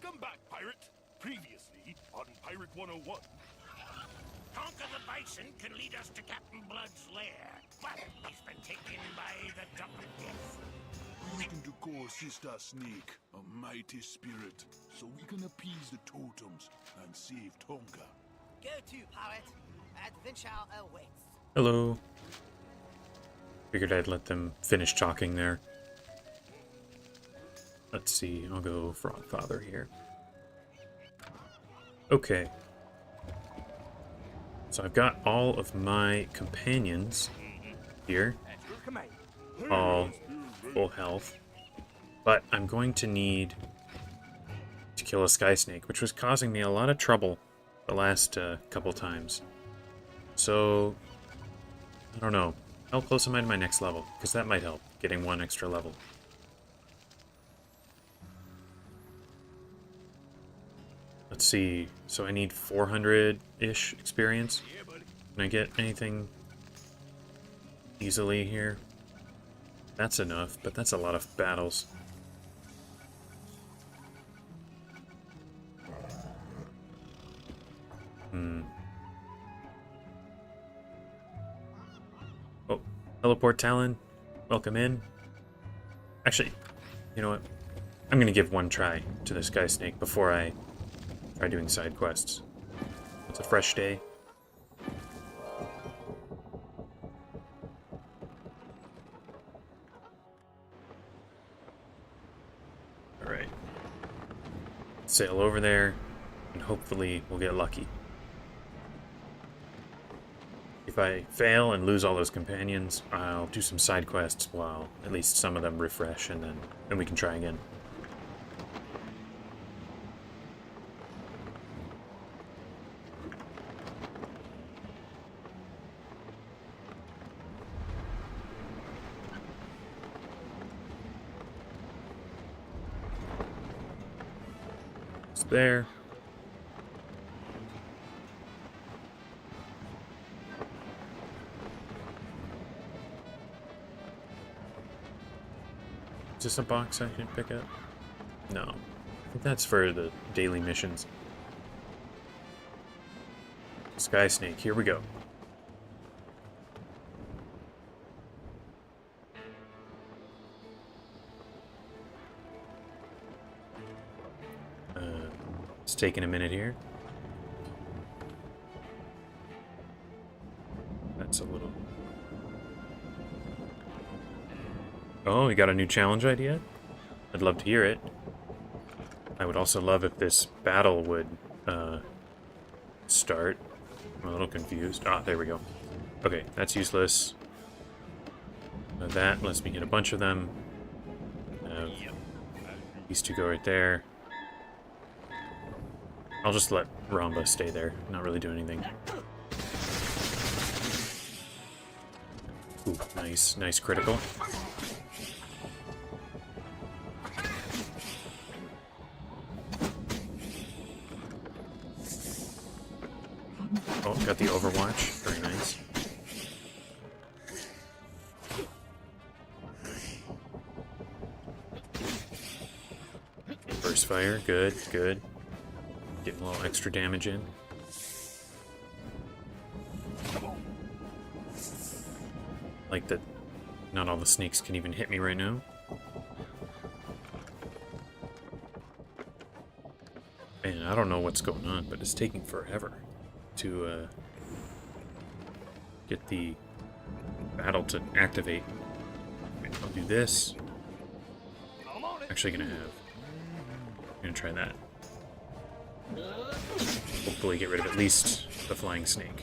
Welcome back, pirate. Previously on Pirate101. Tonka the Bison can lead us to Captain Blood's lair, but he's been taken by the Duck of Death. We're looking to call Sister Snake, a mighty spirit, so we can appease the totems and save Tonka. Go to, pirate. Adventure awaits. Hello. Figured I'd let them finish talking there. Let's see, I'll go Frogfather here. Okay. So I've got all of my companions here. All full health. But I'm going to need to kill a sky snake, which was causing me a lot of trouble the last couple times. So, I don't know. How close am I to my next level? Because that might help, getting one extra level. Let's see, so I need 400-ish experience. Can I get anything easily here? That's enough, but that's a lot of battles. Oh, teleport Talon, welcome in. Actually, you know what? I'm gonna give one try to this Sky Snake before I try doing side quests. It's a fresh day. Alright. Sail over there, and hopefully we'll get lucky. If I fail and lose all those companions, I'll do some side quests while at least some of them refresh, and then we can try again. It's there. Is this a box I can pick up? No. I think that's for the daily missions. Sky Snake, here we go. It's taking a minute here. That's a little... Oh, we got a new challenge idea? I'd love to hear it. I would also love if this battle would start. I'm a little confused. Ah, there we go. Okay, that's useless. That lets me get a bunch of them. These two go right there. I'll just let Ramba stay there, not really do anything. Ooh, nice critical. Oh, got the Overwatch. Very nice. Burst fire. Good. Getting a little extra damage in. Like that not all the snakes can even hit me right now. And I don't know what's going on, but it's taking forever to get the battle to activate. I'll do this. Actually I'm gonna try that. Hopefully get rid of at least the flying snake.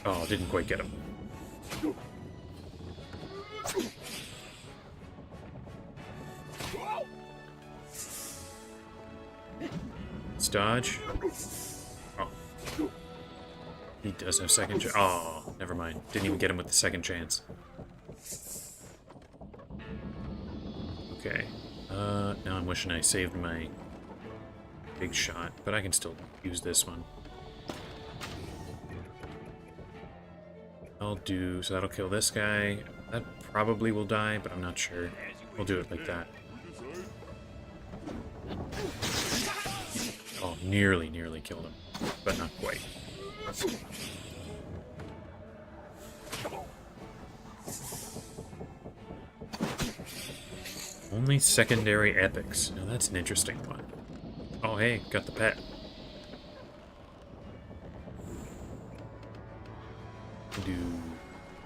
Oh, didn't quite get him. Let's dodge. Oh. He does have second chance. Oh, never mind. Didn't even get him with the second chance. Okay. Now I'm wishing I saved my big shot, but I can still use this one. I'll do, so that'll kill this guy. That probably will die, but I'm not sure. We'll do it like that. Oh, nearly killed him, but not quite. Only secondary epics. Now that's an interesting one. Oh, hey, got the pet. Do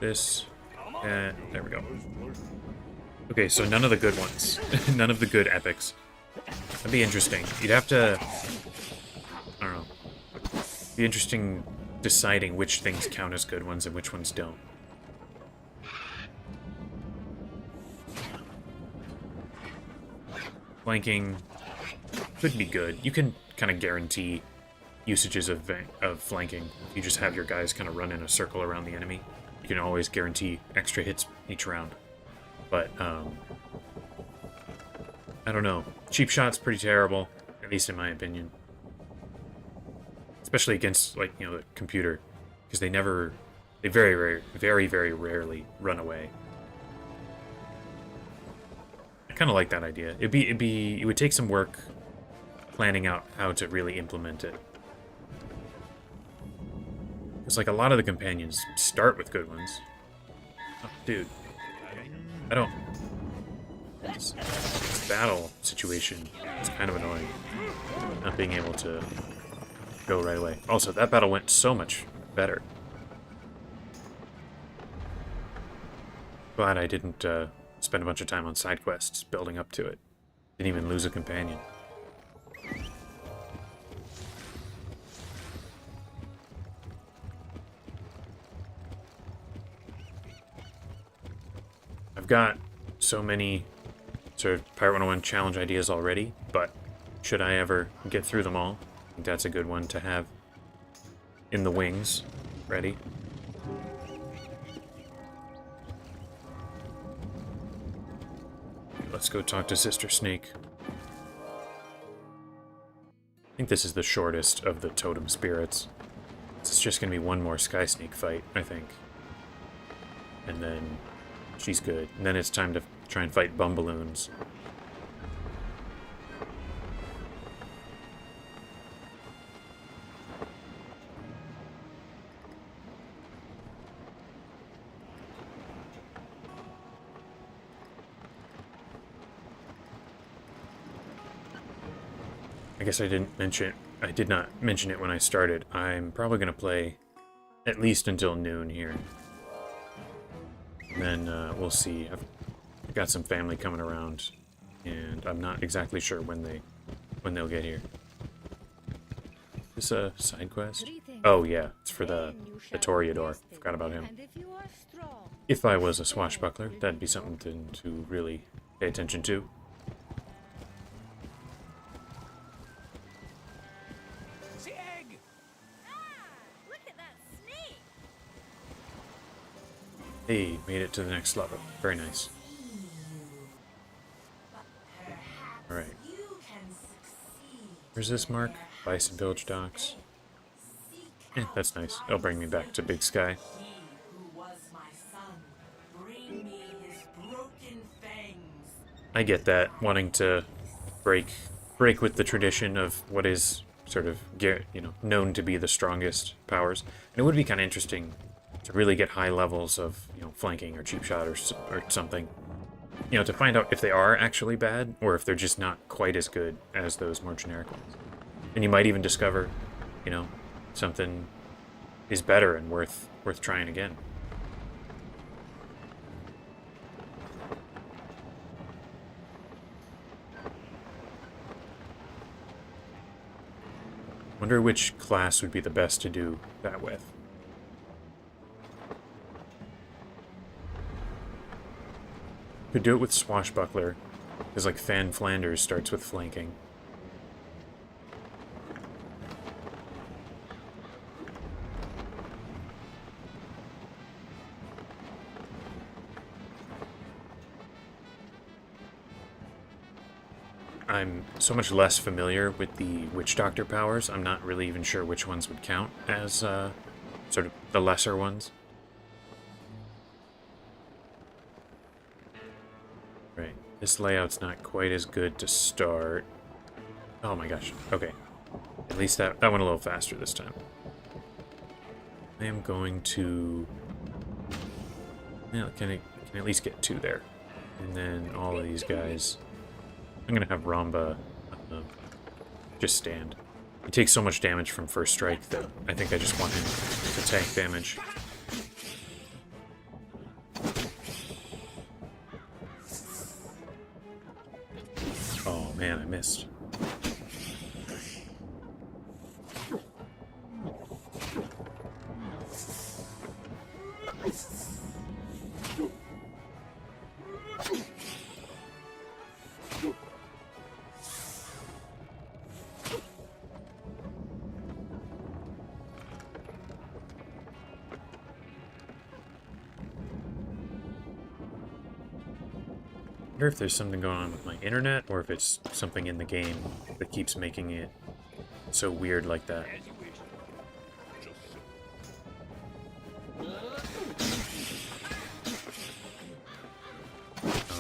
this. There we go. Okay, so none of the good ones. None of the good epics. That'd be interesting. You'd have to... I don't know. Be interesting deciding which things count as good ones and which ones don't. Flanking could be good. You can kind of guarantee usages of flanking. You just have your guys kind of run in a circle around the enemy. You can always guarantee extra hits each round. But, I don't know. Cheap shot's pretty terrible, at least in my opinion. Especially against, like, you know, the computer. Because they very rarely run away. I kind of like that idea. It would take some work planning out how to really implement it. It's like a lot of the companions start with good ones. Oh, dude. I don't... This battle situation is kind of annoying. Not being able to go right away. Also, that battle went so much better. Glad I didn't spend a bunch of time on side quests building up to it. Didn't even lose a companion. I've got so many sort of Pirate 101 challenge ideas already, but should I ever get through them all, I think that's a good one to have in the wings, ready. Let's go talk to Sister Snake. I think this is the shortest of the totem spirits. It's just going to be one more Sky Snake fight, I think. And then she's good. And then it's time to try and fight Bumballoons. I guess I didn't mention... I did not mention it when I started. I'm probably going to play at least until noon here. And then we'll see. I've got some family coming around, and I'm not exactly sure when they'll get here. Is this a side quest? Oh yeah, it's for the Toreador. Forgot about him. If I was a swashbuckler, that'd be something to really pay attention to. Hey, made it to the next level. Very nice. Alright. Where's this mark? Bison Village Docks. That's nice. It'll bring me back to Big Sky. I get that, wanting to break with the tradition of what is sort of, you know, known to be the strongest powers. And it would be kind of interesting to really get high levels of, you know, flanking or cheap shot or something. You know, to find out if they are actually bad or if they're just not quite as good as those more generic ones. And you might even discover, you know, something is better and worth trying again. Wonder which class would be the best to do that with. Could do it with Swashbuckler, because like Fan Flanders starts with flanking. I'm so much less familiar with the Witch Doctor powers, I'm not really even sure which ones would count as sort of the lesser ones. Right, this layout's not quite as good to start. Oh my gosh. Okay. At least that went a little faster this time. I am going to... Yeah, can at least get 2 there. And then all of these guys... I'm going to have Ramba just stand. He takes so much damage from first strike that I think I just want him to tank damage. Oh man, I missed. I wonder if there's something going on with my internet, or if it's something in the game that keeps making it so weird like that.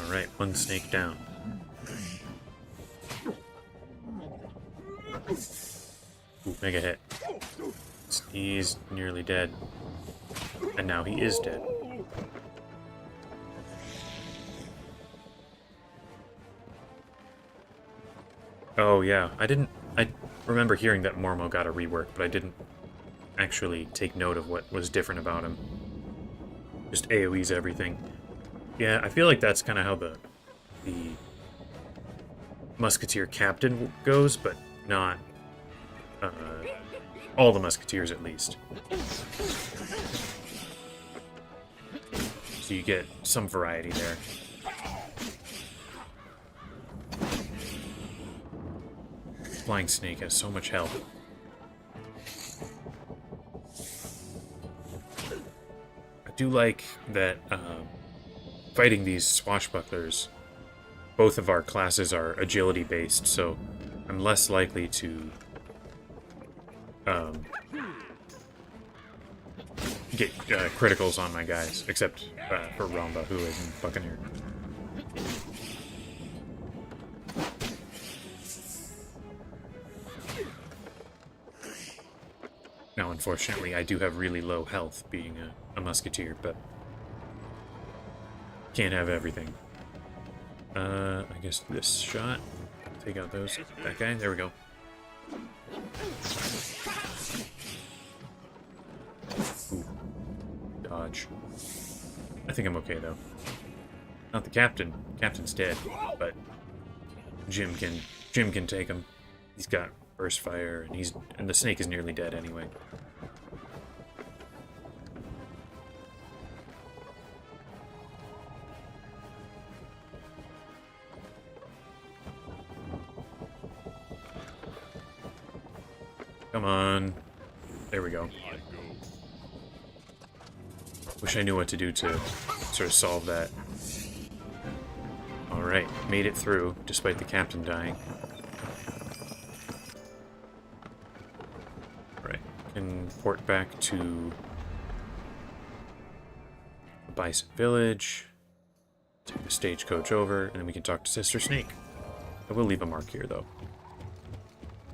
Alright, 1 snake down. Ooh, mega hit. He's nearly dead. And now he is dead. Oh yeah, I remember hearing that Mormo got a rework, but I didn't actually take note of what was different about him. Just AoEs everything. Yeah, I feel like that's kind of how the Musketeer Captain goes, but not all the Musketeers at least. So you get some variety there. Flying Snake has so much health. I do like that fighting these swashbucklers, both of our classes are agility based, so I'm less likely to get criticals on my guys, except for Ramba, who is in Buccaneer. Now, unfortunately, I do have really low health being a musketeer, but can't have everything. I guess this shot. Take out those. That guy. There we go. Ooh. Dodge. I think I'm okay though. Not the captain. Captain's dead, but Jim can take him. He's got burst fire, and the snake is nearly dead anyway. Come on. There we go. Wish I knew what to do to sort of solve that. Alright, made it through, despite the captain dying. Alright, can port back to Bison Village, take the stagecoach over, and then we can talk to Sister Snake. I will leave a mark here, though,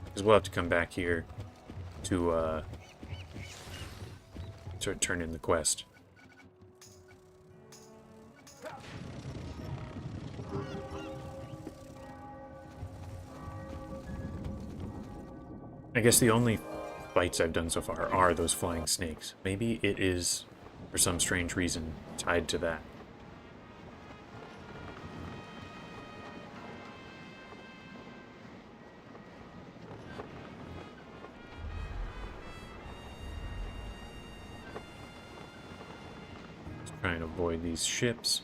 because we'll have to come back here to sort of turn in the quest. I guess the only fights I've done so far are those flying snakes. Maybe it is, for some strange reason, tied to that. Just trying to avoid these ships.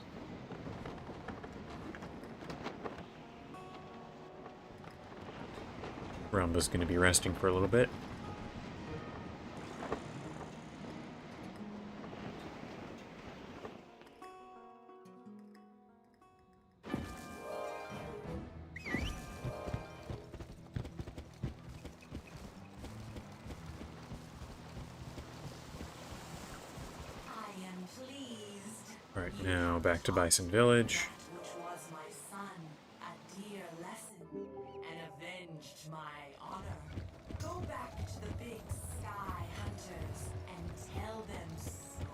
Ramba's going to be resting for a little bit. Alright, now back to Bison Village. Which was my son, a dear lesson. lesson and avenged my honor. Go back to the big sky hunters and tell them so.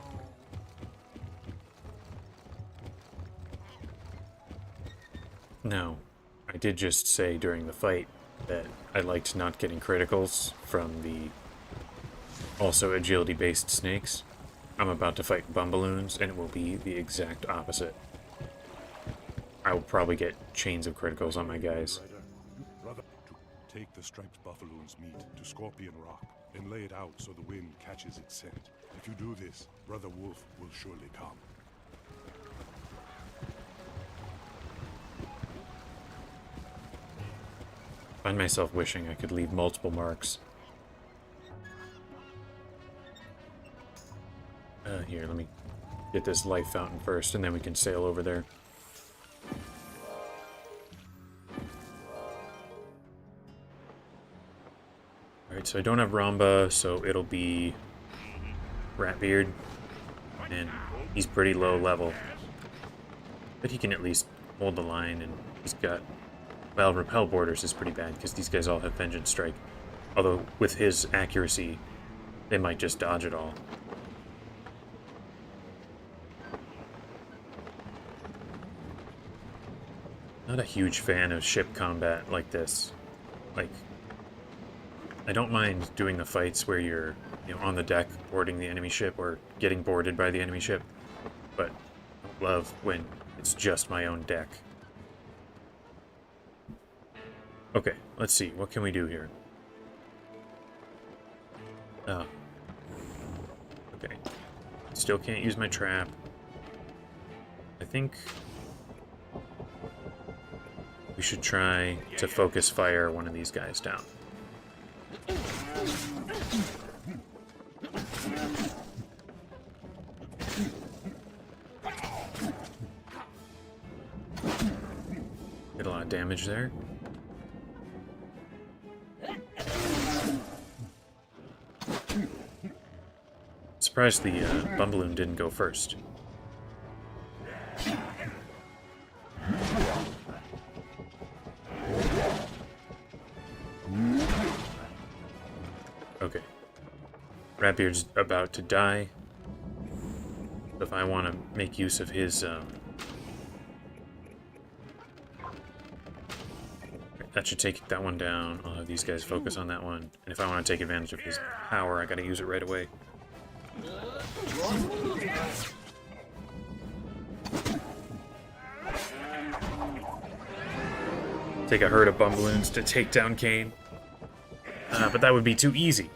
No, I did just say during the fight that I liked not getting criticals from the also agility-based snakes. I'm about to fight Bumballoons, and it will be the exact opposite. I will probably get chains of criticals on my guys. Brother, to take the striped buffaloon's meat to Scorpion Rock and lay it out so the wind catches its scent. If you do this, Brother Wolf will surely come. I find myself wishing I could leave multiple marks. Here, let me get this life fountain first, and then we can sail over there. Alright, so I don't have Ramba, so it'll be Ratbeard, and he's pretty low level. But he can at least hold the line, and he's got... Well, Repel Borders is pretty bad, because these guys all have Vengeance Strike. Although, with his accuracy, they might just dodge it all. Not a huge fan of ship combat like this. Like, I don't mind doing the fights where you're, on the deck boarding the enemy ship or getting boarded by the enemy ship, but I love when it's just my own deck. Okay, let's see. What can we do here? Oh. Okay. Still can't use my trap. I think we should try to focus fire one of these guys down. Did a lot of damage there. Surprised the Bumballoon didn't go first. Okay. Ratbeard's about to die. If I want to make use of his... that should take that one down. I'll have these guys focus on that one. And if I want to take advantage of his power, I gotta use it right away. Take a herd of Bumballoons to take down Kane. But that would be too easy.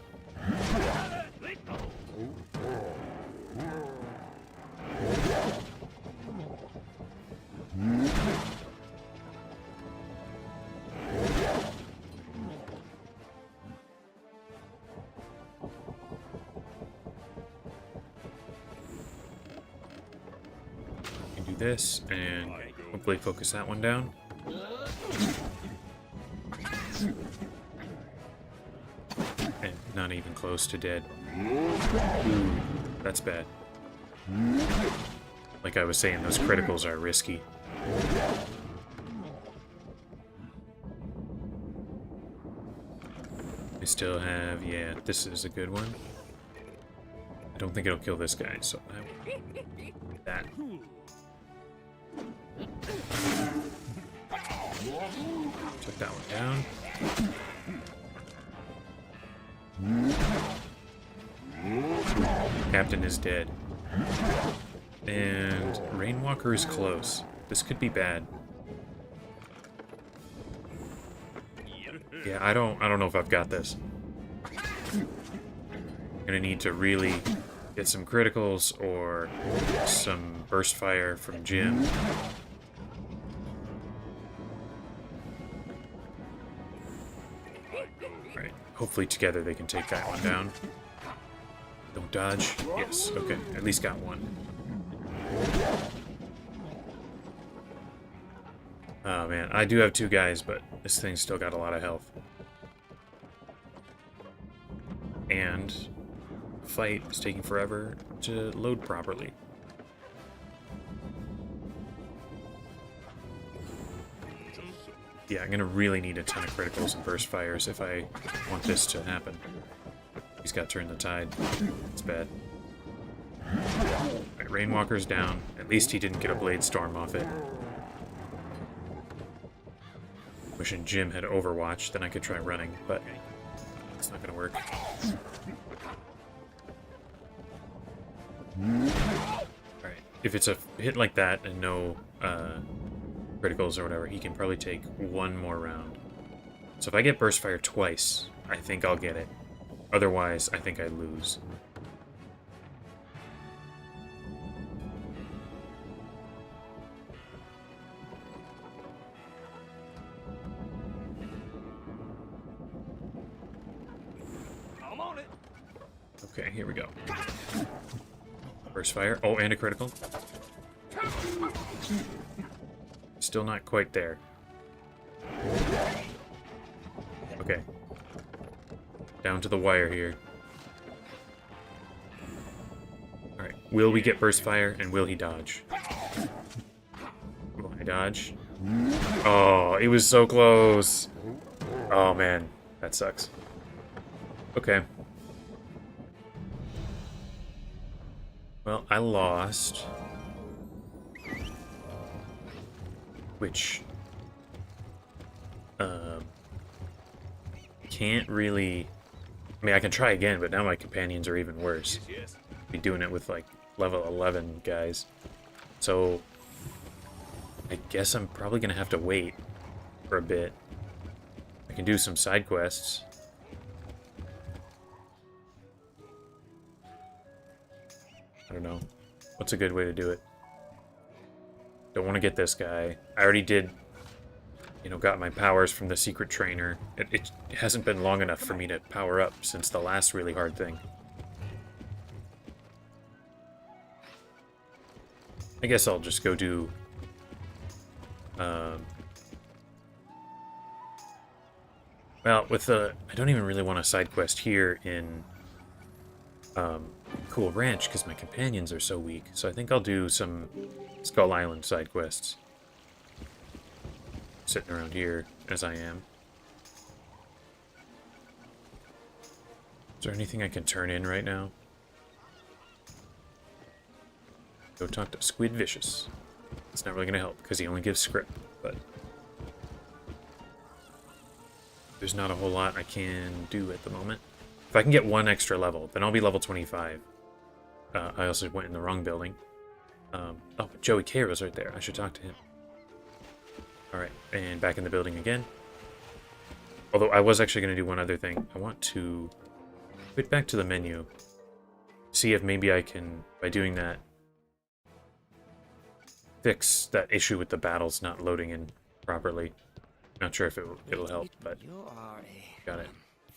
This and hopefully focus that one down. And not even close to dead. Ooh, that's bad. Like I was saying, those criticals are risky. I still have, yeah, this is a good one. I don't think it'll kill this guy, so that. Took that one down. Captain is dead. And Rainwalker is close. This could be bad. Yeah, I don't know if I've got this. I'm gonna need to really get some criticals or some burst fire from Jim. Alright, hopefully together they can take that one down. Don't dodge. Yes, okay, at least got one. Oh man, I do have two guys, but this thing's still got a lot of health. And the fight is taking forever to load properly. Yeah, I'm gonna really need a ton of criticals and burst fires if I want this to happen. He's got to turn the tide. It's bad. Alright, Rainwalker's down. At least he didn't get a Blade Storm off it. Wishing Jim had Overwatch, then I could try running, but it's not gonna work. Alright, if it's a hit like that and no criticals or whatever, he can probably take one more round. So if I get Burst Fire twice, I think I'll get it. Otherwise, I think I lose. I'm on it. Okay, here we go. Burst Fire. Oh, and a critical. Still not quite there. Okay. Down to the wire here. Alright, will we get Burst Fire, and will he dodge? Will I dodge? Oh, it was so close! Oh man, that sucks. Okay. Well, I lost. Which... can't really... I mean, I can try again, but now my companions are even worse. Yes. Be doing it with, like, level 11 guys. So... I guess I'm probably gonna have to wait for a bit. I can do some side quests. I don't know. What's a good way to do it? Don't want to get this guy. I already did, you know, got my powers from the secret trainer. It hasn't been long enough for me to power up since the last really hard thing. I guess I'll just go do... well, with the... I don't even really want a side quest here in... Cool Ranch, because my companions are so weak. So I think I'll do some Skull Island side quests. Sitting around here, as I am. Is there anything I can turn in right now? Go talk to Squid Vicious. It's not really going to help, because he only gives script, but... there's not a whole lot I can do at the moment. If I can get one extra level, then I'll be level 25. I also went in the wrong building. Oh, Joey Cairo's right there. I should talk to him. Alright, and back in the building again. Although I was actually going to do one other thing. I want to quit back to the menu. See if maybe I can, by doing that, fix that issue with the battles not loading in properly. Not sure if it'll help, but You are a got it.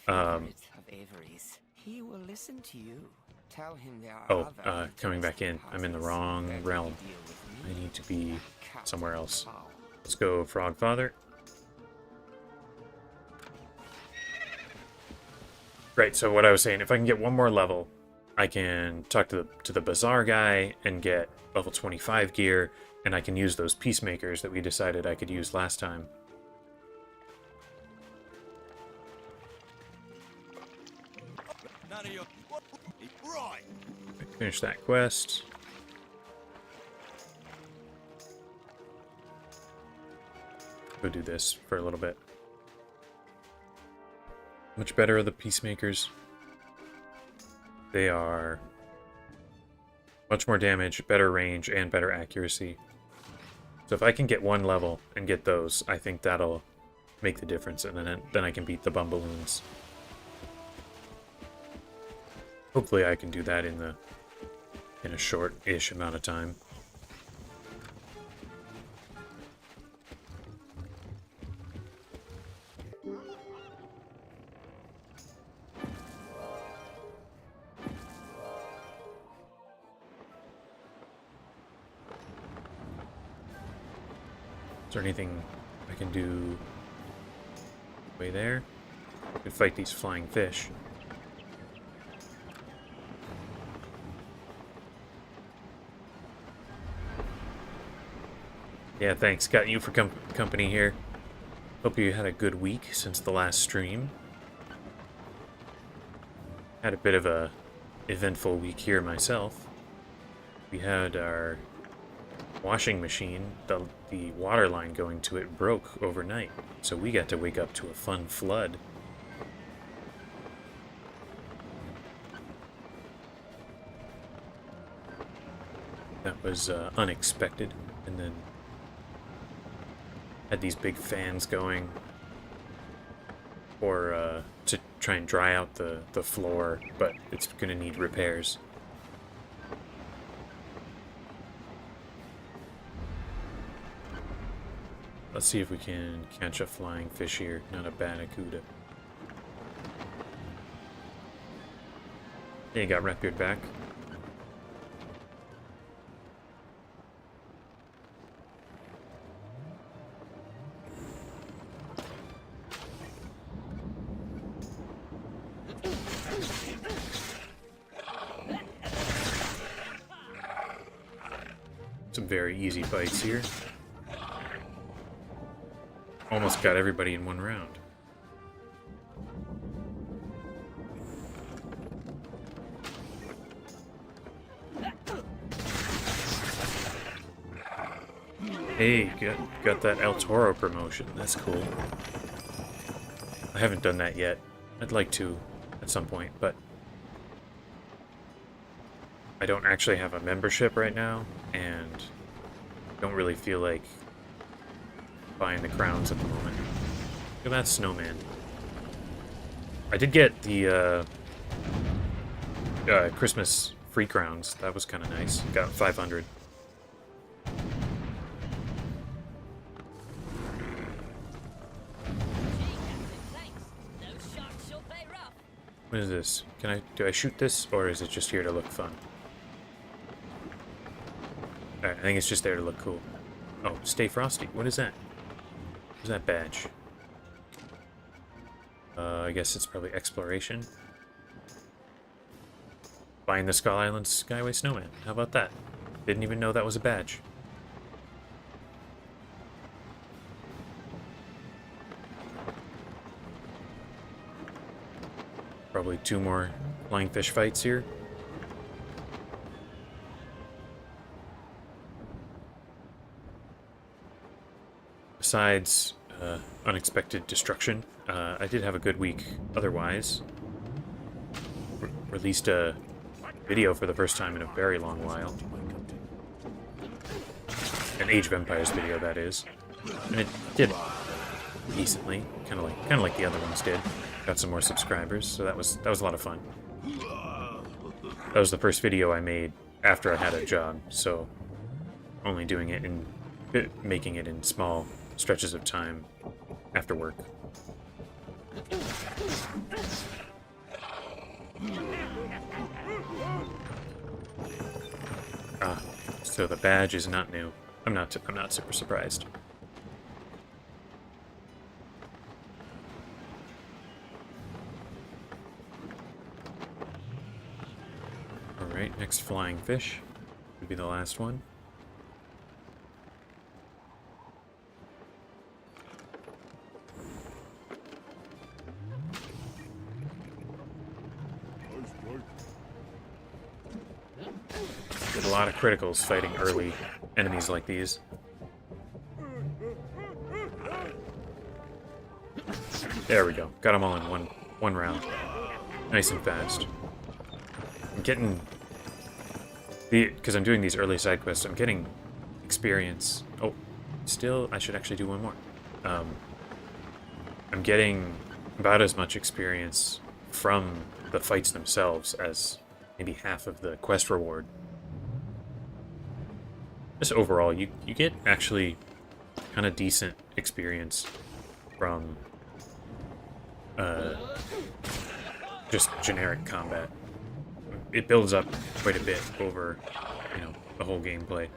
favorite of Avery's. He will listen to you. Tell him there are Oh, other coming back in. I'm in the wrong better to realm. deal with me. I need to be Captain somewhere else. Fowl. Let's go, Frog Father. Right, so what I was saying, if I can get one more level, I can talk to the Bazaar guy and get level 25 gear, and I can use those Peacemakers that we decided I could use last time. None of your... Right. Finish that quest. Go do this for a little bit. Much better are the Peacemakers. They are much more damage, better range, and better accuracy. So if I can get one level and get those, I think that'll make the difference, and then I can beat the Bumballoons. Hopefully I can do that in a short-ish amount of time. Is there anything I can do way there? I could fight these flying fish. Yeah, thanks. Got you for company here. Hope you had a good week since the last stream. Had a bit of a eventful week here myself. We had our washing machine, the water line going to it broke overnight, so we got to wake up to a fun flood. That was unexpected, and then had these big fans going for to try and dry out the floor, but it's gonna need repairs. Let's see if we can catch a flying fish here, not a barracuda. Yeah, you got Rapbeard back. Some very easy fights here. Almost got everybody in one round. Hey, got that El Toro promotion. That's cool. I haven't done that yet. I'd like to at some point, but I don't actually have a membership right now, and don't really feel like buying the crowns at the moment. Look at that snowman. I did get the Christmas free crowns. That was kind of nice. Got 500. What is this? Do I shoot this, or is it just here to look fun? Alright, I think it's just there to look cool. Oh, Stay Frosty. What is that? What's that badge? I guess it's probably exploration. Find the Skull Island Skyway Snowman. How about that? Didn't even know that was a badge. Probably 2 more flying fish fights here. Besides unexpected destruction, I did have a good week otherwise. Released a video for the first time in a very long while. An Age of Empires video, that is. And it did decently, kind of like the other ones did. Got some more subscribers, so that was a lot of fun. That was the first video I made after I had a job, so only doing it in making it in small stretches of time after work. Ah, so the badge is not new. I'm not super surprised. Alright, next flying fish would be the last one. Did a lot of criticals fighting early enemies like these. There we go. Got them all in one round. Nice and fast. I'm getting... Because I'm doing these early side quests, I'm getting experience. Oh, still, I should actually do one more. I'm getting about as much experience from the fights themselves as maybe half of the quest reward. Just overall, you get actually kind of decent experience from just generic combat. It builds up quite a bit over, the whole gameplay.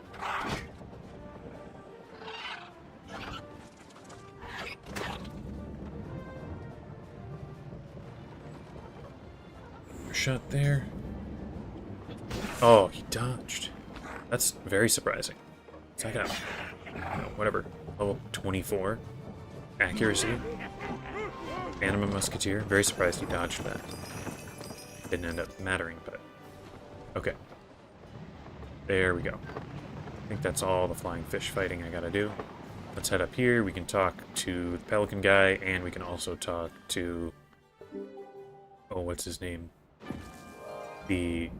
Shot there. Oh, he dodged. That's very surprising. So I got, whatever, level 24. accuracy. Anima Musketeer. Very surprised he dodged that. Didn't end up mattering, but... Okay. There we go. I think that's all the flying fish fighting I gotta do. Let's head up here. We can talk to the pelican guy, and we can also talk to... Oh, what's his name? The...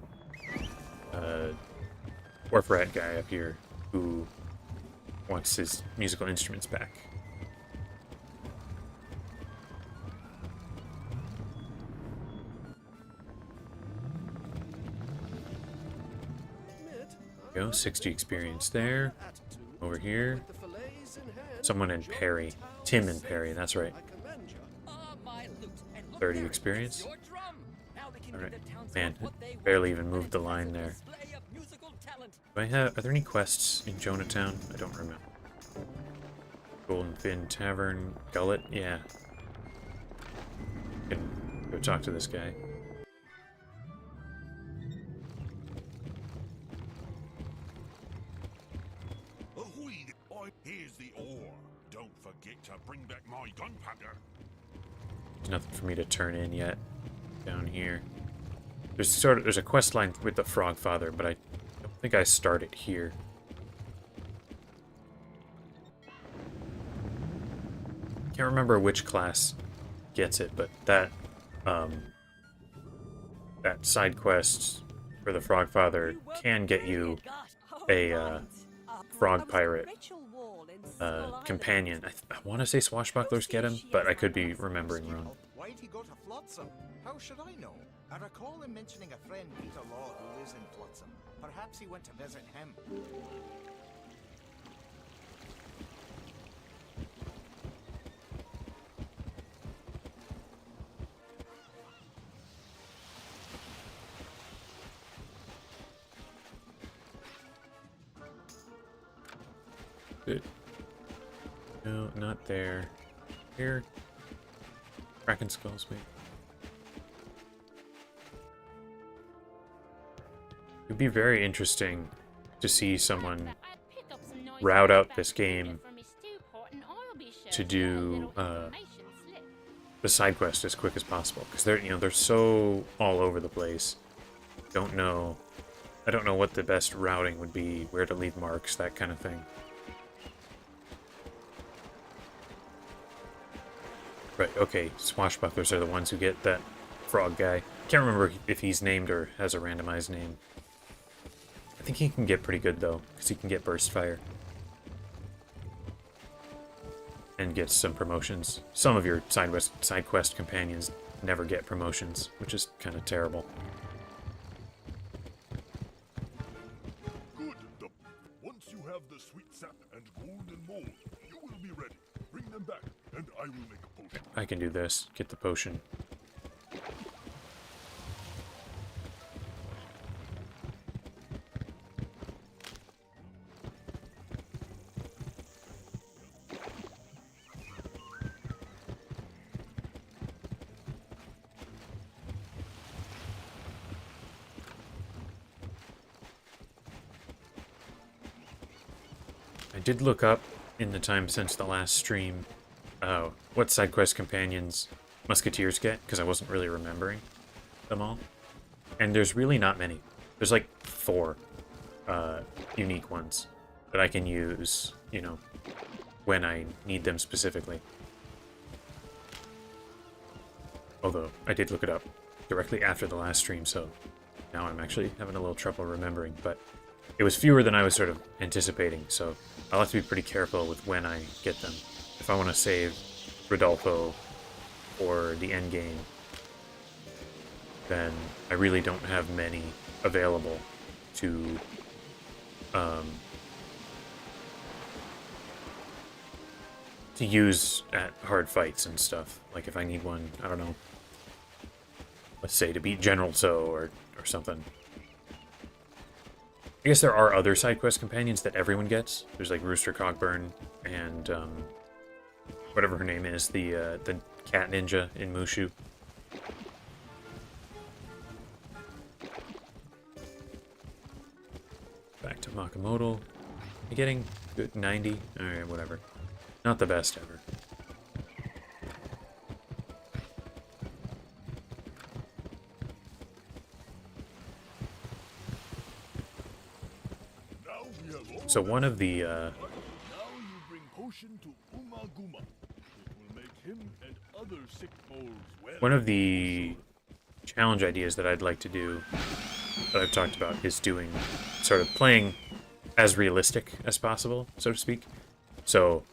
Wharf rat guy up here, who wants his musical instruments back. Go, 60 experience there. Over here. Someone in Perry. Tim and Perry, that's right. 30 experience. Alright. Man, barely even moved the line there. Do I have... Are there any quests in Jonatown? I don't remember. Golden Fin Tavern. Gullet? Yeah. Can go talk to this guy. Here's the ore. Don't forget to bring back my gunpowder. There's nothing for me to turn in yet. Down here. There's a quest line with the Frog Father, but I don't think I started here. Can't remember which class gets it, but that that side quest for the Frog Father can get you a frog pirate companion. I want to say swashbucklers get him, but I could be remembering wrong. Why'd he go to Flotsam? How should I know? I recall him mentioning a friend, Peter Law, who lives in Flotsam. Perhaps he went to visit him. Good. No, not there. Here. Kraken skulls, maybe. It would be very interesting to see someone route out this game to do the side quest as quick as possible, because they're so all over the place. I don't know what the best routing would be, where to leave marks, that kind of thing. Right, okay, swashbucklers are the ones who get that frog guy. Can't remember if he's named or has a randomized name. I think he can get pretty good, though, because he can get burst fire. And gets some promotions. Some of your side quest companions never get promotions, which is kind of terrible. Good. Once you have the sweet sap and golden mold, you will be ready. Bring them back, and I will make a potion. I can do this. Get the potion. I did look up in the time since the last stream what side quest companions Musketeers get, because I wasn't really remembering them all. And there's really not many. There's like 4 unique ones that I can use, you know, when I need them specifically. Although, I did look it up directly after the last stream, so now I'm actually having a little trouble remembering, but it was fewer than I was sort of anticipating, so I'll have to be pretty careful with when I get them. If I want to save Rodolfo or the end game, then I really don't have many available to use at hard fights and stuff. Like if I need one, I don't know, let's say to beat General So or something. I guess there are other side quest companions that everyone gets. There's like Rooster Cogburn and whatever her name is, the cat ninja in Mushu. Back to Makamoto. I'm getting good 90. Alright, whatever. Not the best ever. So one of the Now you bring potion to Umaguma. It will make him and other sick moles well. one of the challenge ideas that I'd like to do, that I've talked about, is doing sort of playing as realistic as possible, so to speak. So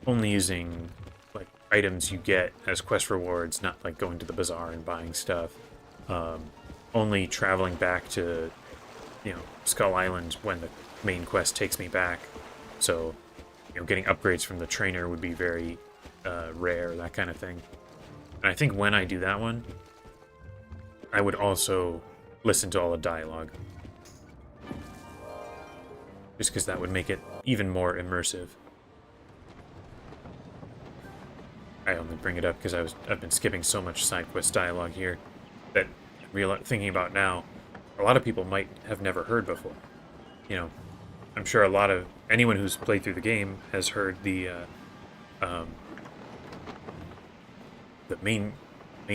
only using like items you get as quest rewards, not like going to the bazaar and buying stuff. Only traveling back to, you know, Skull Island when the main quest takes me back. So, you know, getting upgrades from the trainer would be very rare, that kind of thing. And I think when I do that one, I would also listen to all the dialogue. Just because that would make it even more immersive. I only bring it up because I've been skipping so much side quest dialogue here that thinking about now, a lot of people might have never heard before. You know, I'm sure anyone who's played through the game has heard the main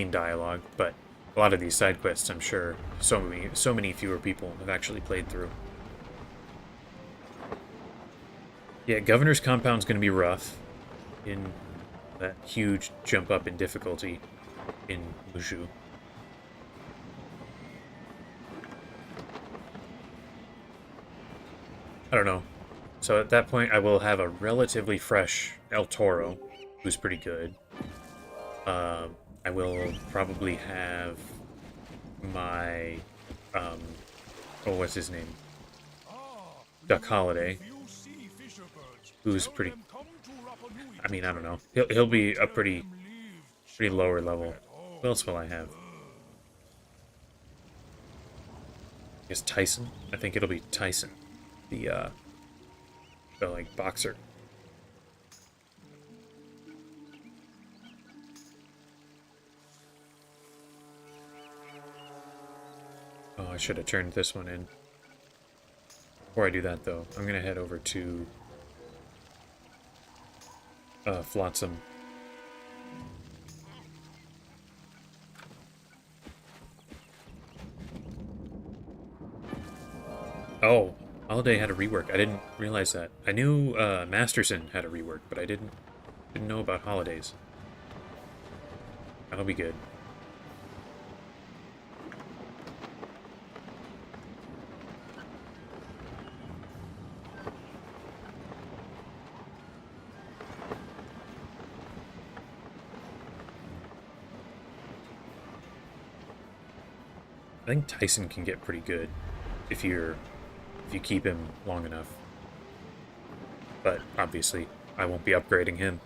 dialogue, but a lot of these side quests, I'm sure so many fewer people have actually played through. Yeah, Governor's Compound's going to be rough in that huge jump up in difficulty in Mushu. I don't know. So at that point, I will have a relatively fresh El Toro, who's pretty good. I will probably have my, what's his name? Duck Holiday, who's pretty, I mean, I don't know. He'll be a pretty lower level. What else will I have? I guess Tyson? I think it'll be Tyson. The like boxer. Oh, I should have turned this one in. Before I do that, though, I'm gonna head over to Flotsam. Oh, Holiday had a rework. I didn't realize that. I knew Masterson had a rework, but I didn't know about Holidays. That'll be good. I think Tyson can get pretty good if you keep him long enough. But obviously, I won't be upgrading him.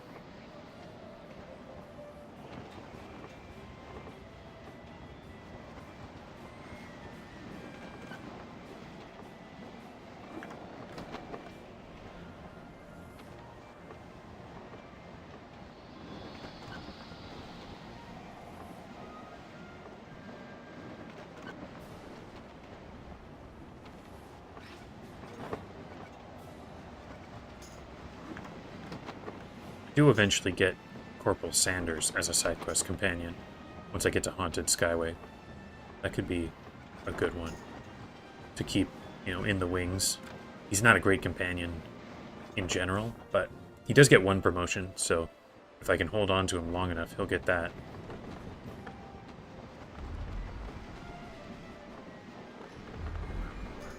Do eventually get Corporal Sanders as a side quest companion once I get to Haunted Skyway. That could be a good one to keep, you know, in the wings. He's not a great companion in general, but he does get one promotion, so if I can hold on to him long enough, he'll get that.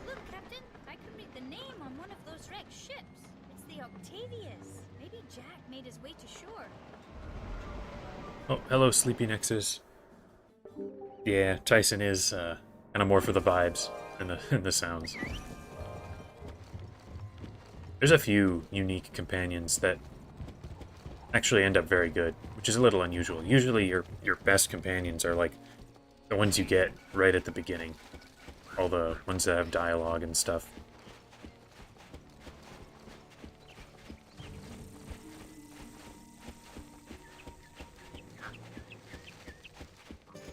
Look, Captain, I can read the name on one of those wrecked ships. It's the Octavius. Maybe Jack made his way to shore. Oh, hello, Sleepy Nexus. Yeah, Tyson is kind of more for the vibes and the sounds. There's a few unique companions that actually end up very good, which is a little unusual. Usually your best companions are like the ones you get right at the beginning. All the ones that have dialogue and stuff.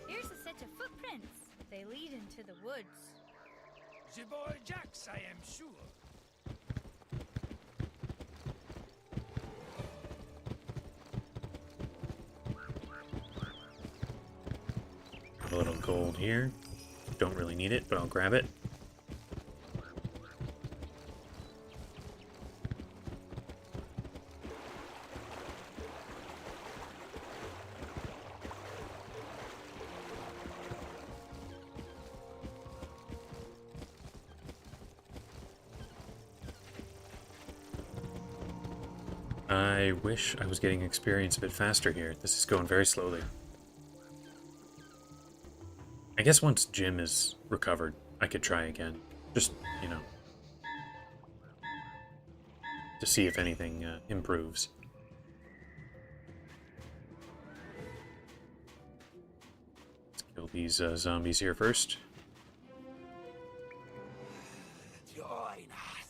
Here's a set of footprints. They lead into the woods. The boy Jax, I am sure. A little gold here. Don't really need it, but I'll grab it. I wish I was getting experience a bit faster here. This is going very slowly. I guess once Jim is recovered, I could try again. Just, you know, to see if anything improves. Let's kill these zombies here first. Join us.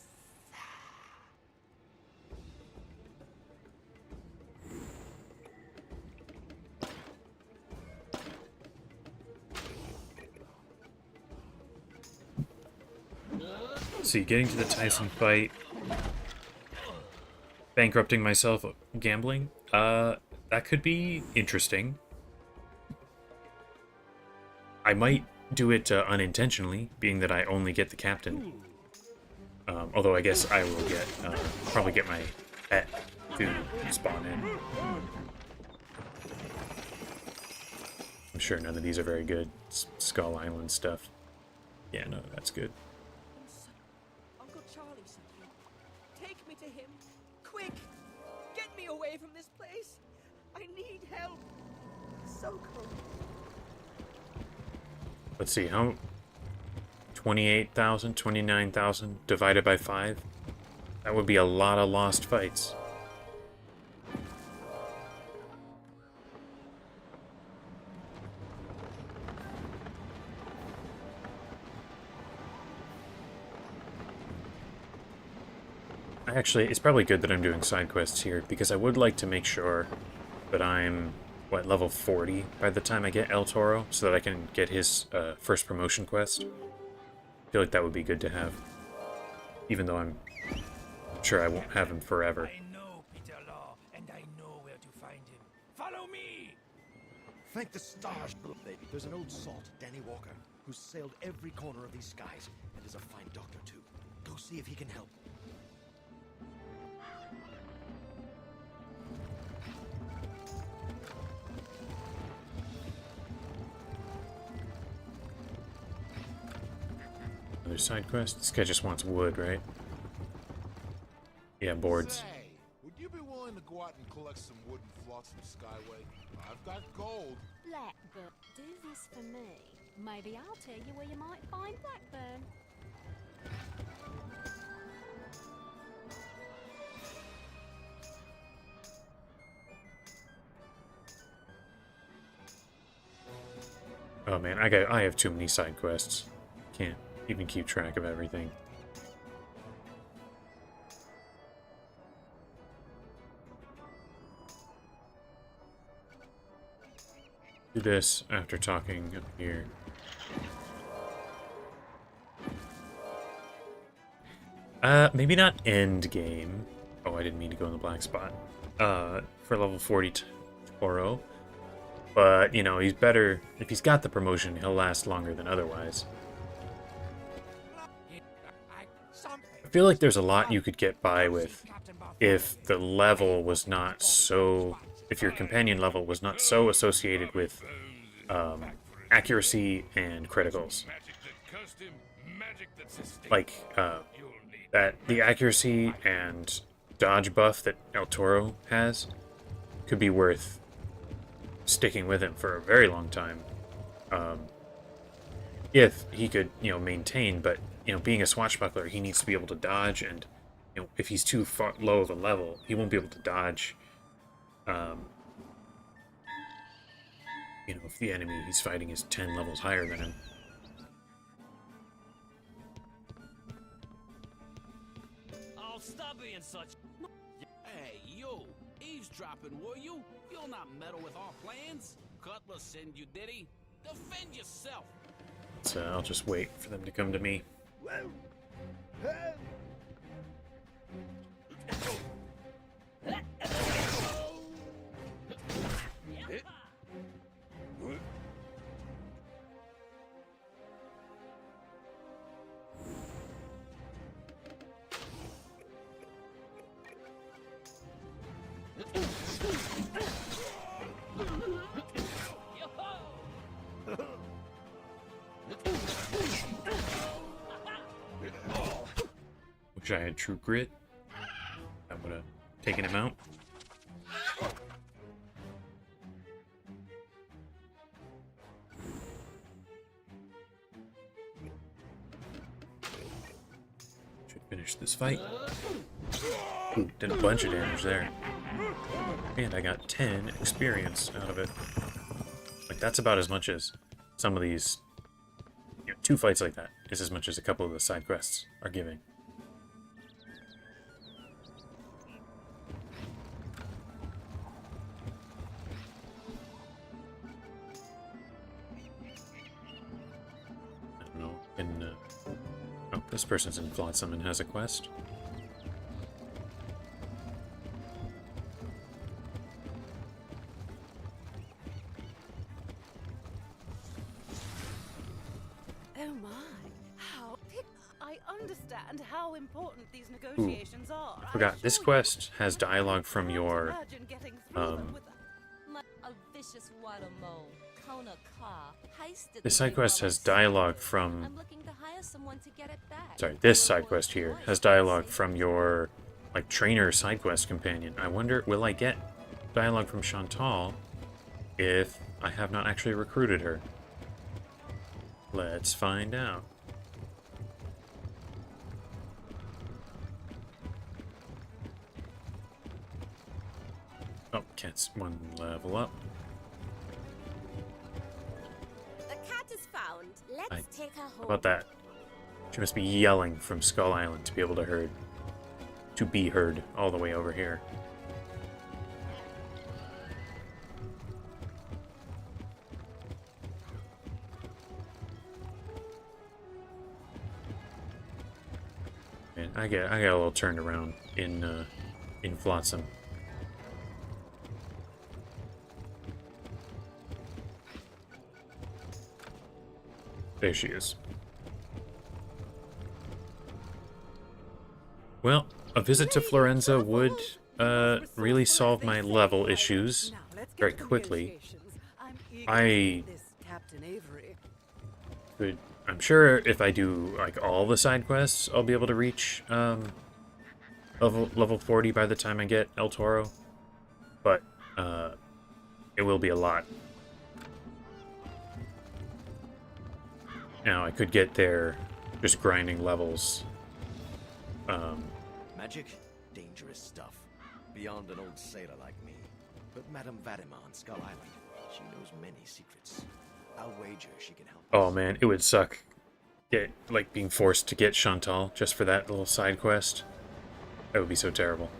See, getting to the Tyson fight, bankrupting myself gambling, that could be interesting. I might do it unintentionally, being that I only get the captain. Although I guess I will get, probably get my pet to spawn in. I'm sure none of these are very good. Skull Island stuff. Yeah, no, that's good. Uncle Charlie sent you. Take me to him. Quick! Get me away from this place. I need help. So cold. Let's see, how... 28,000, 29,000 divided by 5? That would be a lot of lost fights. Actually, it's probably good that I'm doing side quests here, because I would like to make sure that I'm, what, level 40 by the time I get El Toro, so that I can get his first promotion quest. I feel like that would be good to have, even though I'm sure I won't have him forever. I know Peter Law, and I know where to find him. Follow me! Thank the stars, baby. There's an old salt, Danny Walker, who's sailed every corner of these skies, and is a fine doctor, too. Go see if he can help. Another side quest? This guy just wants wood, right? Yeah, boards. Say, would you be willing to go out and collect some wood and flotsam Skyway? I've got gold. Blackburn, do this for me. Maybe I'll tell you where you might find Blackburn. Oh man, I have too many side quests. Can't even keep track of everything. Do this after talking up here. Maybe not end game. Oh, I didn't mean to go in the black spot. For level 40 Toro. But, you know, he's better... If he's got the promotion, he'll last longer than otherwise. I feel like there's a lot you could get by with if the level was not so... If your companion level was not so associated with accuracy and criticals. Like, that the accuracy and dodge buff that El Toro has could be worth sticking with him for a very long time. If he could, you know, maintain, but, you know, being a swashbuckler, he needs to be able to dodge, and, you know, if he's too far low of a level, he won't be able to dodge. You know, if the enemy he's fighting is 10 levels higher than him. Oh, stop being such... Hey, you! Eavesdropping, were you? You'll not meddle with our plans. Cutlass send you, did he? Defend yourself! So I'll just wait for them to come to me. Wish I had true grit. I would have taken him out. Finish this fight. Ooh, did a bunch of damage there. And I got 10 experience out of it. Like, that's about as much as some of these... You know, 2 fights like that is as much as a couple of the side quests are giving. I don't know. Oh, this person's in Flotsam and has a quest. Oh my! I understand how important these negotiations are. Forgot, this quest has dialogue from your, this side quest has dialogue from... Sorry, this side quest here has dialogue from your, like, trainer side quest companion. I wonder, will I get dialogue from Chantal if I have not actually recruited her? Let's find out. Oh, cat's 1 level up. The cat is found. Let's take her home. How about that? She must be yelling from Skull Island to be able to be heard all the way over here. And I got a little turned around in Flotsam. There she is. Well, a visit to Florenza would really solve my level issues very quickly. I'm sure if I do like all the side quests, I'll be able to reach level 40 by the time I get El Toro. But it will be a lot. Now I could get there just grinding levels. Magic? Dangerous stuff. Beyond an old sailor like me. But Madame Vadima on Skull Island, she knows many secrets. I'll wager she can help us. Oh man, it would suck. Like being forced to get Chantal just for that little side quest. That would be so terrible.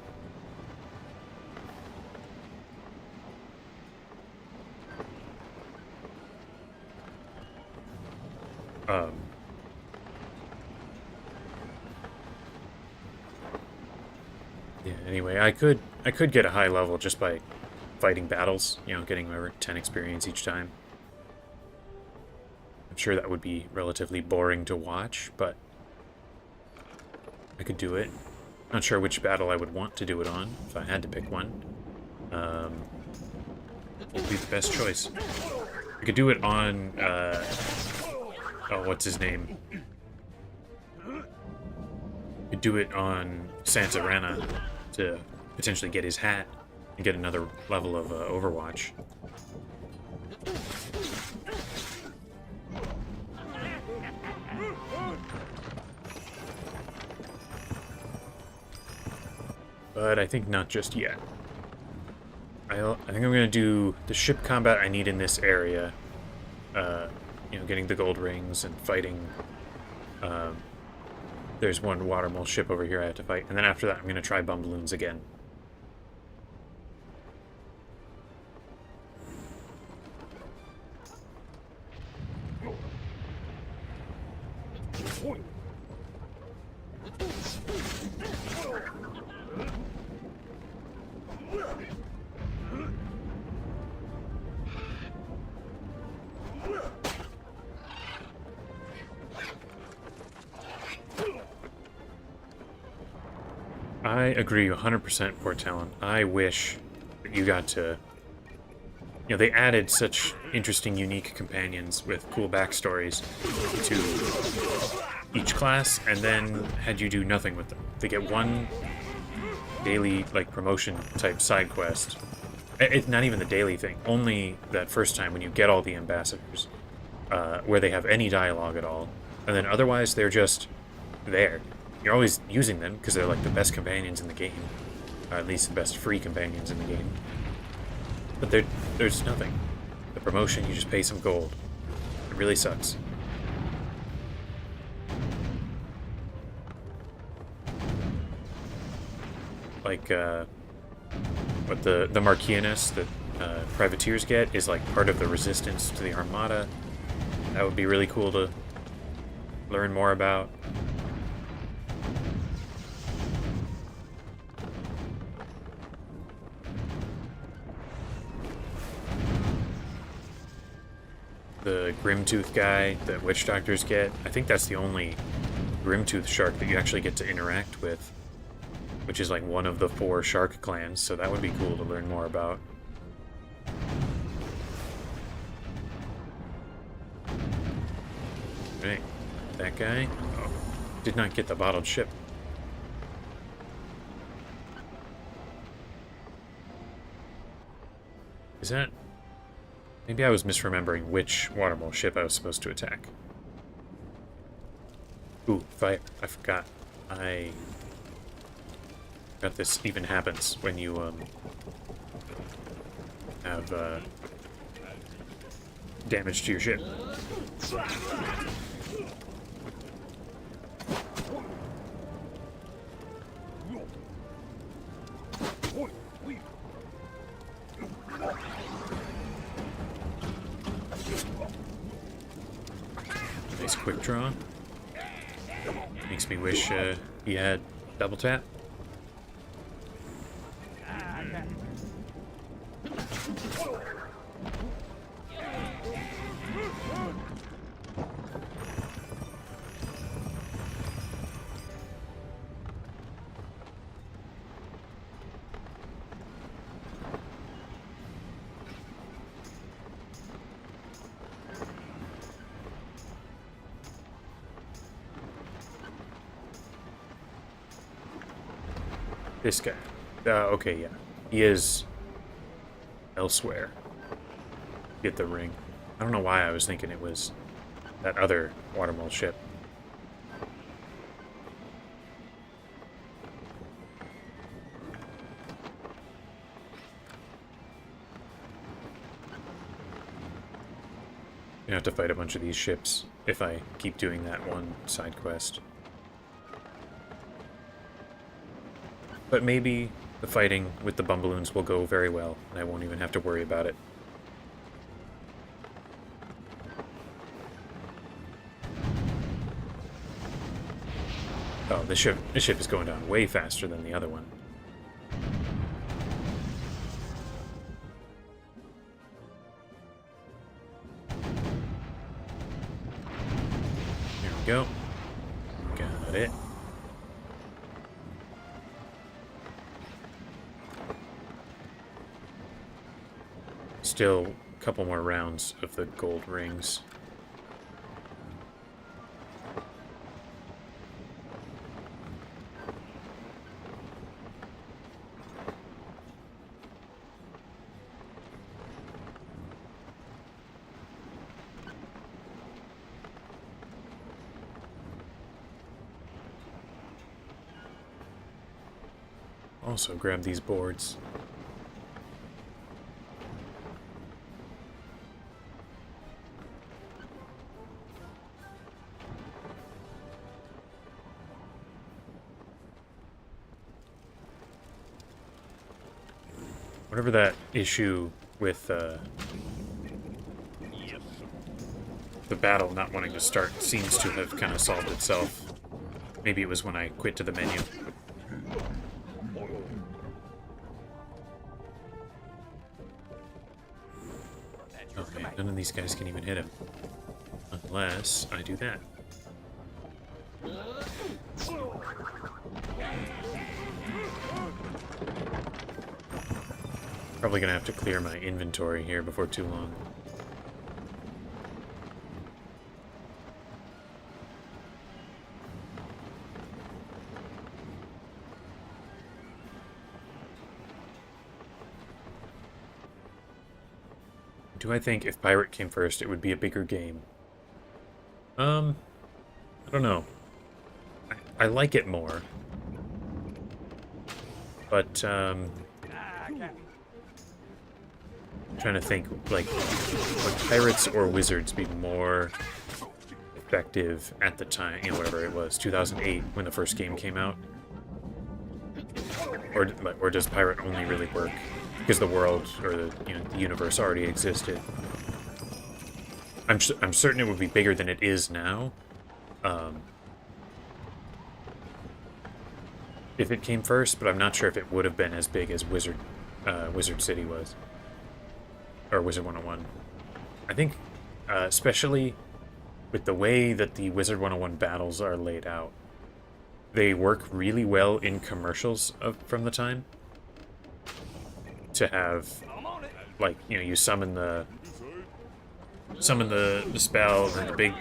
Yeah, anyway, I could get a high level just by fighting battles, you know, getting whatever 10 experience each time. I'm sure that would be relatively boring to watch, but I could do it. Not sure which battle I would want to do it on, if I had to pick one. What would be the best choice? I could do it on, oh, what's his name? I could do it on Santarana to potentially get his hat and get another level of Overwatch. But I think not just yet. I think I'm going to do the ship combat I need in this area. You know, getting the gold rings and fighting. There's one water mole ship over here I have to fight. And then after that, I'm going to try bum balloons again. I agree 100%, Port Talon. I wish that you got to... You know, they added such interesting, unique companions with cool backstories to each class, and then had you do nothing with them. They get one daily, like, promotion-type side quest. It's not even the daily thing. Only that first time when you get all the ambassadors, where they have any dialogue at all. And then otherwise, they're just there. you're always using them because they're like the best companions in the game. Or at least the best free companions in the game. But there's nothing. The promotion, you just pay some gold. It really sucks. Like, what the Marquianus that privateers get is like part of the resistance to the Armada. That would be really cool to learn more about. The Grimtooth guy that witch doctors get, I think that's the only Grimtooth shark that you actually get to interact with, which is like one of the 4 shark clans, so that would be cool to learn more about. Right, that guy did not get the bottled ship. Is that... Maybe I was misremembering which watermole ship I was supposed to attack. Ooh, fire. I forgot. I forgot this even happens when you, have, damage to your ship. Nice quick draw. Makes me wish he had double tap. This guy. Okay, yeah. He is elsewhere. Get the ring. I don't know why I was thinking it was that other watermole ship. I have to fight a bunch of these ships if I keep doing that one side quest. But maybe the fighting with the Bumballoons will go very well, and I won't even have to worry about it. Oh, this ship is going down way faster than the other one. Here we go. Got it. Still a couple more rounds of the gold rings. Also grab these boards. Whatever that issue with the battle not wanting to start seems to have kind of solved itself. Maybe it was when I quit to the menu. Okay, none of these guys can even hit him. Unless I do that. Probably gonna have to clear my inventory here before too long. Do I think if Pirate came first, it would be a bigger game? I don't know. I like it more. But, I'm trying to think, like, would pirates or wizards be more effective at the time, you know, whatever it was, 2008, when the first game came out? Or does pirate only really work because the world, or the universe already existed? I'm certain it would be bigger than it is now. If it came first, but I'm not sure if it would have been as big as Wizard City was. Or Wizard 101. I think, especially with the way that the Wizard 101 battles are laid out, they work really well in commercials from the time. To have, like, you know, you summon the spell, and the big,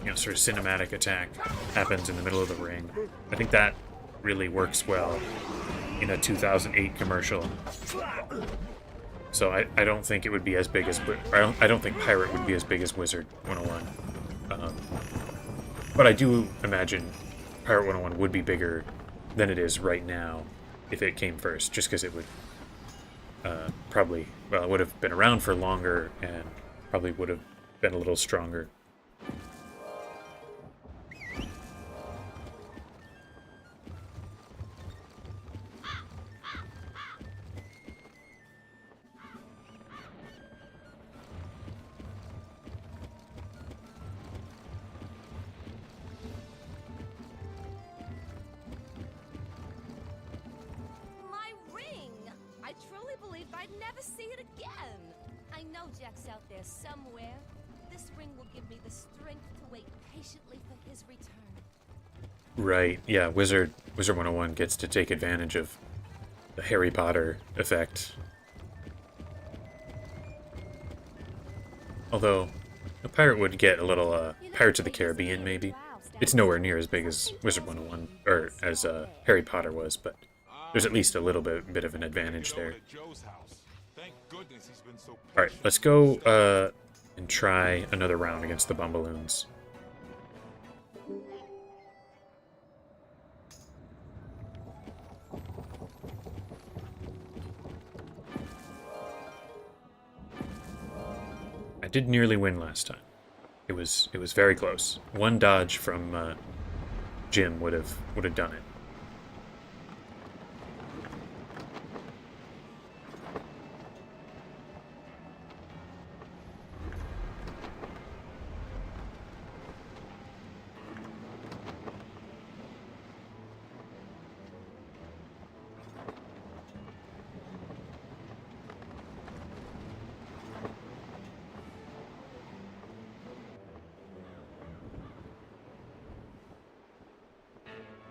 you know, sort of cinematic attack happens in the middle of the ring. I think that really works well in a 2008 commercial. So I don't think it would be as big as, I don't think Pirate would be as big as Wizard 101. But I do imagine Pirate 101 would be bigger than it is right now if it came first, just because it would probably, well, it would have been around for longer and probably would have been a little stronger. I'd never see it again. I know Jack's out there somewhere. This ring will give me the strength to wait patiently for his return. Right, yeah, Wizard 101 gets to take advantage of the Harry Potter effect. Although, a pirate would get a little, Pirates of the Caribbean, maybe. It's nowhere near as big as Wizard 101, or as Harry Potter was, but there's at least a little bit of an advantage there. Alright, let's go and try another round against the Bumballoons. I did nearly win last time. It was very close. One dodge from Jim would have done it.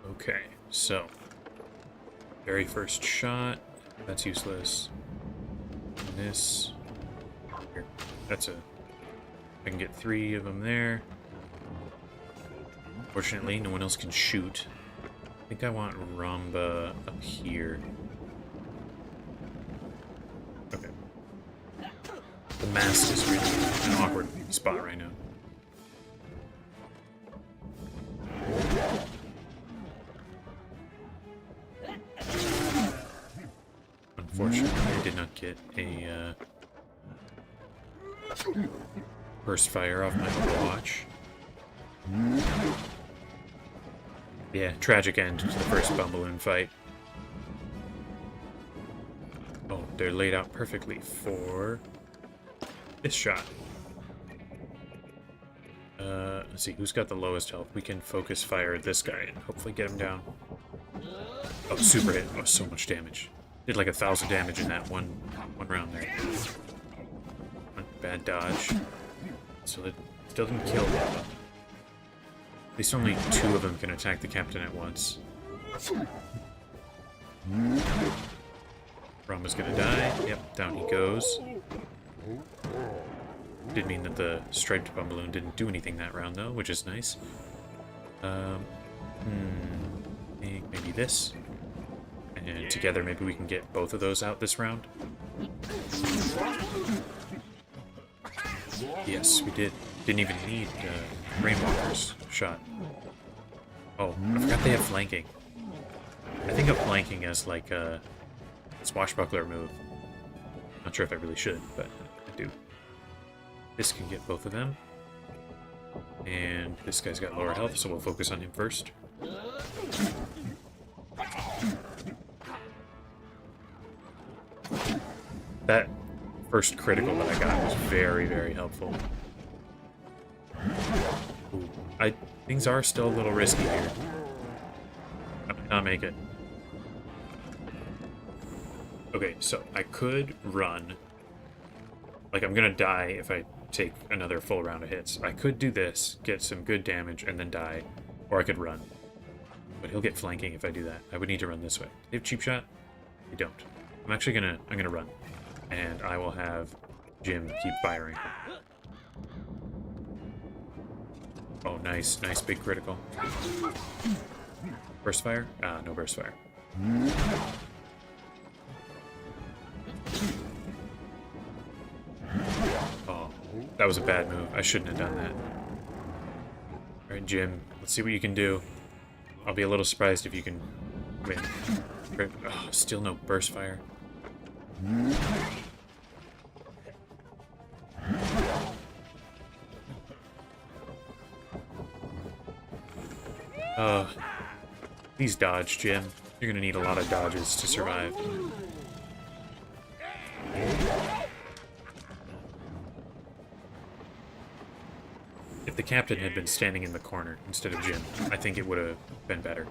Okay, so very first shot, that's useless. And this, here, that's I can get 3 of them there. Fortunately, no one else can shoot. I think I want Ramba up here. Okay. The mast is really an awkward spot right now. Unfortunately, I did not get a burst fire off my watch. Yeah, tragic end to the first Bumballoon fight. Oh, they're laid out perfectly for this shot. Let's see, who's got the lowest health? We can focus fire at this guy and hopefully get him down. Oh, super hit. Oh, so much damage. Did like 1,000 damage in that one round there. Bad dodge. So it still didn't kill them. At least only 2 of them can attack the captain at once. Ramba's gonna die. Yep, down he goes. Did mean that the striped Bumballoon didn't do anything that round though, which is nice. Maybe this. And together maybe we can get both of those out this round. Yes, we did. Didn't even need Rainwalker's shot. Oh, I forgot they have flanking. I think of flanking as like a swashbuckler move. Not sure if I really should, but I do. This can get both of them. And this guy's got lower health, so we'll focus on him first. That first critical that I got was very, very helpful. Ooh, things are still a little risky here. I might not make it. Okay, so I could run. Like, I'm gonna die if I take another full round of hits. I could do this, get some good damage, and then die. Or I could run. But he'll get flanking if I do that. I would need to run this way. They have cheap shot? They don't. I'm actually gonna run. And I will have Jim keep firing. Oh, nice. Nice big critical. Burst fire? Ah, no burst fire. Oh, that was a bad move. I shouldn't have done that. Alright, Jim, let's see what you can do. I'll be a little surprised if you can win. Oh, still no burst fire. Please dodge, Jim. You're gonna need a lot of dodges to survive. If the captain had been standing in the corner instead of Jim, I think it would have been better.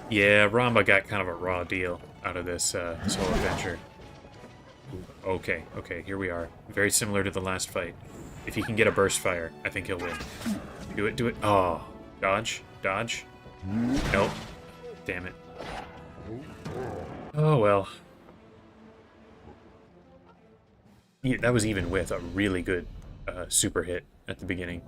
Yeah, Ramba got kind of a raw deal out of this this whole adventure. Okay, here we are. Very similar to the last fight. If he can get a burst fire, I think he'll win. Do it. Oh, dodge. Nope. Damn it. Oh well. Yeah, that was even with a really good super hit at the beginning.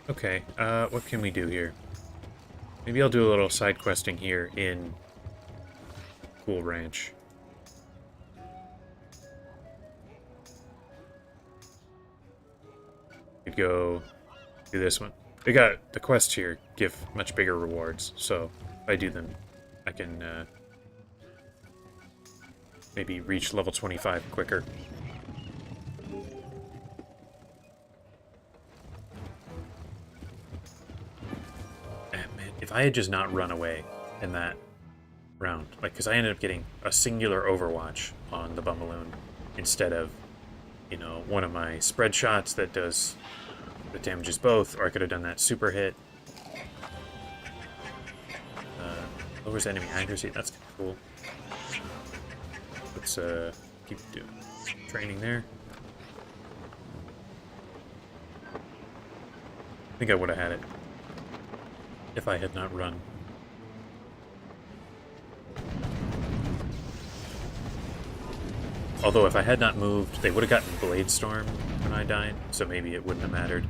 Okay, what can we do here? Maybe I'll do a little side questing here in Cool Ranch. Could go do this one. They got the quests here give much bigger rewards, so if I do them, I can maybe reach level 25 quicker. If I had just not run away in that round, like, because I ended up getting a singular overwatch on the Bumballoon instead of, you know, one of my spread shots that damages both, or I could have done that super hit. Lowers enemy accuracy, that's cool. Let's keep doing training there. I think I would have had it if I had not run. Although if I had not moved, they would have gotten Blade Storm when I died, so maybe it wouldn't have mattered.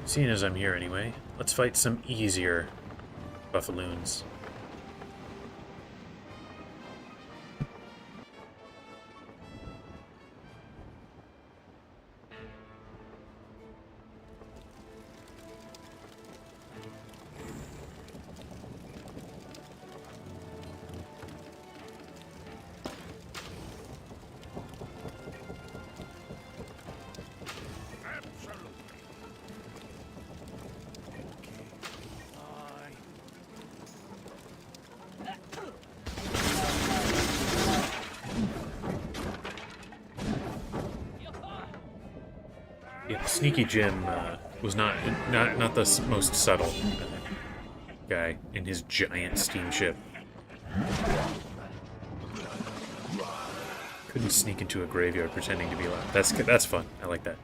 Seeing as I'm here anyway, let's fight some easier Buffaloons. Yeah, Sneaky Jim was not the most subtle guy in his giant steamship. Couldn't sneak into a graveyard pretending to be loud. That's fun. I like that.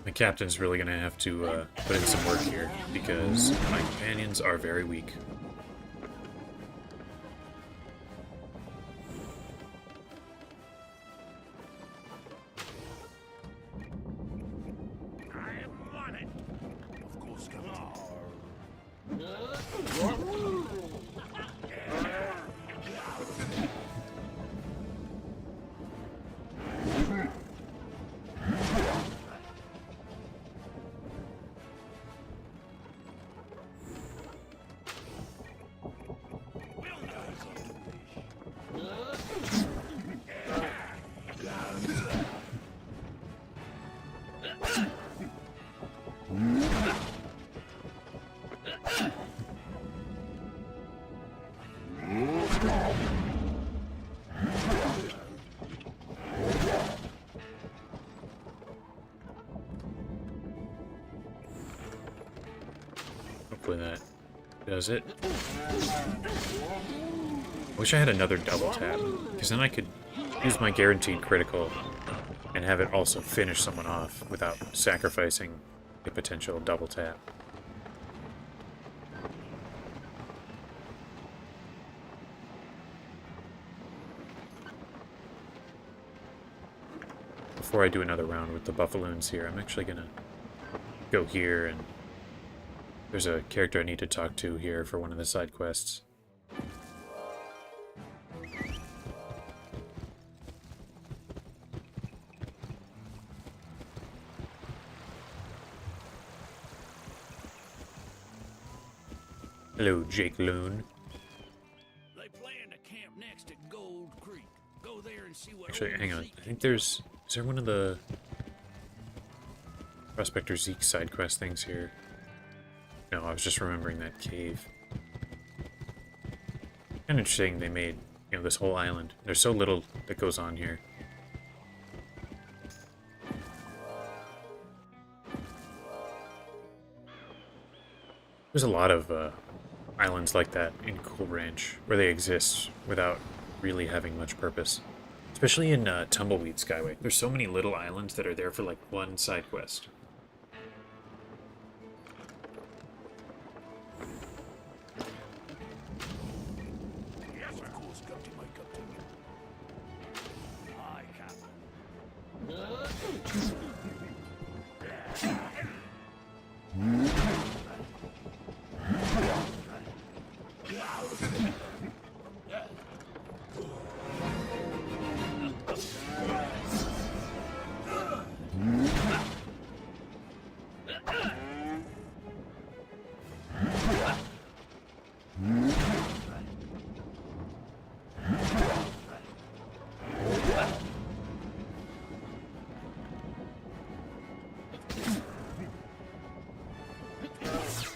My captain's really gonna have to put in some work here because my companions are very weak. Hopefully that does it. Wish I had another double tap, because then I could use my guaranteed critical and have it also finish someone off without sacrificing a potential double tap. Before I do another round with the Buffaloons here, I'm actually gonna go here, and there's a character I need to talk to here for one of the side quests. Hello, Jake Loon. They plan to camp next at Gold Creek. Go there and see what. Actually, hang on. I think there's... Is there one of the Prospector Zeke side quest things here? No, I was just remembering that cave. Kind of interesting they made, you know, this whole island. There's so little that goes on here. There's a lot of islands like that in Cool Ranch, where they exist without really having much purpose. Especially in Tumbleweed Skyway. There's so many little islands that are there for like one side quest. Yes, of course, Captain, my Captain. Aye,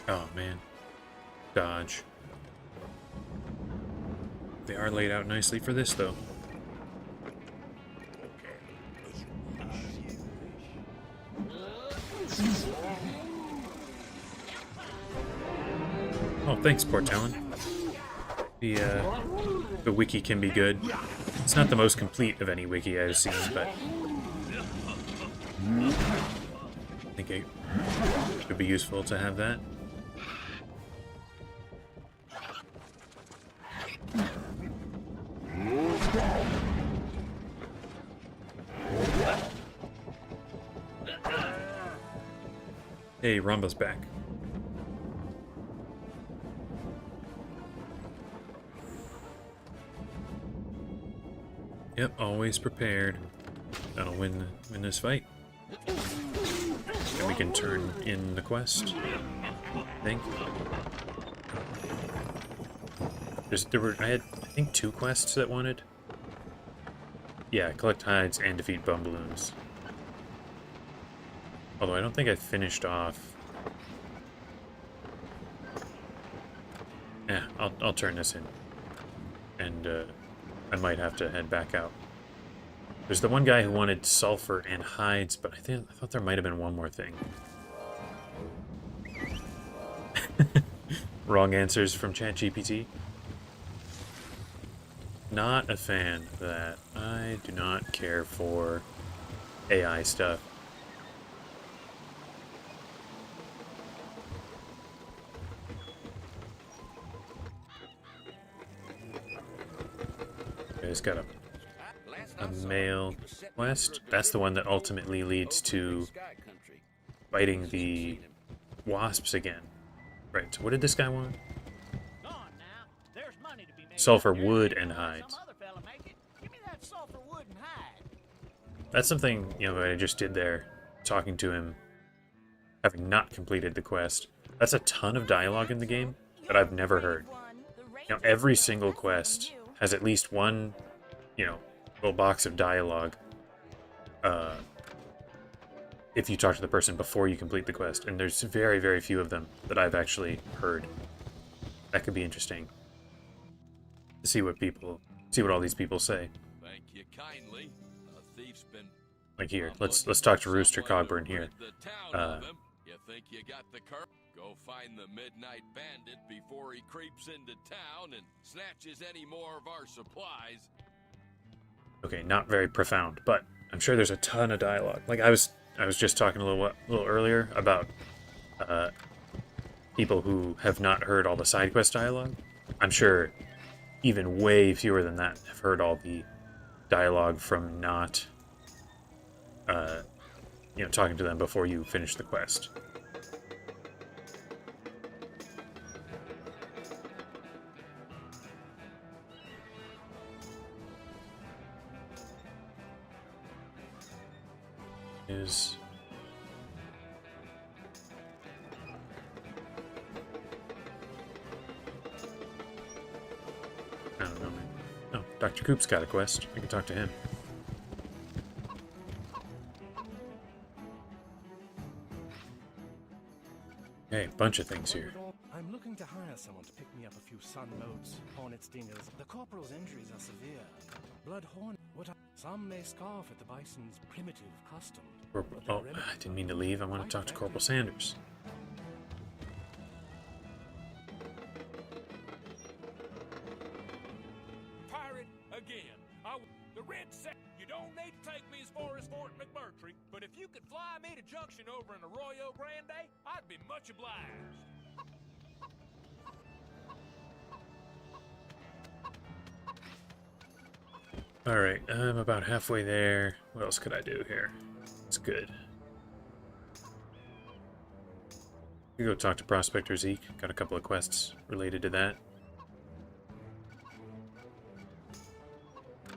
Oh man. Dodge. They are laid out nicely for this though. Oh, thanks, Port Talon. The wiki can be good. It's not the most complete of any wiki I've seen, but I think it would be useful to have that. Hey, Ramba's back. Yep, always prepared. That'll win this fight. And we can turn in the quest, I think. I had, I think, 2 quests that wanted Yeah, collect hides and defeat bum balloons. Although I don't think I finished off. Yeah, I'll turn this in. And I might have to head back out. There's the one guy who wanted sulfur and hides, but I thought there might have been one more thing. Wrong answers from ChatGPT. Not a fan of that. I do not care for AI stuff. Okay, it's got a mail quest. That's the one that ultimately leads to fighting the wasps again. Right, so what did this guy want? Sulfur wood and hides. That's something, you know, that I just did there, talking to him, having not completed the quest. That's a ton of dialogue in the game that I've never heard. You know, every single quest has at least one, you know, little box of dialogue. If you talk to the person before you complete the quest, and there's very, very few of them that I've actually heard. That could be interesting. To see what all these people say. Thank you kindly. A thief's been like here, let's talk to Rooster Cogburn here. You think you got the courage? Go find the Midnight Bandit before he creeps into town and snatches any more of our supplies. Okay, not very profound, but I'm sure there's a ton of dialogue. Like I was just talking a little earlier about people who have not heard all the side quest dialogue. I'm sure even way fewer than that have heard all the dialogue from not, you know, talking to them before you finish the quest. I don't know. Oh, Dr. Coop's got a quest. I can talk to him. Okay, bunch of things here. I'm looking to hire someone to pick me up a few sun motes, hornet stingers. The corporal's injuries are severe. Blood hornet. Some may scoff at the bison's primitive custom. Oh, I didn't mean to leave. I want to talk to Corporal Sanders. Pirate again. The red set. You don't need to take me as far as Fort McMurtry, but if you could fly me to Junction over in Arroyo Grande, I'd be much obliged. Alright, I'm about halfway there. What else could I do here? It's good. We go talk to Prospector Zeke. Got a couple of quests related to that.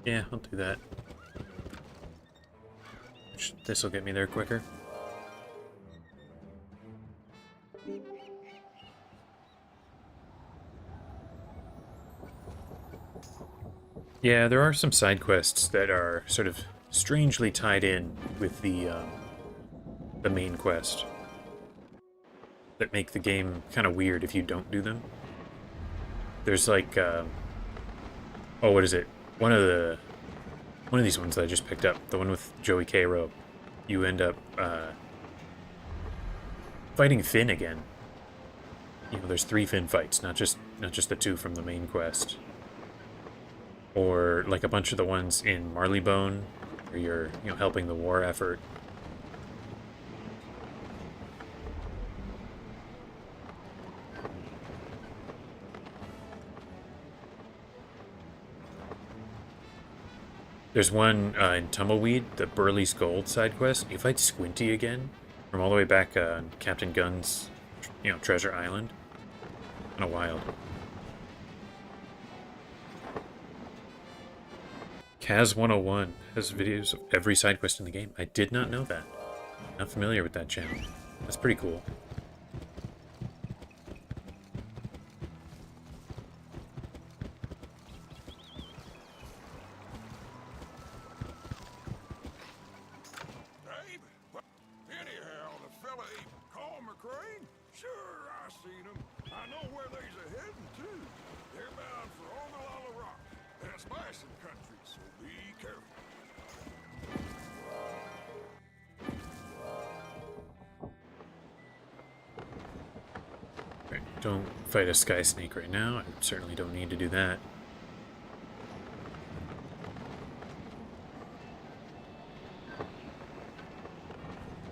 Yeah, I'll do that. This will get me there quicker. Yeah, there are some side quests that are sort of strangely tied in with the main quest that make the game kind of weird if you don't do them. There's like, oh, what is it? One of these ones that I just picked up, the one with Joey Cairo. You end up fighting Finn again. You know, there's 3 Finn fights, not just the 2 from the main quest. Or like a bunch of the ones in Marleybone, where you're, you know, helping the war effort. There's one in Tumbleweed, the Burley's Gold side quest. You fight Squinty again, from all the way back on Captain Gunn's, you know, Treasure Island. Kind of wild. Kaz101 has videos of every side quest in the game. I did not know that. Not familiar with that channel. That's pretty cool. bison country, so be careful. Right, don't fight a sky snake right now. I certainly don't need to do that.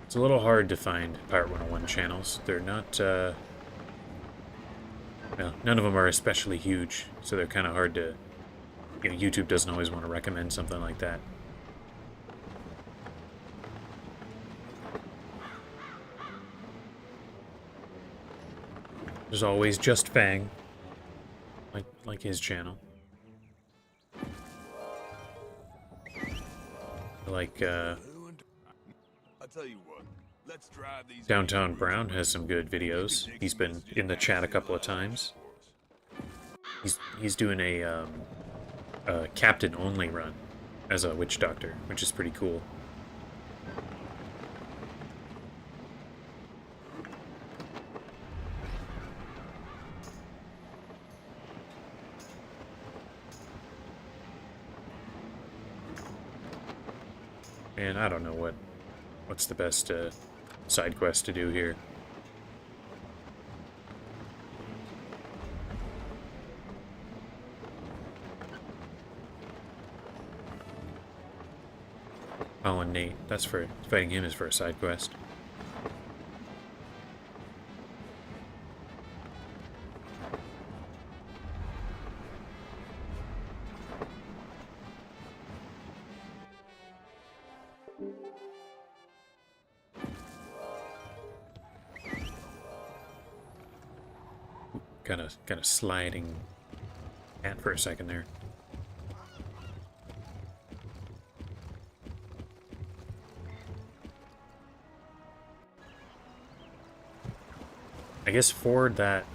It's a little hard to find Pirate 101 channels. They're not, well, none of them are especially huge, so they're kind of hard to, you know, YouTube doesn't always want to recommend something like that. There's always Just Fang, like his channel. Like, I'll tell you what. Let's drive these Downtown Brown has some good videos. He's been in the chat a couple of times. He's doing a captain only run as a witch doctor, which is pretty cool. And I don't know what's the best side quest to do here. Oh, and Nate. That's for fighting him is for a side quest. Got a sliding ant for a second there. I guess for that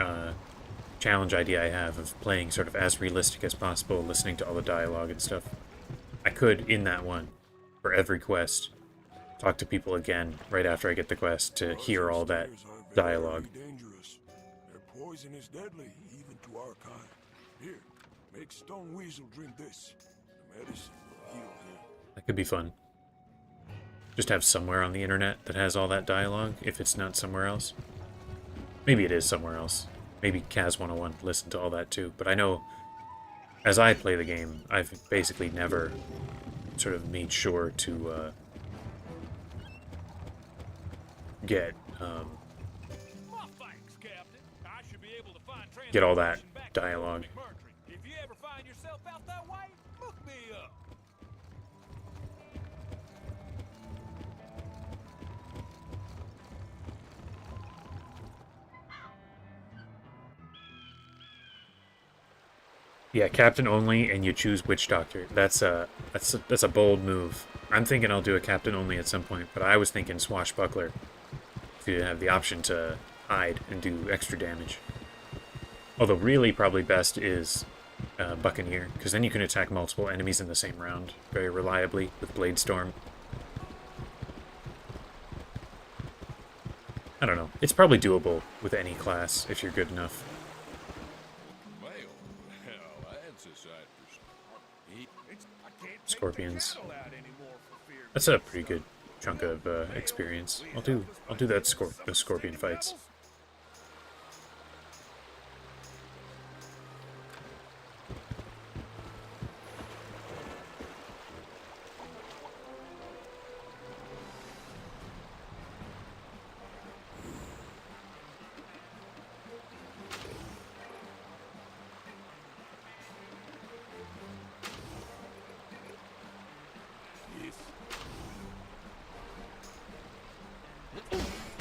challenge idea I have of playing sort of as realistic as possible, listening to all the dialogue and stuff, I could, in that one, for every quest, talk to people again right after I get the quest to hear all that dialogue. Their poison is deadly, even to our kind. Here, make Stone Weasel drink this. The medicine will heal him. That could be fun. Just have somewhere on the internet that has all that dialogue, if it's not somewhere else. Maybe it is somewhere else. Maybe Kaz101 listened to all that too. But I know, as I play the game, I've basically never sort of made sure to get all that dialogue. If you ever find yourself out that way, look me up. Yeah, captain only, and you choose witch doctor. That's a bold move. I'm thinking I'll do a captain only at some point, but I was thinking swashbuckler. If you have the option to hide and do extra damage. Although really probably best is buccaneer, because then you can attack multiple enemies in the same round very reliably with blade storm. I don't know. It's probably doable with any class if you're good enough. Scorpions. That's a pretty good chunk of experience. I'll do that the scorpion fights.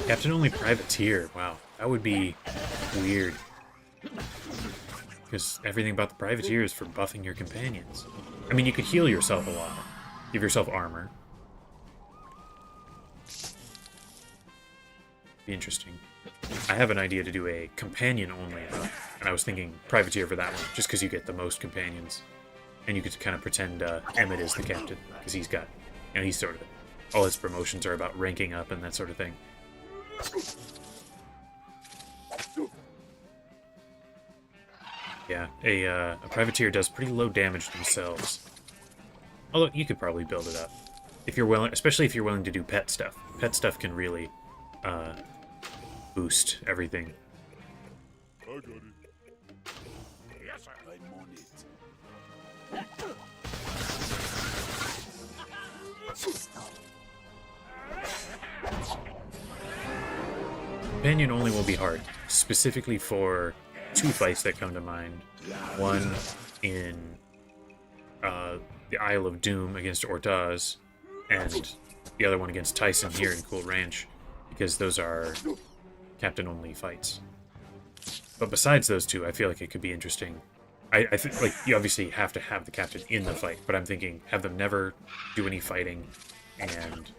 Captain only privateer. Wow, that would be weird. Because everything about the privateer is for buffing your companions. I mean, you could heal yourself a lot. Give yourself armor. Be interesting. I have an idea to do a companion only, though. And I was thinking privateer for that one, just because you get the most companions. And you could kind of pretend Emmett is the captain, because he's got, you know, he's sort of, all his promotions are about ranking up and that sort of thing. Yeah, a privateer does pretty low damage themselves. Although you could probably build it up if you're willing, especially if you're willing to do pet stuff. Pet stuff can really boost everything. I got it. Yes, sir. I'm on it. Companion only will be hard, specifically for two fights that come to mind. One in the Isle of Doom against Ortaz, and the other one against Tyson here in Cool Ranch, because those are captain-only fights. But besides those two, I feel like it could be interesting. I think, like, you obviously have to have the captain in the fight, but I'm thinking have them never do any fighting, and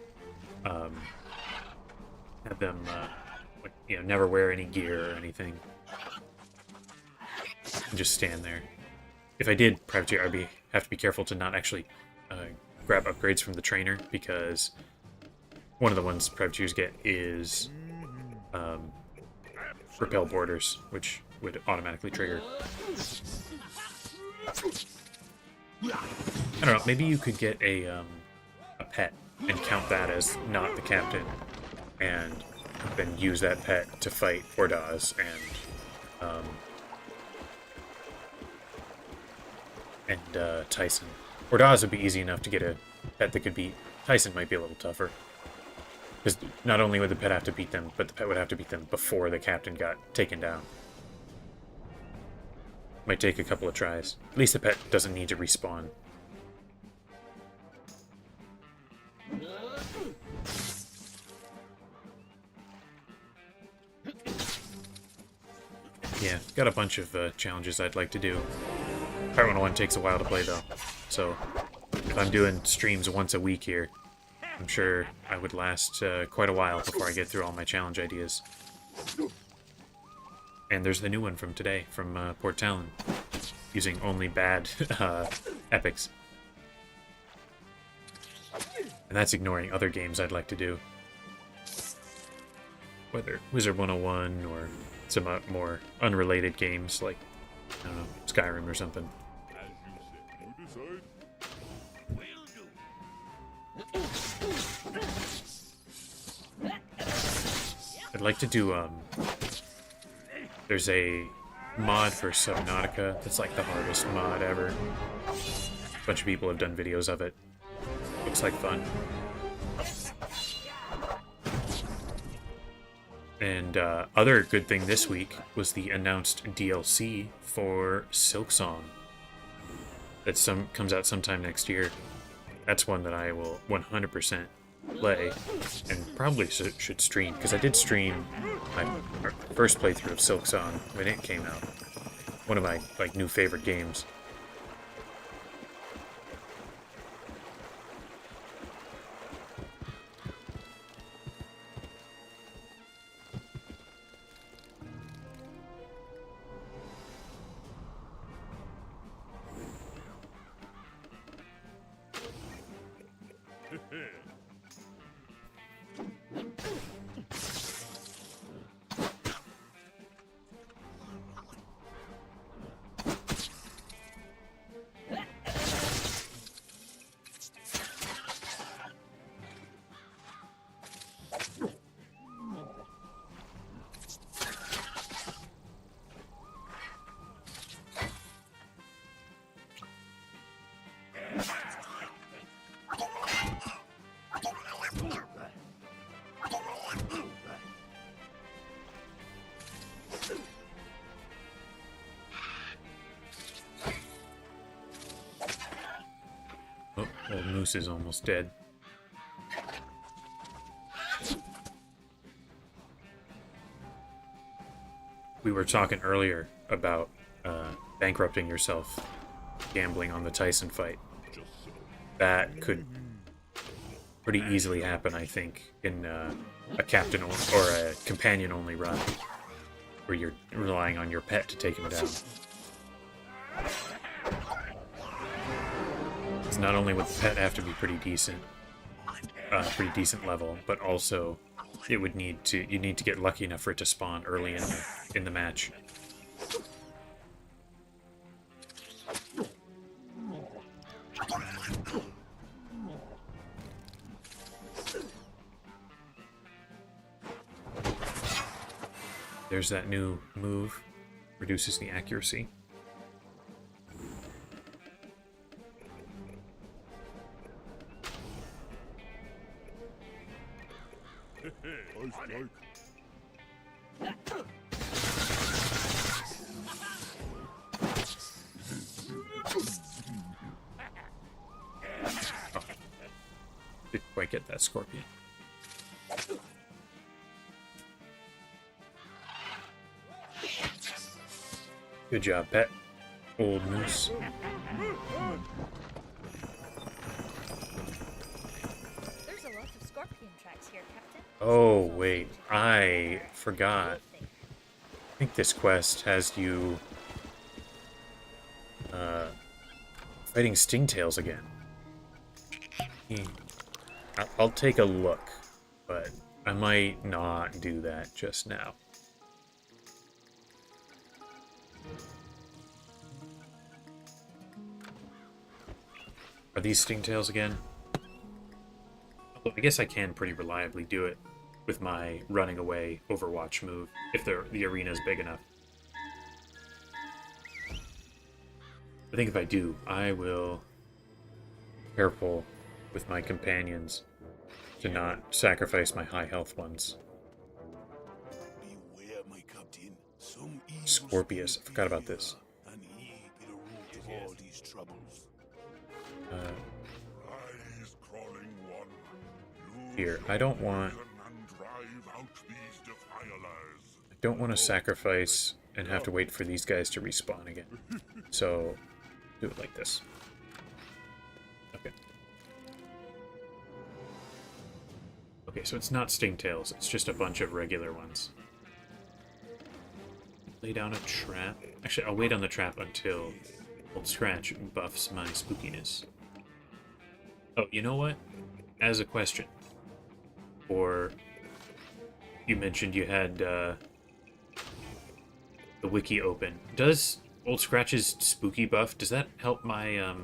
have them, you know, never wear any gear or anything, and just stand there. If I did privateer, I'd have to be careful to not actually grab upgrades from the trainer, because one of the ones privateers get is repel borders, which would automatically trigger. I don't know, maybe you could get a pet and count that as not the captain, and then use that pet to fight Ordaz and Tyson. Ordaz would be easy enough to get a pet that could beat. Tyson might be a little tougher. Because not only would the pet have to beat them, but the pet would have to beat them before the captain got taken down. Might take a couple of tries. At least the pet doesn't need to respawn. Yeah, got a bunch of challenges I'd like to do. Pirate101 takes a while to play though, so if I'm doing streams once a week here, I'm sure I would last quite a while before I get through all my challenge ideas. And there's the new one from today, from Port Talon, using only bad epics. And that's ignoring other games I'd like to do. Whether Wizard 101 or some more unrelated games like, I don't know, Skyrim or something. I'd like to do, there's a mod for Subnautica that's like the hardest mod ever. A bunch of people have done videos of it. Looks like fun. And other good thing this week was the announced DLC for Silksong. That comes out sometime next year. That's one that I will 100% play and probably should stream, because I did stream my first playthrough of Silksong when it came out. One of my new favorite games. Oh, old Moose is almost dead. We were talking earlier about bankrupting yourself, gambling on the Tyson fight. That could pretty easily happen, I think, in a captain or a companion-only run, where you're relying on your pet to take him down. Because not only would the pet have to be pretty decent level, but also it would need to get lucky enough for it to spawn early in the match. there's that new move. Reduces the accuracy. Oh. Didn't quite get that scorpion. Good job, pet. Old moose. There's a lot of scorpion tracks here, Captain. Oh, wait. I forgot. I think this quest has you fighting stingtails again. I'll take a look, but I might not do that just now. Are these stingtails again? Although I guess I can pretty reliably do it with my running away Overwatch move, if the arena is big enough. I think if I do, I will be careful with my companions to not sacrifice my high health ones. Beware, my captain. Some evil Scorpius, I forgot about this. and he be the root of all these troubles. Rise, crawling one. Here, I don't want... And drive out these defilers. I don't want to sacrifice and have to wait for these guys to respawn again. So, do it like this. Okay. Okay, so it's not stingtails, it's just a bunch of regular ones. Lay down a trap. Actually, I'll wait on the trap until Old Scratch buffs my spookiness. Oh, you know what? As a question. Or you mentioned you had the wiki open. Does Old Scratch's spooky buff, does that help my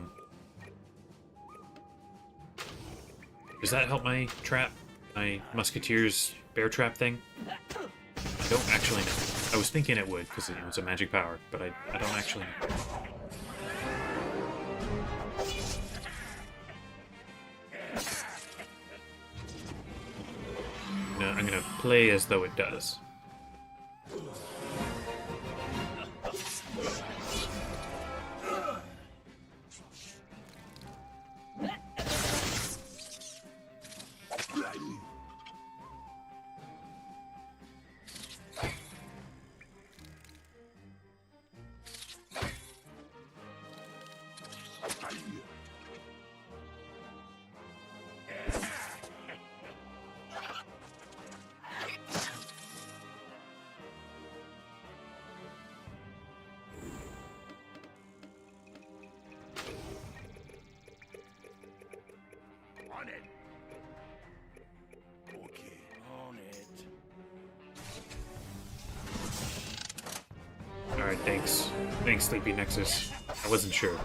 does that help my trap? My Musketeer's bear trap thing? I don't actually know. I was thinking it would, because it was a magic power, but I don't actually know. No, I'm gonna play as though it does. On it. Okay, on it. Alright, thanks. Thanks, Sleepy Nexus. I wasn't sure.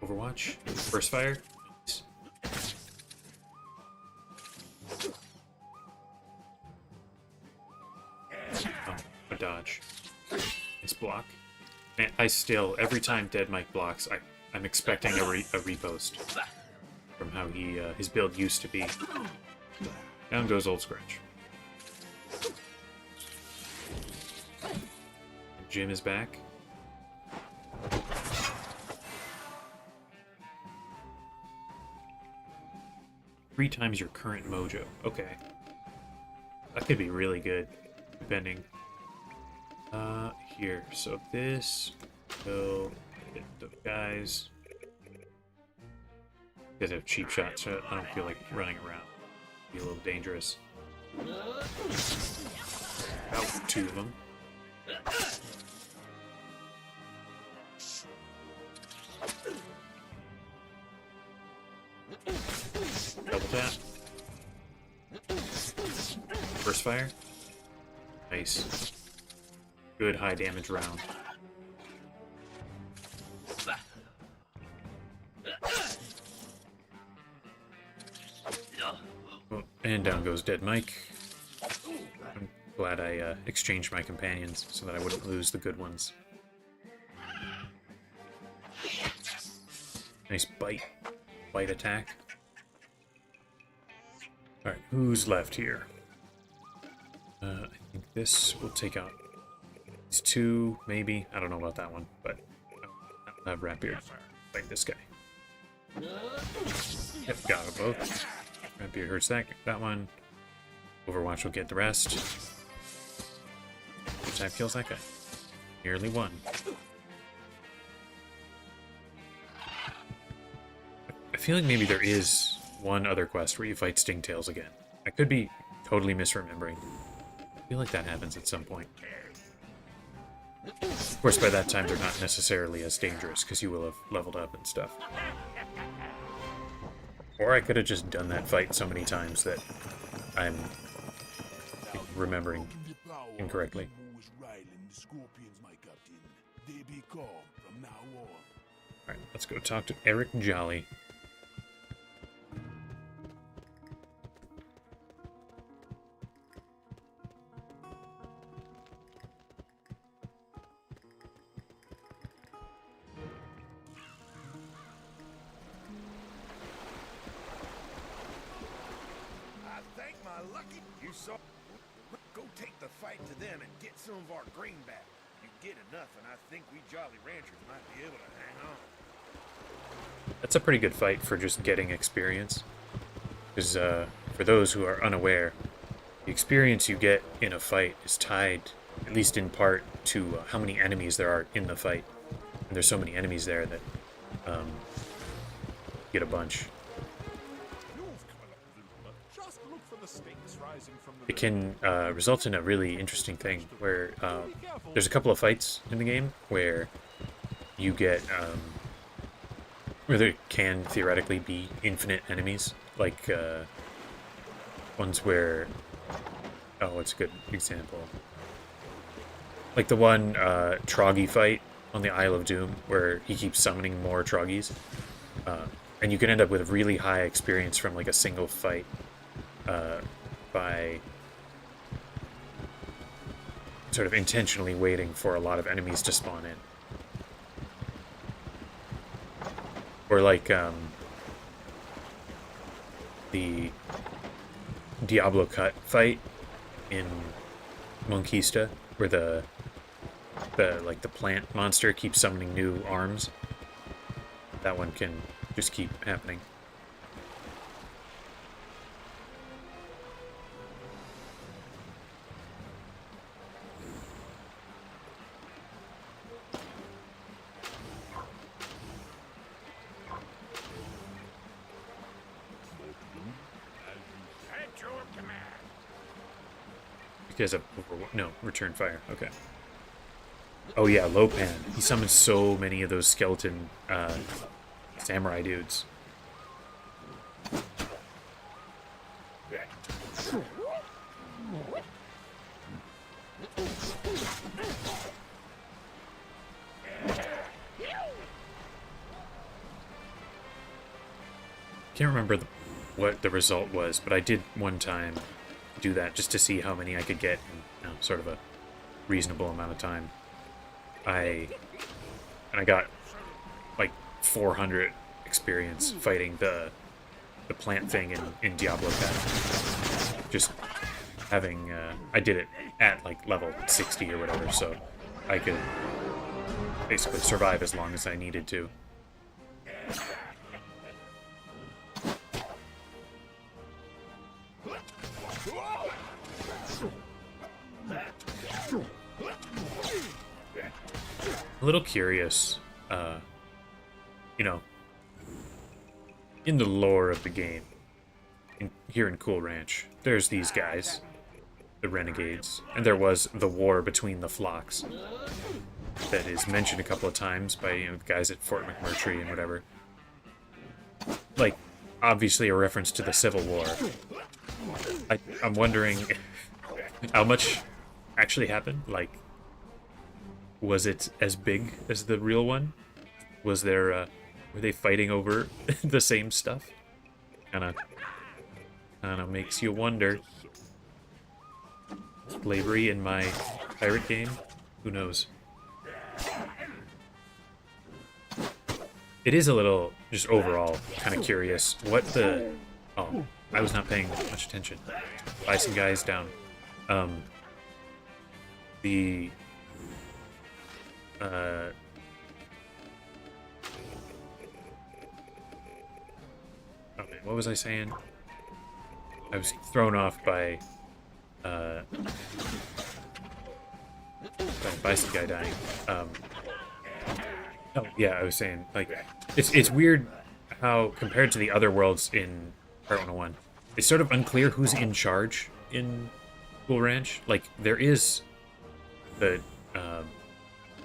Overwatch. Burst fire. Oh, a dodge. Nice block. And I still, every time Dead Mike blocks, I'm expecting a repost from how he his build used to be. Down goes Old Scratch. Jim is back. Three times your current mojo. Okay. That could be really good, depending. Here. So this will hit the guys. Guys have cheap shots, so I don't feel like running around. Be a little dangerous. Out two of them. Double tap. Burst fire. Nice. Good high damage round. Oh, and down goes Dead Mike. I'm glad I exchanged my companions so that I wouldn't lose the good ones. Nice bite attack. Alright, who's left here? I think this will take out these two, maybe. I don't know about that one, but I'll have Ratbeard fight this guy. Yep, got them both. Ratbeard hurts that one. Overwatch will get the rest. Which time kills that guy? Nearly won. I feel like maybe there is one other quest where you fight Stingtails again. I could be totally misremembering. I feel like that happens at some point. Of course, by that time, they're not necessarily as dangerous, because you will have leveled up and stuff. Or I could have just done that fight so many times that I'm remembering incorrectly. Alright, let's go talk to Eric Jolly. Go take the fight to them and get some of our grain back. You get enough, and I think we Jolly Ranchers might be able to hang on. That's a pretty good fight for just getting experience. Because for those who are unaware, the experience you get in a fight is tied, at least in part, to how many enemies there are in the fight. And there's so many enemies there that get a bunch. It can result in a really interesting thing where there's a couple of fights in the game where you get where there can theoretically be infinite enemies, like ones where it's a good example, like the one Troggy fight on the Isle of Doom where he keeps summoning more Troggies, and you can end up with really high experience from like a single fight by sort of intentionally waiting for a lot of enemies to spawn in. Or like the Diablo Cut fight in Monquista, where the plant monster keeps summoning new arms. That one can just keep happening. Because of return fire. Okay. Oh yeah, Lopan. He summons so many of those skeleton samurai dudes. Can't remember what the result was, but I did one time do that just to see how many I could get in sort of a reasonable amount of time. I got like 400 experience fighting the plant thing in Diablo Cat. Just having I did it at like level 60 or whatever, so I could basically survive as long as I needed to. A little curious, in the lore of the game, here in Cool Ranch, there's these guys, the Renegades, and there was the war between the flocks that is mentioned a couple of times by the guys at Fort McMurtry and whatever. Like, obviously a reference to the Civil War. I'm wondering how much actually happened? Like, was it as big as the real one? Was there, were they fighting over the same stuff? Kinda makes you wonder. Slavery in my pirate game? Who knows? It is a little, just overall, kind of curious. What the... Oh, I was not paying much attention. Bison guys down. The... Okay, what was I saying? I was thrown off by bison guy dying. Oh yeah, I was saying, like, it's weird how, compared to the other worlds in Pirate 101, it's sort of unclear who's in charge in Cool Ranch. Like, there is the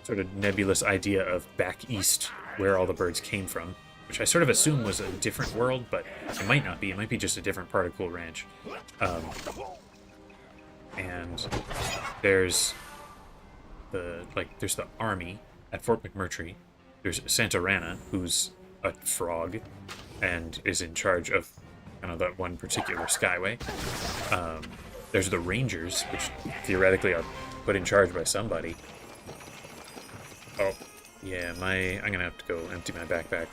sort of nebulous idea of back east, where all the birds came from, which I sort of assume was a different world, but it might not be. It might be just a different part of Cool Ranch. And there's the army at Fort McMurtry. There's Santa Rana, who's a frog and is in charge of kind of that one particular skyway. There's the Rangers, which theoretically are put in charge by somebody. Oh, yeah, I'm gonna have to go empty my backpack.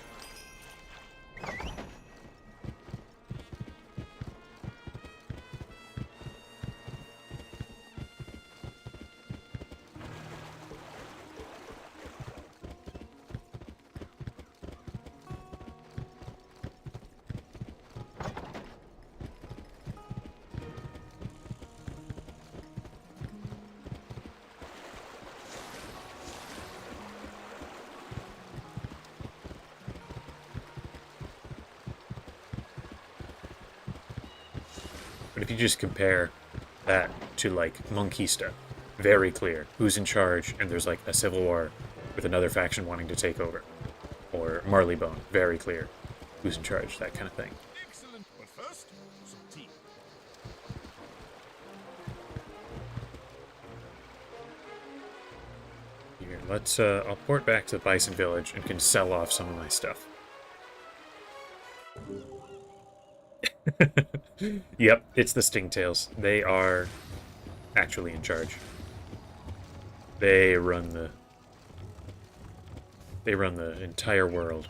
But if you just compare that to, like, Monquista, very clear who's in charge, and there's, like, a civil war with another faction wanting to take over. Or Marleybone, very clear who's in charge, that kind of thing. Excellent. But first, some tea. Here, let's, I'll port back to the Bison Village and can sell off some of my stuff. Yep, it's the Stingtails. They are actually in charge. They run the entire world.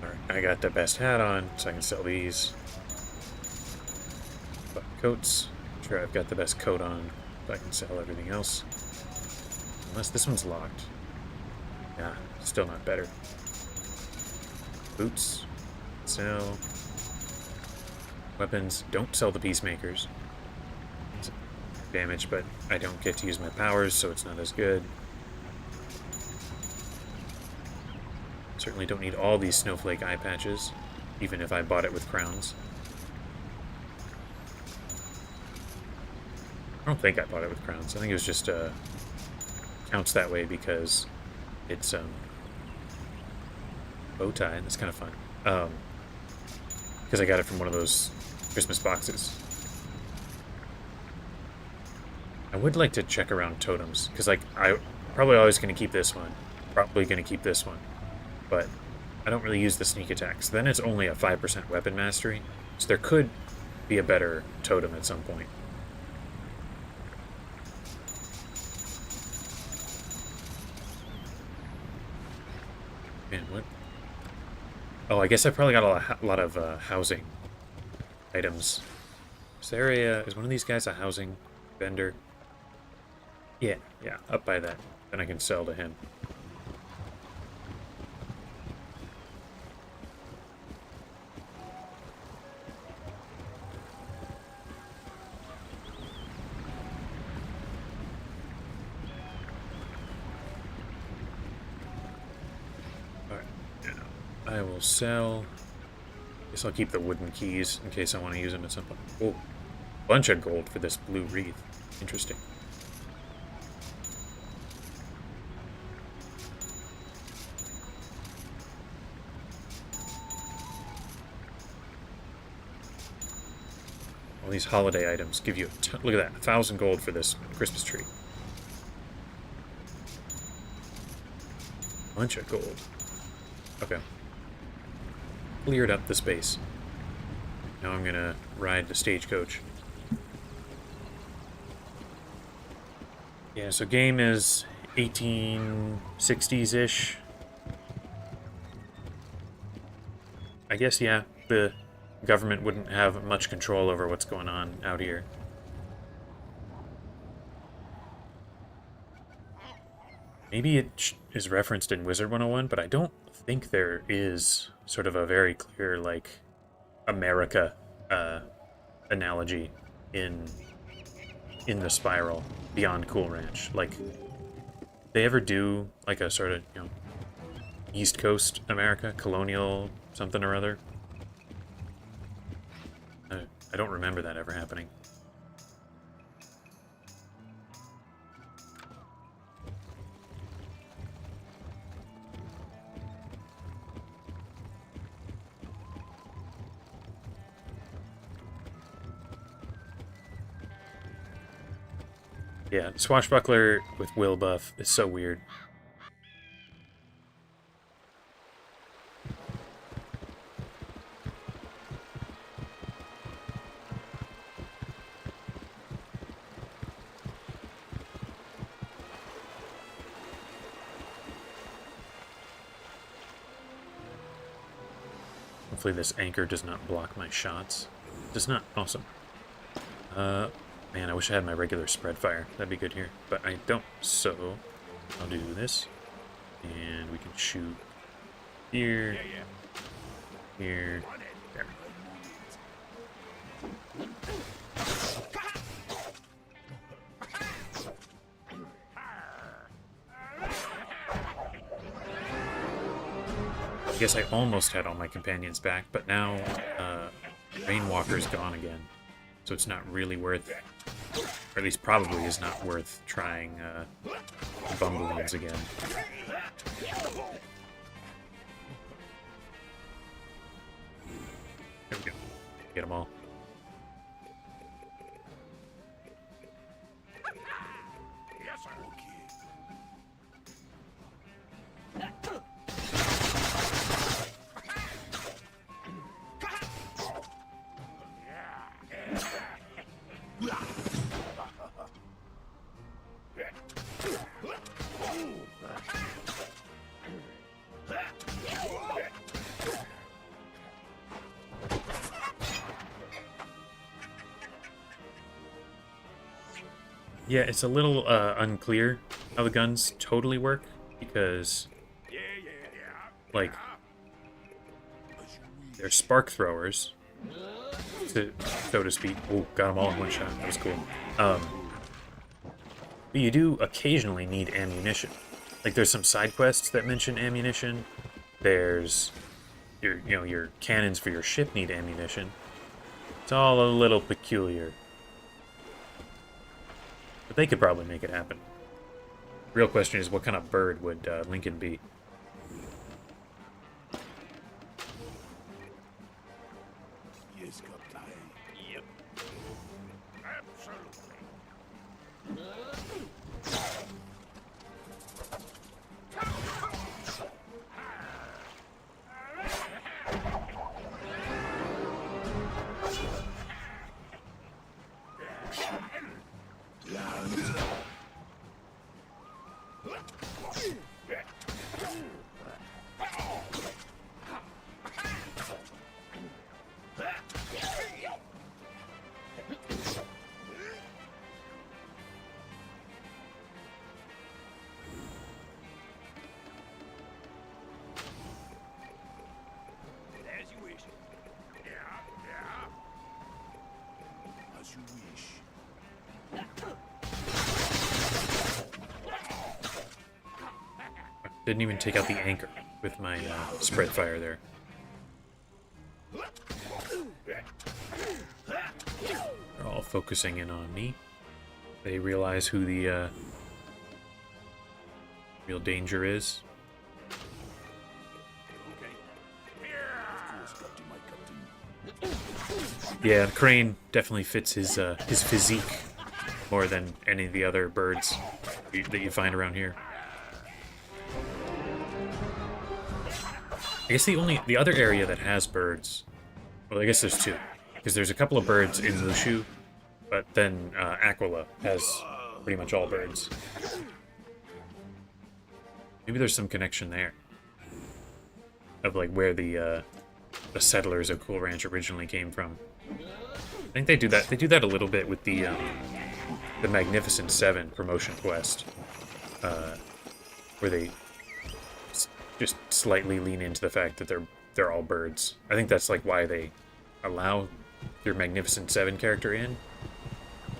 Alright, I got the best hat on, so I can sell these. But coats. Sure, I've got the best coat on. I can sell everything else. Unless this one's locked. Yeah, still not better. Boots. Sell. Weapons. Don't sell the Peacemakers. It's damage, but I don't get to use my powers, so it's not as good. Certainly don't need all these snowflake eye patches, even if I bought it with crowns. I don't think I bought it with crowns. I think it was just counts that way because it's bow tie. That's kind of fun. Because I got it from one of those Christmas boxes. I would like to check around totems because, like, I probably always going to keep this one. Probably going to keep this one, but I don't really use the sneak attacks. Then it's only a 5% weapon mastery, so there could be a better totem at some point. Man, what? Oh, I guess I probably got a lot of housing items. Is there a, is one of these guys a housing vendor? Yeah, up by that. Then I can sell to him. I will sell. Guess I'll keep the wooden keys in case I want to use them at some point. Oh, bunch of gold for this blue wreath. Interesting. All these holiday items give you look at that, 1,000 gold for this Christmas tree. Bunch of gold. Okay. Cleared up the space. Now I'm gonna ride the stagecoach. Yeah, so game is 1860s-ish. I guess, yeah, the government wouldn't have much control over what's going on out here. Maybe it is referenced in Wizard 101, but I don't think there is sort of a very clear, like, America analogy in the Spiral beyond Cool Ranch. Like, they ever do, like, a sort of, you know, East Coast America, colonial something or other? I don't remember that ever happening. Yeah, Swashbuckler with Will buff is so weird. Hopefully this anchor does not block my shots. It does not. Awesome. Man, I wish I had my regular spread fire. That'd be good here. But I don't, so I'll do this. And we can shoot here, here, there. I guess I almost had all my companions back, but now Rainwalker's gone again. So it's not really worth, or at least probably is not worth trying Bumblebeans again. There we go. Get them all. Yes, sir. Yeah, it's a little unclear how the guns totally work, because, like, they're spark throwers, so to speak. Oh, got them all in one shot. That was cool. But you do occasionally need ammunition. Like, there's some side quests that mention ammunition. There's your cannons for your ship need ammunition. It's all a little peculiar. But they could probably make it happen. Real question is, what kind of bird would Lincoln be? Yes, Captain. Yep. Didn't even take out the anchor with my spread fire there. They're all focusing in on me. They realize who the real danger is. Okay. Of course, Captain, my Captain. Yeah, the crane definitely fits his physique more than any of the other birds that you find around here. I guess the other area that has birds, well, I guess there's two, because there's a couple of birds in Mushu, but then Aquila has pretty much all birds. Maybe there's some connection there of like where the settlers of Cool Ranch originally came from. I think they do that. They do that a little bit with the Magnificent Seven promotion quest, where they just slightly lean into the fact that they're all birds. I think that's like why they allow their Magnificent Seven character in.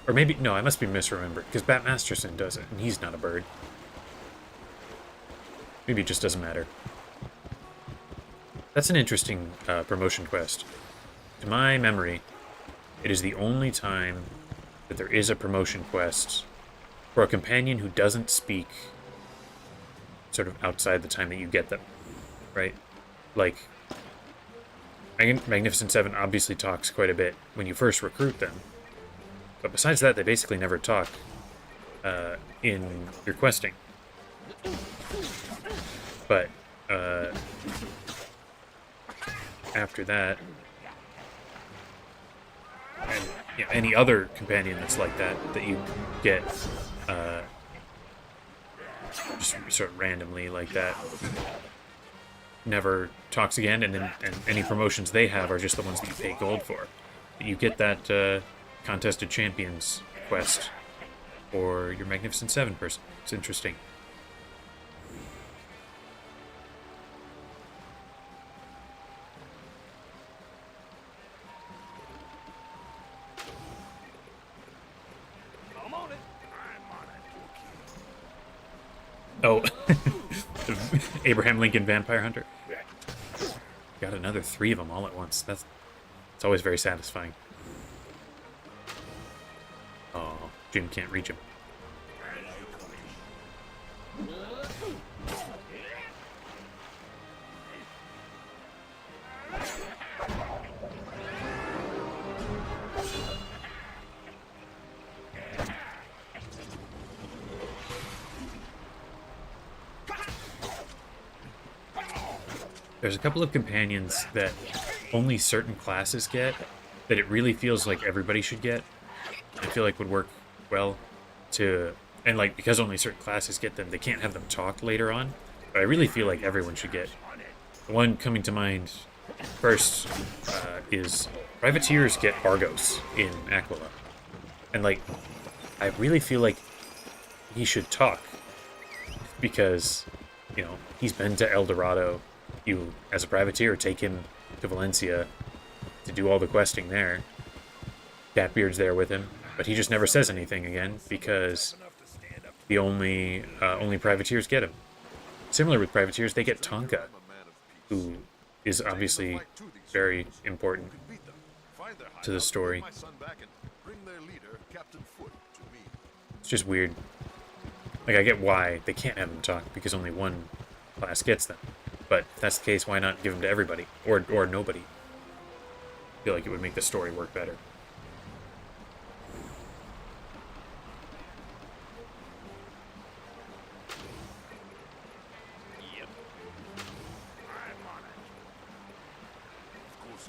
Or maybe no, I must be misremembered because Bat Masterson does it, and he's not a bird. Maybe it just doesn't matter. That's an interesting promotion quest. To my memory, it is the only time that there is a promotion quest for a companion who doesn't speak sort of outside the time that you get them, right? Like, Magnificent Seven obviously talks quite a bit when you first recruit them, but besides that, they basically never talk in your questing. But after that, and you know, any other companion that's like that you get just sort of randomly like that never talks again, and any promotions they have are just the ones that you pay gold for. You get that Contested Champions quest or your Magnificent Seven person. It's interesting. Oh, Abraham Lincoln Vampire Hunter. Got another 3 of them all at once. It's always very satisfying. Oh, Jim can't reach him. There's a couple of companions that only certain classes get, that it really feels like everybody should get. I feel like would work well to, and like because only certain classes get them, they can't have them talk later on. But I really feel like everyone should get. The one coming to mind first is Privateers get Argos in Aquila. And like, I really feel like he should talk because, you know, he's been to El Dorado. You, as a privateer, take him to Valencia to do all the questing there. Catbeard's there with him, but he just never says anything again because the only privateers get him. Similar with privateers, they get Tonka, who is obviously very important to the story. It's just weird. Like, I get why they can't have them talk because only one class gets them. But if that's the case, why not give them to everybody? Or nobody? I feel like it would make the story work better. Yep. I'm on it. Of course,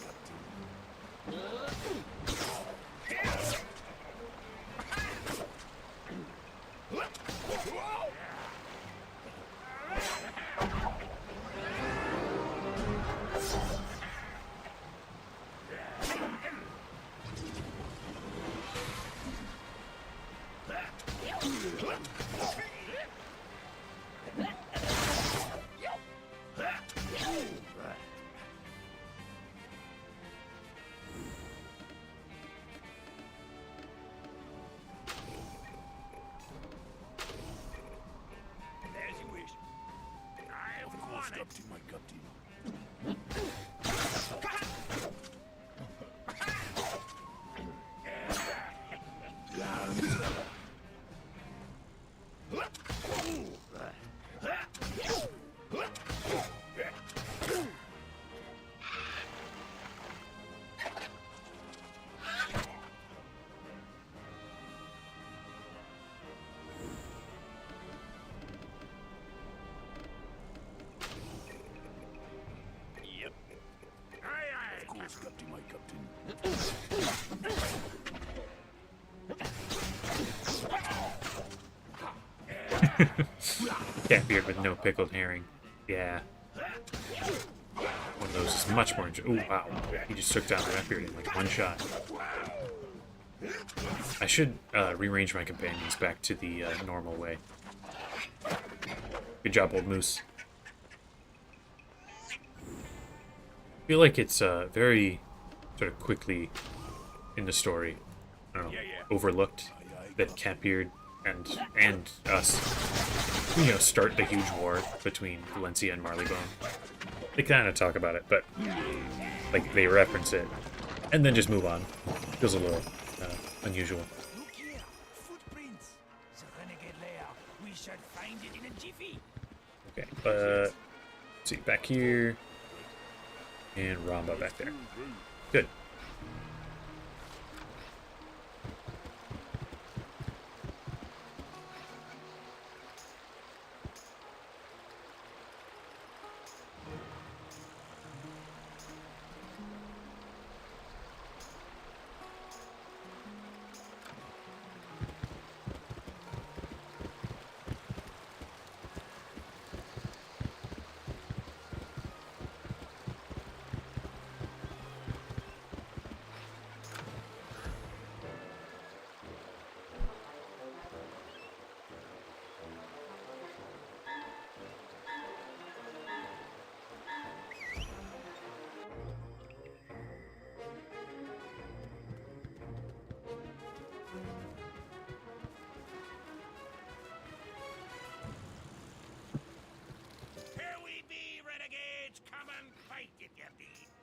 Catbeard with no pickled herring. Yeah. One of those is much more... Oh, wow. He just took down Ratbeard in like one shot. I should rearrange my companions back to the normal way. Good job, old moose. I feel like it's very sort of quickly in the story, I don't know, overlooked that Catbeard and us, you know, start the huge war between Valencia and Marleybone. They kind of talk about it, but like they reference it and then just move on. Feels a little unusual. Look here, footprints. The renegade lair. We should find it in a jiffy. Okay, let's see, back here, and Ramba back there. Good.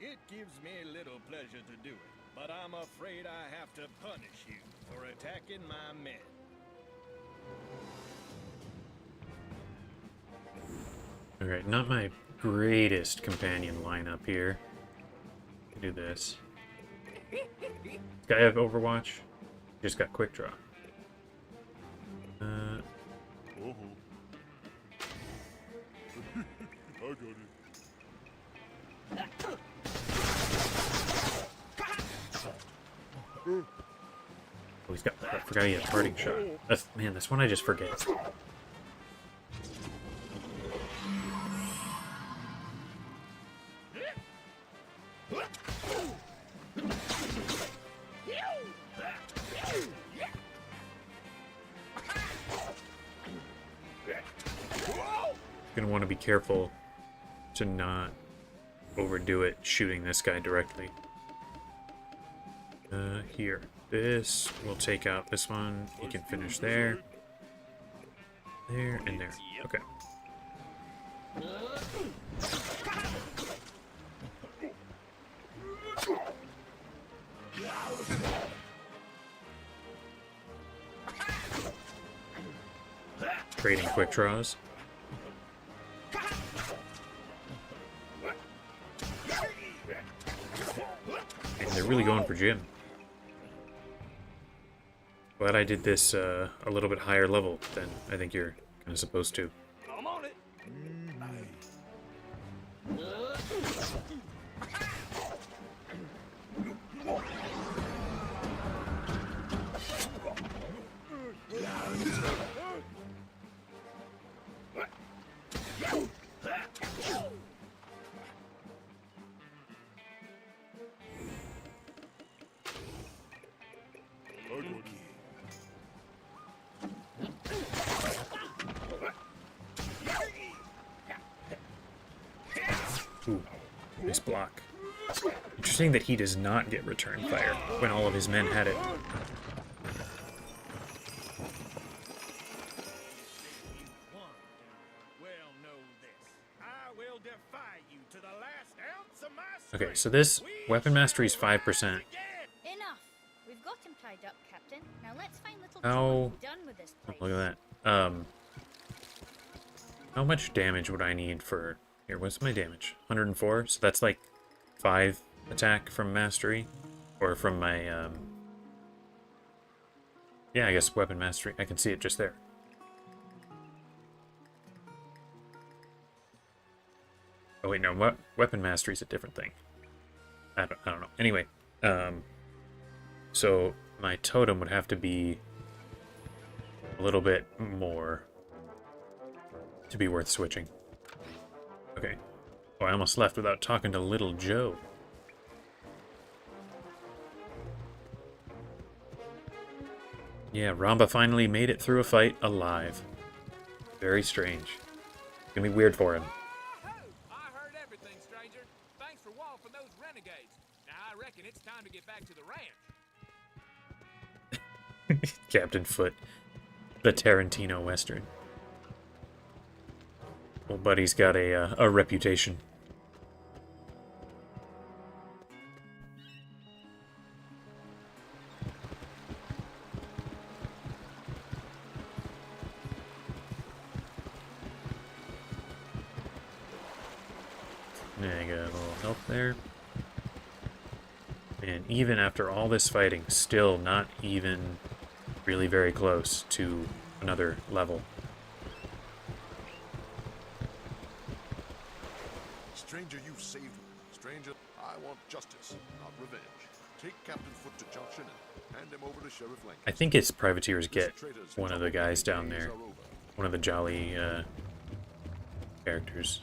It gives me little pleasure to do it, but I'm afraid I have to punish you for attacking my men. Alright, not my greatest companion lineup here. Do this. Guy have Overwatch? Just got Quick Draw. I got it. Oh, he's got. I forgot he had parting shot. That's one I just forget. Gonna want to be careful to not overdo it shooting this guy directly. Here. This will take out this one. He can finish there. There and there. Okay. Trading quick draws. And they're really going for Jim. Glad I did this a little bit higher level than I think you're kind of supposed to. I'm on it. Ooh, nice block. Interesting that he does not get return fire when all of his men had it. Okay, so this weapon mastery is 5%. Enough. We've got him tied up, Captain. Now let's find little How... Joe done with this Oh, place. look at that. How much damage would I need for... Here, what's my damage? 104? So that's like 5 attack from mastery? Or from my, yeah, I guess weapon mastery. I can see it just there. Oh wait, no, weapon mastery is a different thing. I don't know. Anyway, so my totem would have to be a little bit more to be worth switching. Okay. Oh, I almost left without talking to little Joe. Yeah, Ramba finally made it through a fight alive. Very strange. It's gonna be weird for him. I heard everything, stranger. Thanks for walloping those renegades. Now I reckon it's time to get back to the ranch. Captain Foot, the Tarantino Western. Old buddy's got a reputation. Yeah, I got a little health there. And even after all this fighting, still not even really very close to another level. Stranger, you saved me. Stranger, I want justice, not revenge. Take Captain Foot to Junction and hand him over to Sheriff Lincoln. I think it's privateers get one of the guys down there. One of the jolly characters.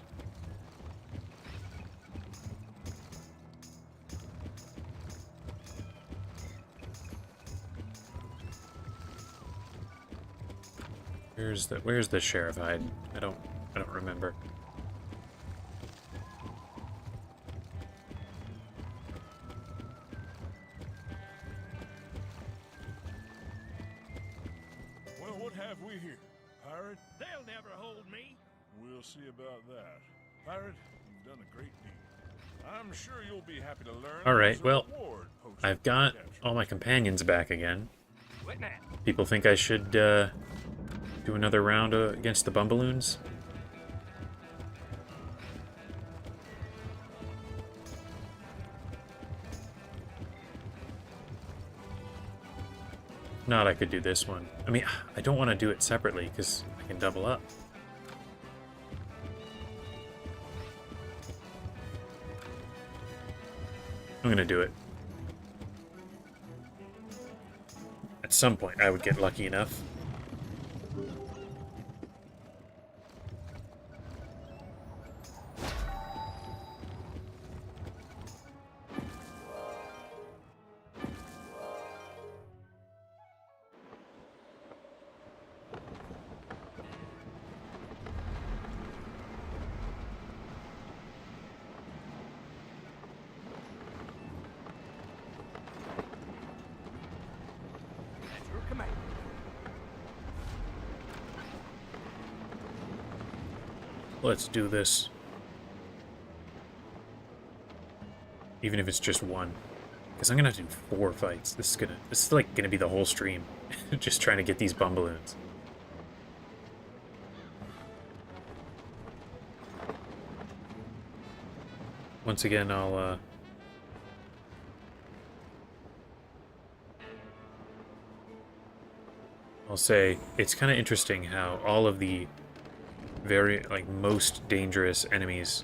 Where's the sheriff hide? I don't remember. Well, what have we here? Pirate? They'll never hold me. We'll see about that. Pirate, you've done a great deed. I'm sure you'll be happy to learn. Alright, well, I've got all my companions back again. People think I should do another round against the Bumballoons? If not, I could do this one. I mean, I don't want to do it separately because I can double up. I'm gonna do it. At some point, I would get lucky enough. Let's do this. Even if it's just one. Because I'm gonna have to do 4 fights. This is like gonna be the whole stream. Just trying to get these Bumballoons. Once again, I'll say it's kind of interesting how all of the most dangerous enemies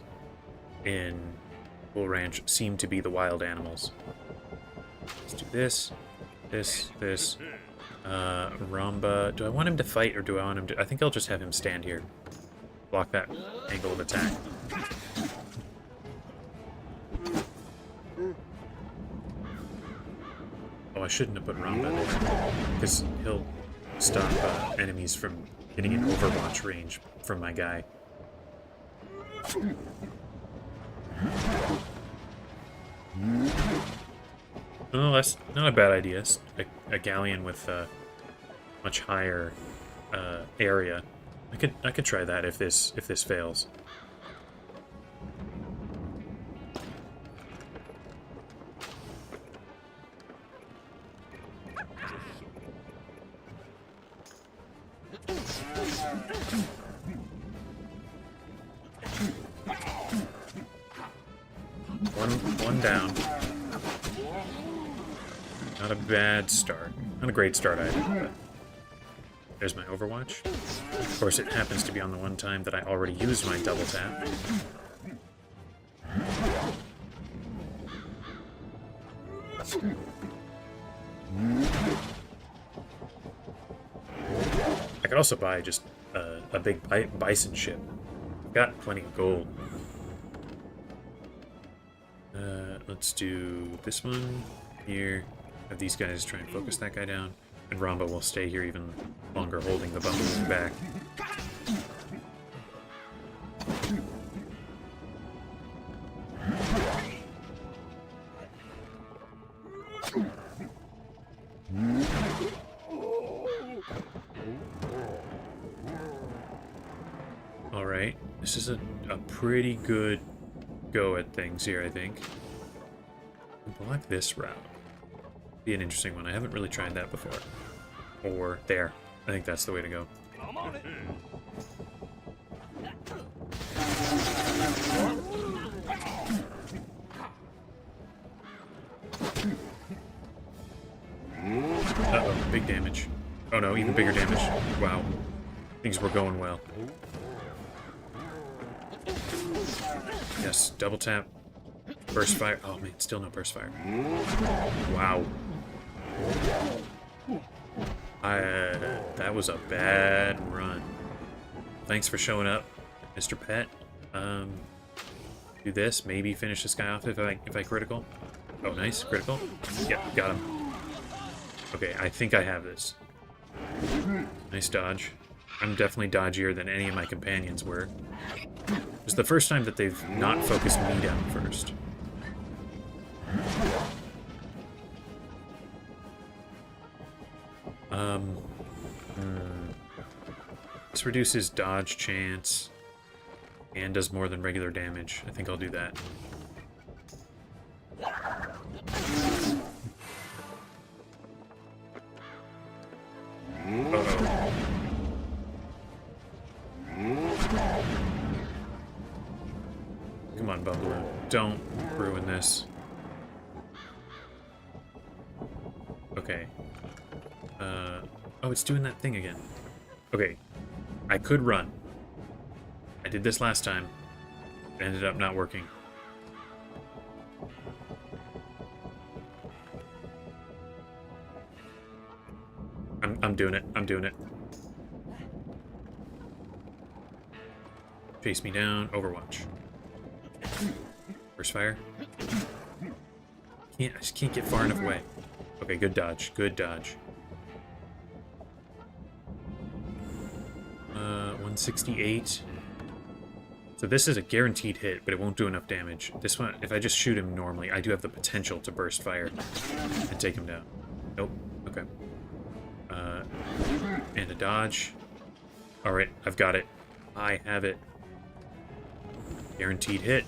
in Bull Ranch seem to be the wild animals. Let's do this, this. Ramba. Do I want him to fight or do I want him to... I think I'll just have him stand here. Block that angle of attack. Oh, I shouldn't have put Ramba there. Because he'll stop enemies from getting an Overwatch range from my guy. Oh, that's not a bad idea. A galleon with a much higher area. I could try that if this fails. One down. Not a bad start. Not a great start either, but there's my Overwatch. Of course, it happens to be on the one time that I already used my double tap. I could also buy just a big bison ship. I've got plenty of gold. Let's do this one here. Have these guys try and focus that guy down. And Ramba will stay here even longer, holding the bumblebee back. Alright, this is a pretty good go at things here, I think. Block this route. Be an interesting one. I haven't really tried that before. Or there. I think that's the way to go. I'm on it. Uh-oh, big damage. Oh no, even bigger damage. Wow. Things were going well. Yes, double tap. Burst fire. Oh man, still no burst fire. Wow. That was a bad run. Thanks for showing up, Mr. Pet. Do this, maybe finish this guy off if I critical. Oh, nice, critical. Yep, got him. Okay, I think I have this. Nice dodge. I'm definitely dodgier than any of my companions were. It's the first time that they've not focused me down first. This reduces dodge chance and does more than regular damage. I think I'll do that. Uh-oh. Come on, Bumbleroon. Don't ruin this. Okay. Oh, it's doing that thing again. Okay. I could run. I did this last time. It ended up not working. I'm doing it. I'm doing it. Chase me down. Overwatch. Burst fire. I just can't get far enough away. Okay, good dodge. Good dodge. 168. So this is a guaranteed hit, but it won't do enough damage. This one, if I just shoot him normally, I do have the potential to burst fire and take him down. Nope. Okay. And a dodge. Alright, I've got it. I have it. Guaranteed hit.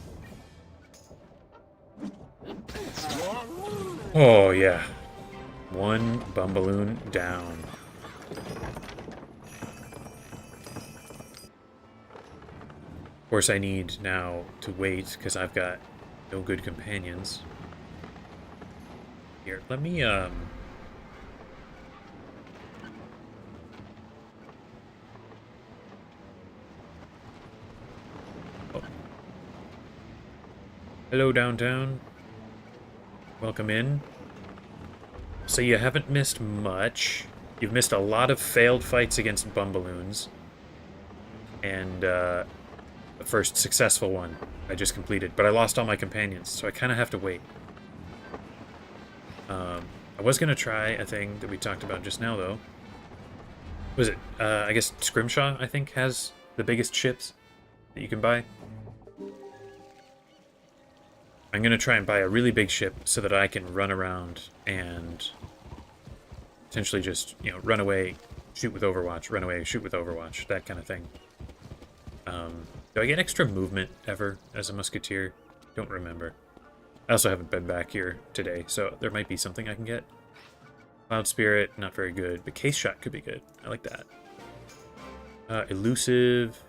Oh, yeah. One Bumbleroon down. Of course, I need now to wait, because I've got no good companions. Here, let me, Oh. Hello, downtown. Welcome in. So you haven't missed much. You've missed a lot of failed fights against Bumbleroons. And, the first successful one I just completed. But I lost all my companions, so I kind of have to wait. I was going to try a thing that we talked about just now, though. Was it, I guess Scrimshaw, I think, has the biggest ships that you can buy. I'm going to try and buy a really big ship so that I can run around and potentially just, you know, run away, shoot with Overwatch, run away, shoot with Overwatch, that kind of thing. Do I get extra movement ever as a musketeer? Don't remember. I also haven't been back here today, so there might be something I can get. Cloud Spirit, not very good, but Case Shot could be good. I like that. Elusive,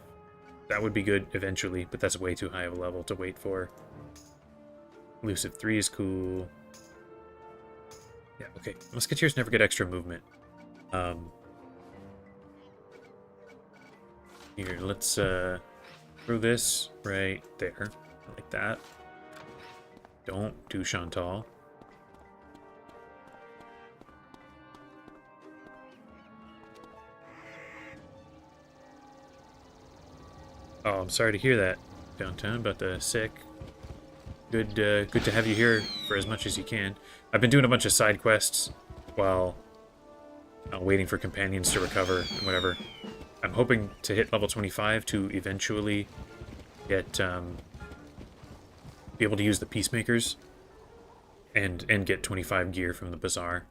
that would be good eventually, but that's way too high of a level to wait for. Elusive 3 is cool. Yeah, okay. Musketeers never get extra movement. Here, let's throw this right there. Like that. Don't do Chantal. Oh, I'm sorry to hear that, Downtown, about the sick. Good to have you here for as much as you can. I've been doing a bunch of side quests while waiting for companions to recover and whatever. I'm hoping to hit level 25 to eventually get be able to use the peacemakers and get 25 gear from the bazaar.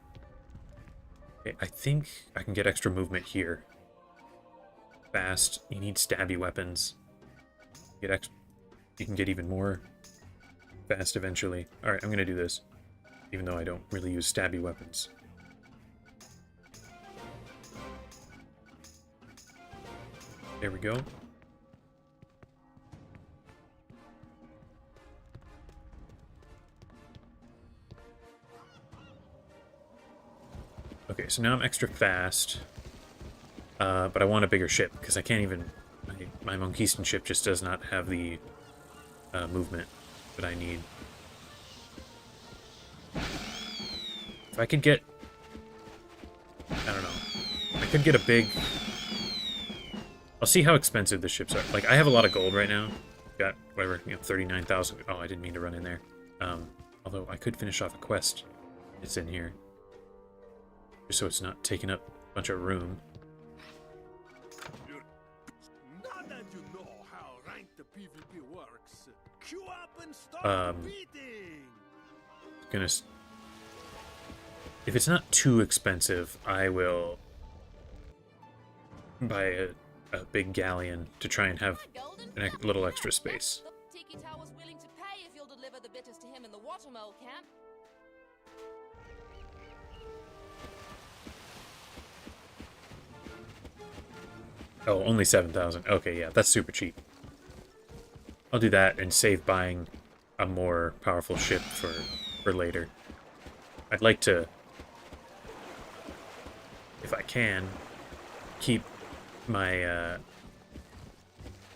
Okay, I think I can get extra movement here. Fast. You need stabby weapons. You can get even more fast eventually. Alright, I'm gonna do this. Even though I don't really use stabby weapons. There we go. Okay, so now I'm extra fast. But I want a bigger ship, because I can't even... My Monkeyston ship just does not have the movement that I need. If I could get... I don't know. I could get a big... I'll see how expensive the ships are. Like, I have a lot of gold right now. Got, whatever, 39,000. Oh, I didn't mean to run in there. Although, I could finish off a quest. It's in here. Just so it's not taking up a bunch of room. Now that you know how ranked the PvP works, queue up and start competing. If it's not too expensive, I will buy a big galleon to try and have a little extra space. Tiki Tower's willing to pay if you'll deliver the bitters to him in the watermole camp. Oh, only 7,000. Okay, yeah, that's super cheap. I'll do that and save buying a more powerful ship for later. I'd like to, if I can, keep my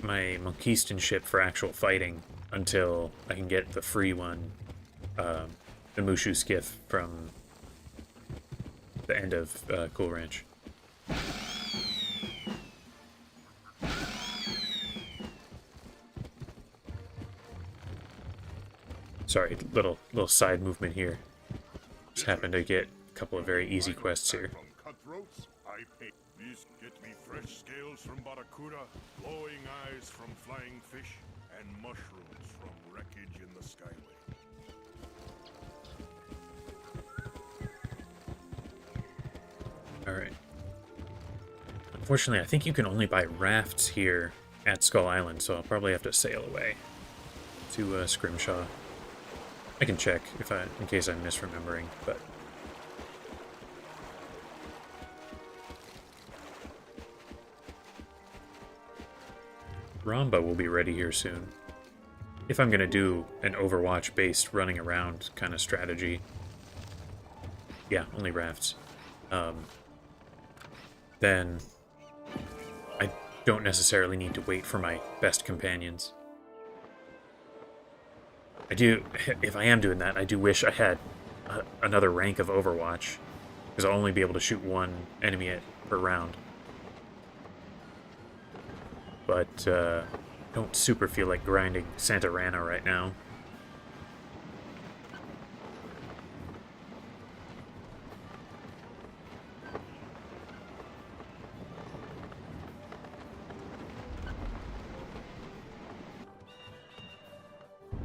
my Monkeyston ship for actual fighting until I can get the free one, the Mushu skiff from the end of Cool Ranch. Sorry, little side movement here. Just happened to get a couple of very easy quests here. Cutthroats, I pay. These get me fresh scales from Barracuda, glowing eyes from flying fish, and mushrooms from wreckage in the skyway. Alright. Unfortunately, I think you can only buy rafts here at Skull Island, so I'll probably have to sail away to Scrimshaw. I can check in case I'm misremembering, but Ramba will be ready here soon. If I'm gonna do an Overwatch-based running around kind of strategy. Yeah, only rafts. Then I don't necessarily need to wait for my best companions. I do, if I am doing that, I do wish I had another rank of Overwatch, because I'll only be able to shoot one enemy per round. But, don't super feel like grinding Santa Rana right now.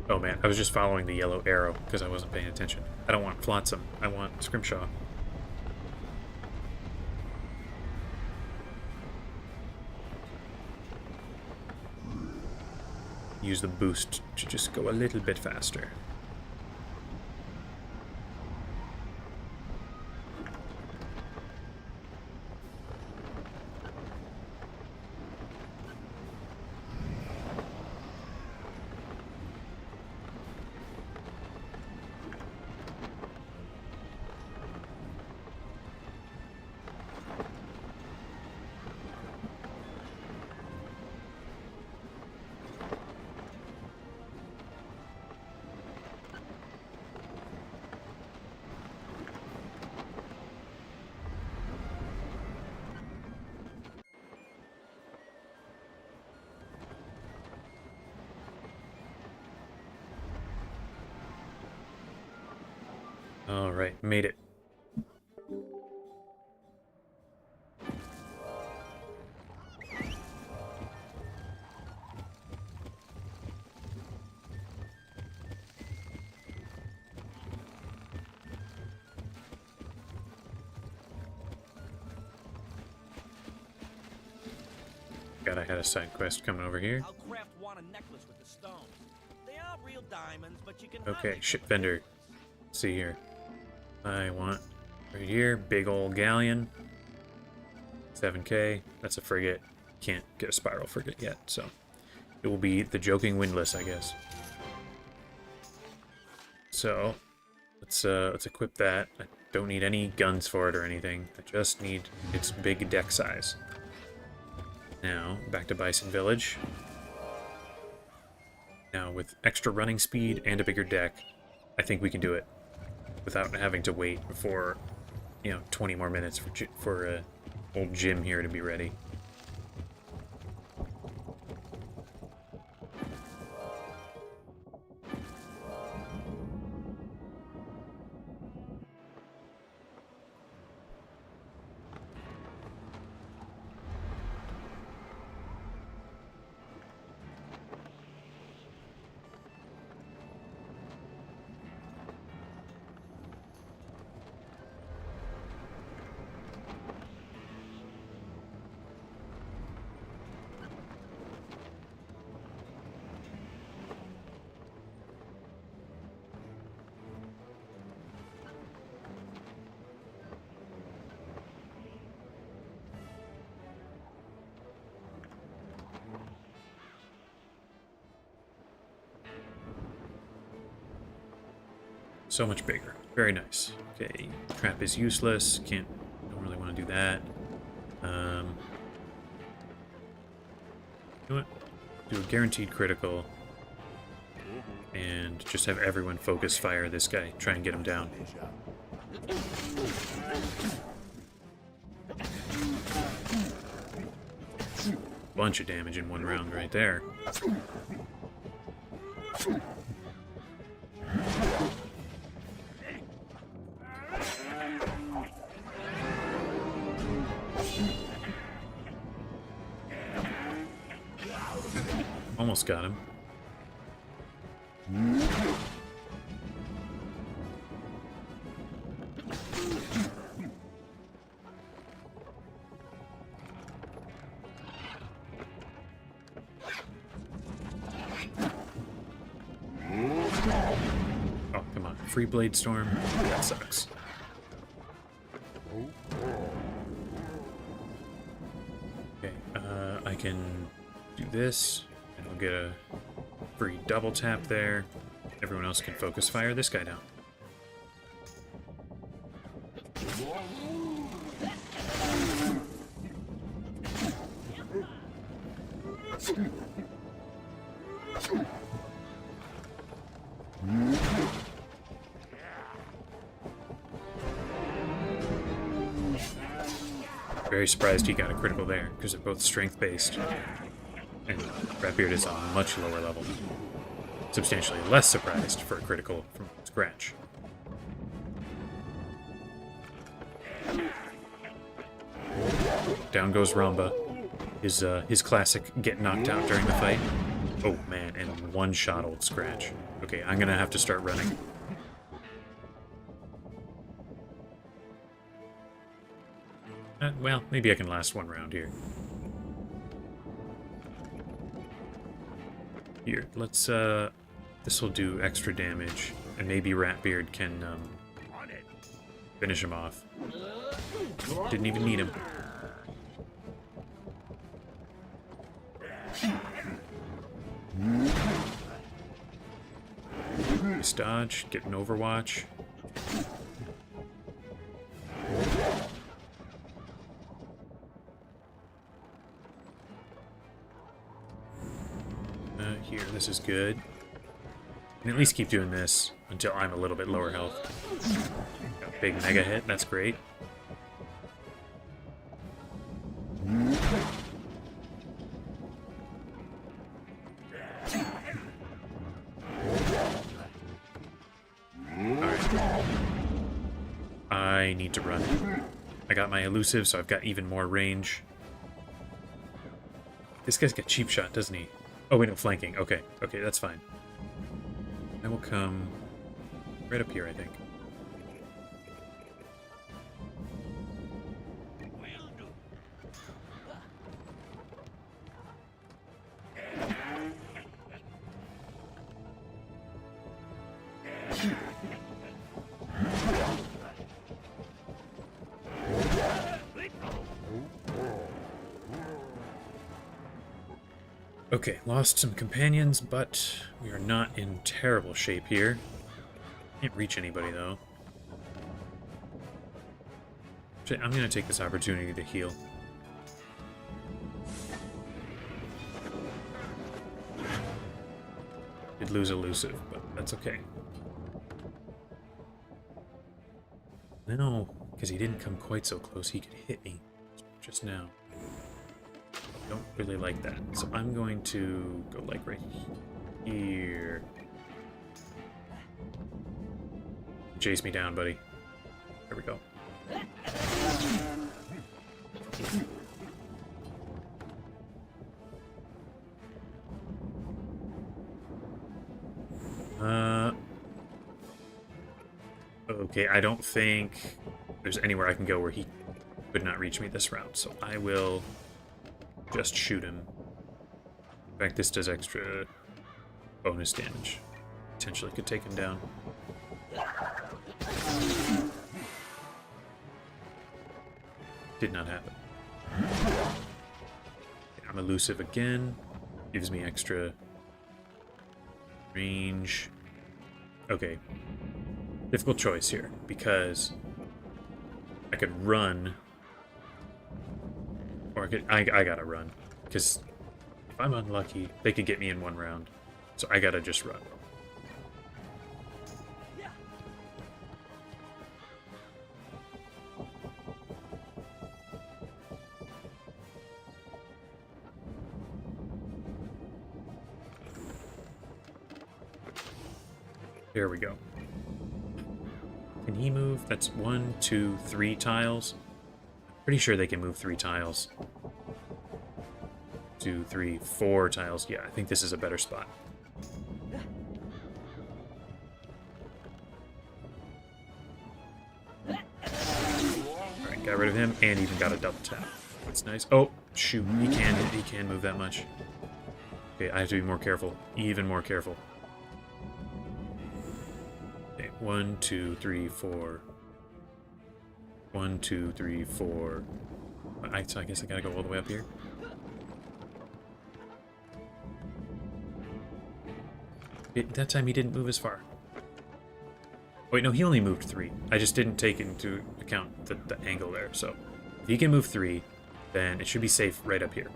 Oh man, I was just following the yellow arrow because I wasn't paying attention. I don't want Flotsam, I want Scrimshaw. Use the boost to just go a little bit faster. Alright, made it. God, I had a side quest coming over here. I'll craft Juan a necklace with the stones. They aren't real diamonds, but you can. Okay, ship vendor. Let's see here. I want right here, big old galleon. 7K. That's a frigate. Can't get a spiral frigate yet, so it will be the Joking Windlass, I guess. So let's equip that. I don't need any guns for it or anything. I just need its big deck size. Now, back to Bison Village. Now, with extra running speed and a bigger deck, I think we can do it without having to wait for, 20 more minutes for old Jim here to be ready. So much bigger. Very nice. Okay, trap is useless. Don't really want to do that. You know what? Do a guaranteed critical. And just have everyone focus fire this guy. Try and get him down. Bunch of damage in one round right there. Almost got him. Oh, come on. Free Blade Storm? That sucks. Okay, I can do this, and I'll get a free double tap there. Everyone else can focus fire this guy down. Very surprised he got a critical there, because they're both strength-based. And Ratbeard is on a much lower level. Substantially less surprised for a critical from scratch. Down goes Ramba. His classic get knocked out during the fight. Oh man, and one-shot old Scratch. Okay, I'm gonna have to start running. Well, maybe I can last one round here. Here, let's, this will do extra damage, and maybe Ratbeard can, finish him off. Didn't even need him. Nice dodge, get an Overwatch. Here, this is good. And at least keep doing this until I'm a little bit lower health. Got a big mega hit, that's great. Alright. I need to run. I got my elusive, so I've got even more range. This guy's got cheap shot, doesn't he? Oh, wait, no, flanking. Okay, okay, that's fine. I will come right up here, I think. Okay, lost some companions, but we are not in terrible shape here. Can't reach anybody, though. Actually, I'm going to take this opportunity to heal. Did lose elusive, but that's okay. No, because he didn't come quite so close, he could hit me just now. Don't really like that, so I'm going to go like right here. Chase me down, buddy. There we go. Okay, I don't think there's anywhere I can go where he could not reach me this round, so I will just shoot him. In fact, this does extra bonus damage. Potentially could take him down. Did not happen. I'm elusive again. Gives me extra range. Okay. Difficult choice here, because I could run, or I gotta run, because if I'm unlucky, they could get me in one round, so I gotta just run. There we go. Can he move? That's 1, 2, 3 tiles. Pretty sure they can move 3 tiles. 2, 3, 4 tiles. Yeah, I think this is a better spot. Alright, got rid of him and even got a double tap. That's nice. Oh, shoot. He can move that much. Okay, I have to be more careful. Even more careful. 1, 2, 3, 4. 1, 2, 3, 4. So I guess I gotta go all the way up here. That time he didn't move as far. Wait, no, he only moved 3. I just didn't take into account the angle there. So if he can move 3, then it should be safe right up here.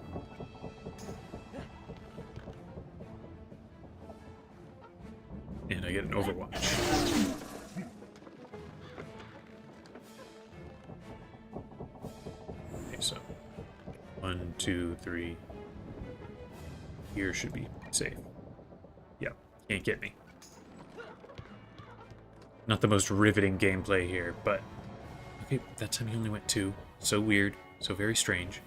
And I get an Overwatch. Okay, so 1, 2, 3. Here should be safe. Yeah, can't get me. Not the most riveting gameplay here, but okay, that time he only went 2. So weird, so very strange.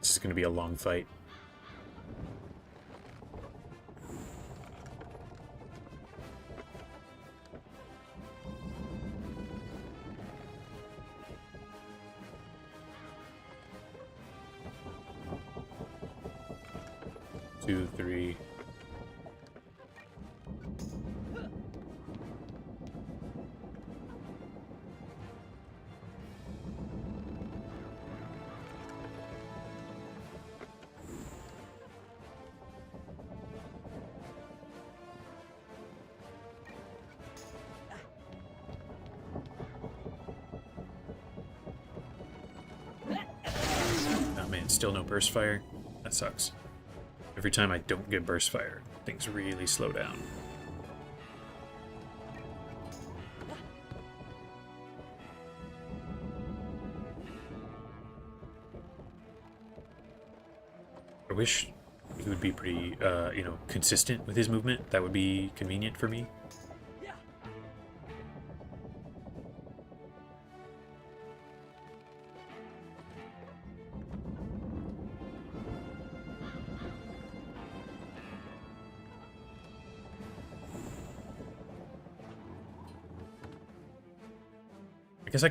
This is going to be a long fight. Two, 3. Oh man, still no burst fire. That sucks. Every time I don't get burst fire, things really slow down. wish he would be pretty, you know, consistent with his movement. That would be convenient for me. I guess I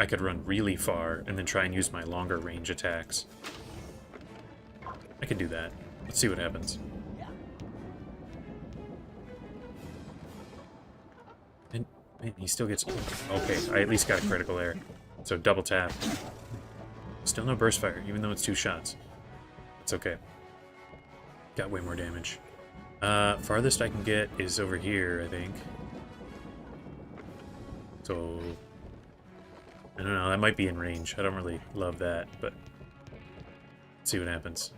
could run really far and then try and use my longer range attacks. I could do that. Let's see what happens. And man, he still gets... Okay, I at least got a critical there. So double tap. Still no burst fire, even though it's 2 shots. It's okay. Got way more damage. Farthest I can get is over here, I think. So... I don't know, that might be in range. I don't really love that, but... Let's see what happens.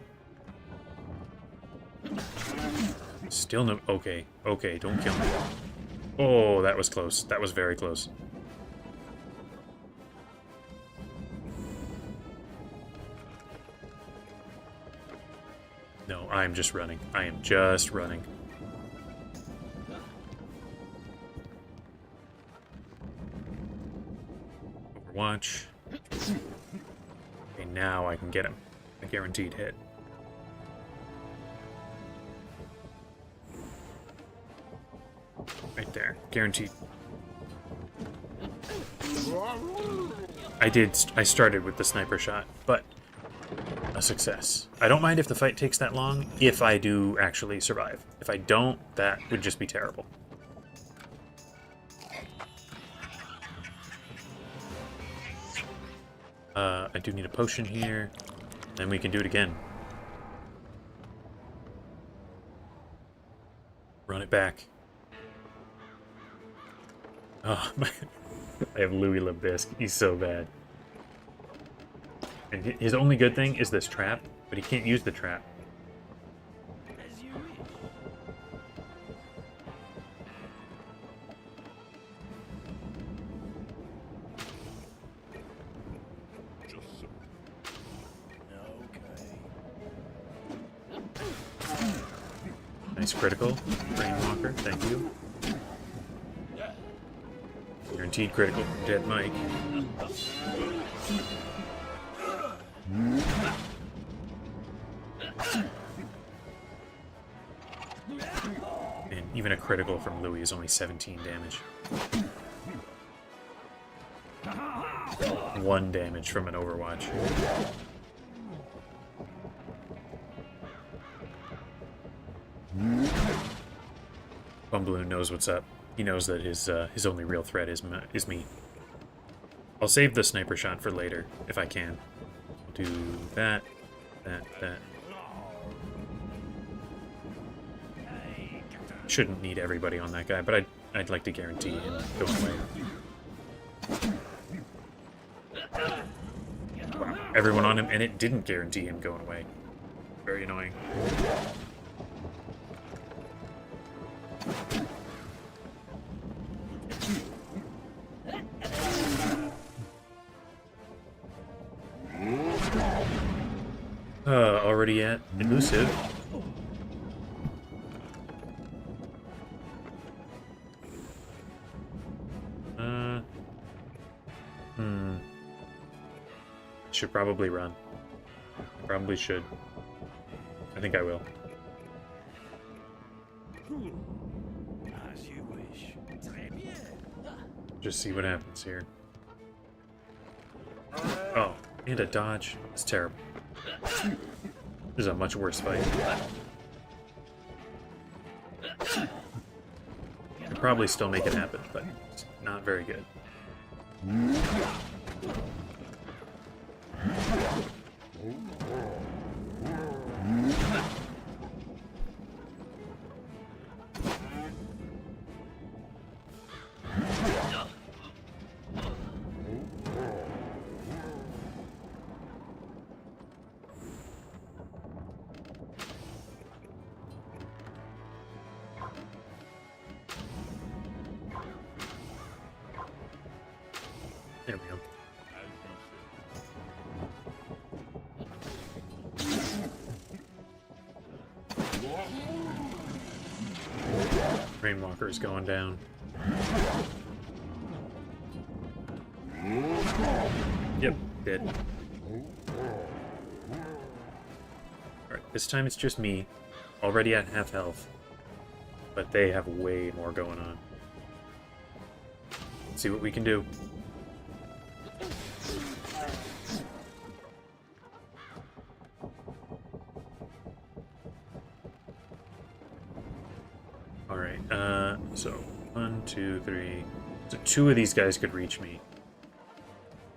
Still no... Okay, okay, don't kill me. Oh, that was close. That was very close. No, I am just running. I am just running. Overwatch. Okay, now I can get him. A guaranteed hit. Right there. Guaranteed. I started with the sniper shot, but a success. I don't mind if the fight takes that long, if I do actually survive. If I don't, that would just be terrible. I do need a potion here, then we can do it again. Run it back. Oh, my. I have Louis LeBisque. He's so bad. And his only good thing is this trap, but he can't use the trap. As you wish. Just so. Okay. Nice critical. Brainwalker, thank you. Guaranteed critical from Dead Mike. And even a critical from Louis is only 17 damage. 1 damage from an Overwatch. Bumballoon knows what's up. He knows that his only real threat is me. I'll save the sniper shot for later, if I can. I'll do that, that. Shouldn't need everybody on that guy, but I'd like to guarantee him going away. Wow, everyone on him, and it didn't guarantee him going away. Very annoying. Already at elusive. Should probably run. Probably should. I think I will. As you wish. Très bien. Just see what happens here. Oh, and a dodge. It's terrible. This is a much worse fight. I could probably still make it happen, but it's not very good. There we go. Rainwalker is going down. Yep, dead. Alright, this time it's just me. Already at half health. But they have way more going on. Let's see what we can do. Alright, so 1, 2, 3. So 2 of these guys could reach me.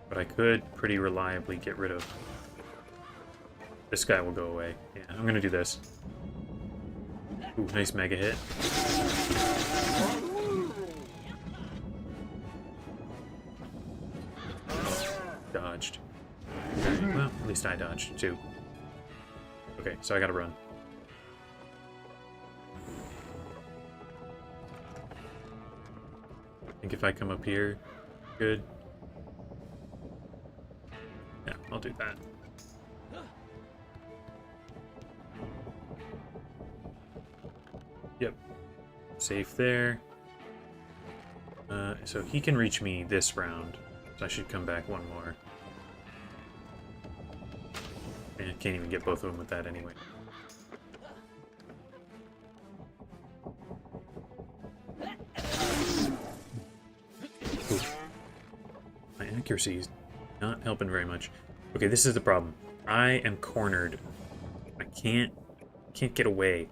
But I could pretty reliably get rid of... This guy will go away. Yeah, I'm gonna do this. Ooh, nice mega hit. Dodged. Okay, well, at least I dodged, too. Okay, so I gotta run. I think if I come up here, good. Yeah, I'll do that. Yep. Safe there. So he can reach me this round. So I should come back one more. And I can't even get both of them with that anyway. Ooh. My accuracy is not helping very much. Okay, this is the problem. I am cornered. I can't get away.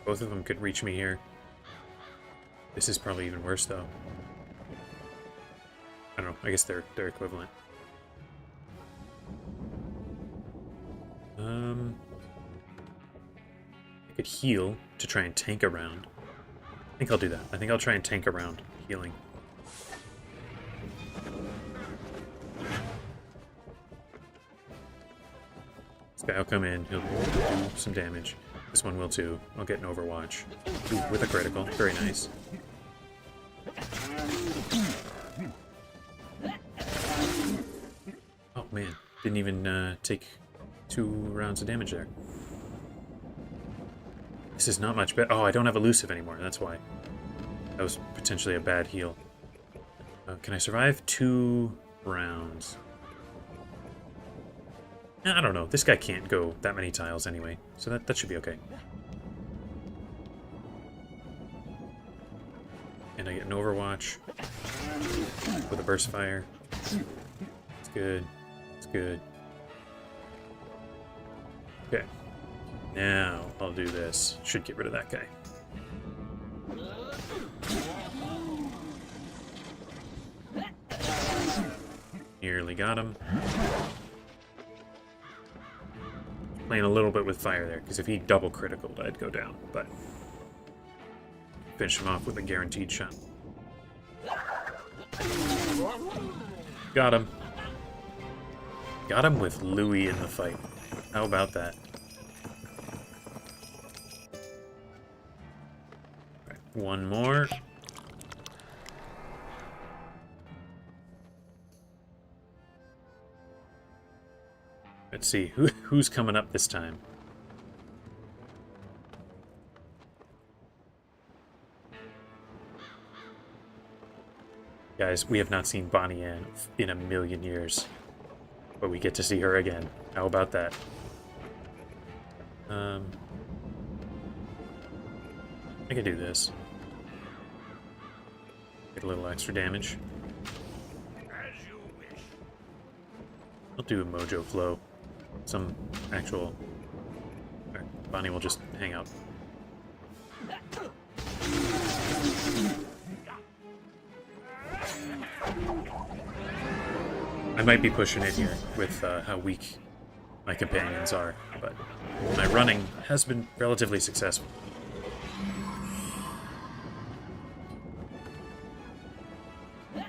Both of them could reach me here. This is probably even worse, though. I don't know. I guess they're equivalent. I could heal to try and tank around. I think I'll do that. I think I'll try and tank around healing. This guy will come in. He'll do some damage. This one will too. I'll get an Overwatch. Ooh, with a critical. Very nice. Oh man, didn't even take 2 rounds of damage there. This is not much better. Oh, I don't have elusive anymore. That's why. That was potentially a bad heal. Can I survive 2 rounds? I don't know. This guy can't go that many tiles anyway, so that should be okay. And I get an Overwatch with a Burst Fire. It's good. It's good. Okay. Now I'll do this. Should get rid of that guy. Nearly got him. Playing a little bit with fire there, because if he double criticaled, I'd go down, but finish him off with a guaranteed shot. Got him. Got him with Louis in the fight. How about that? Right, one more. Let's see, who's coming up this time? Guys, we have not seen Bonnie Ann in a million years. But we get to see her again. How about that? I can do this. Get a little extra damage. I'll do a Mojo Flow. Some actual... Right, Bonnie will just hang out. I might be pushing it here with how weak my companions are, but my running has been relatively successful. I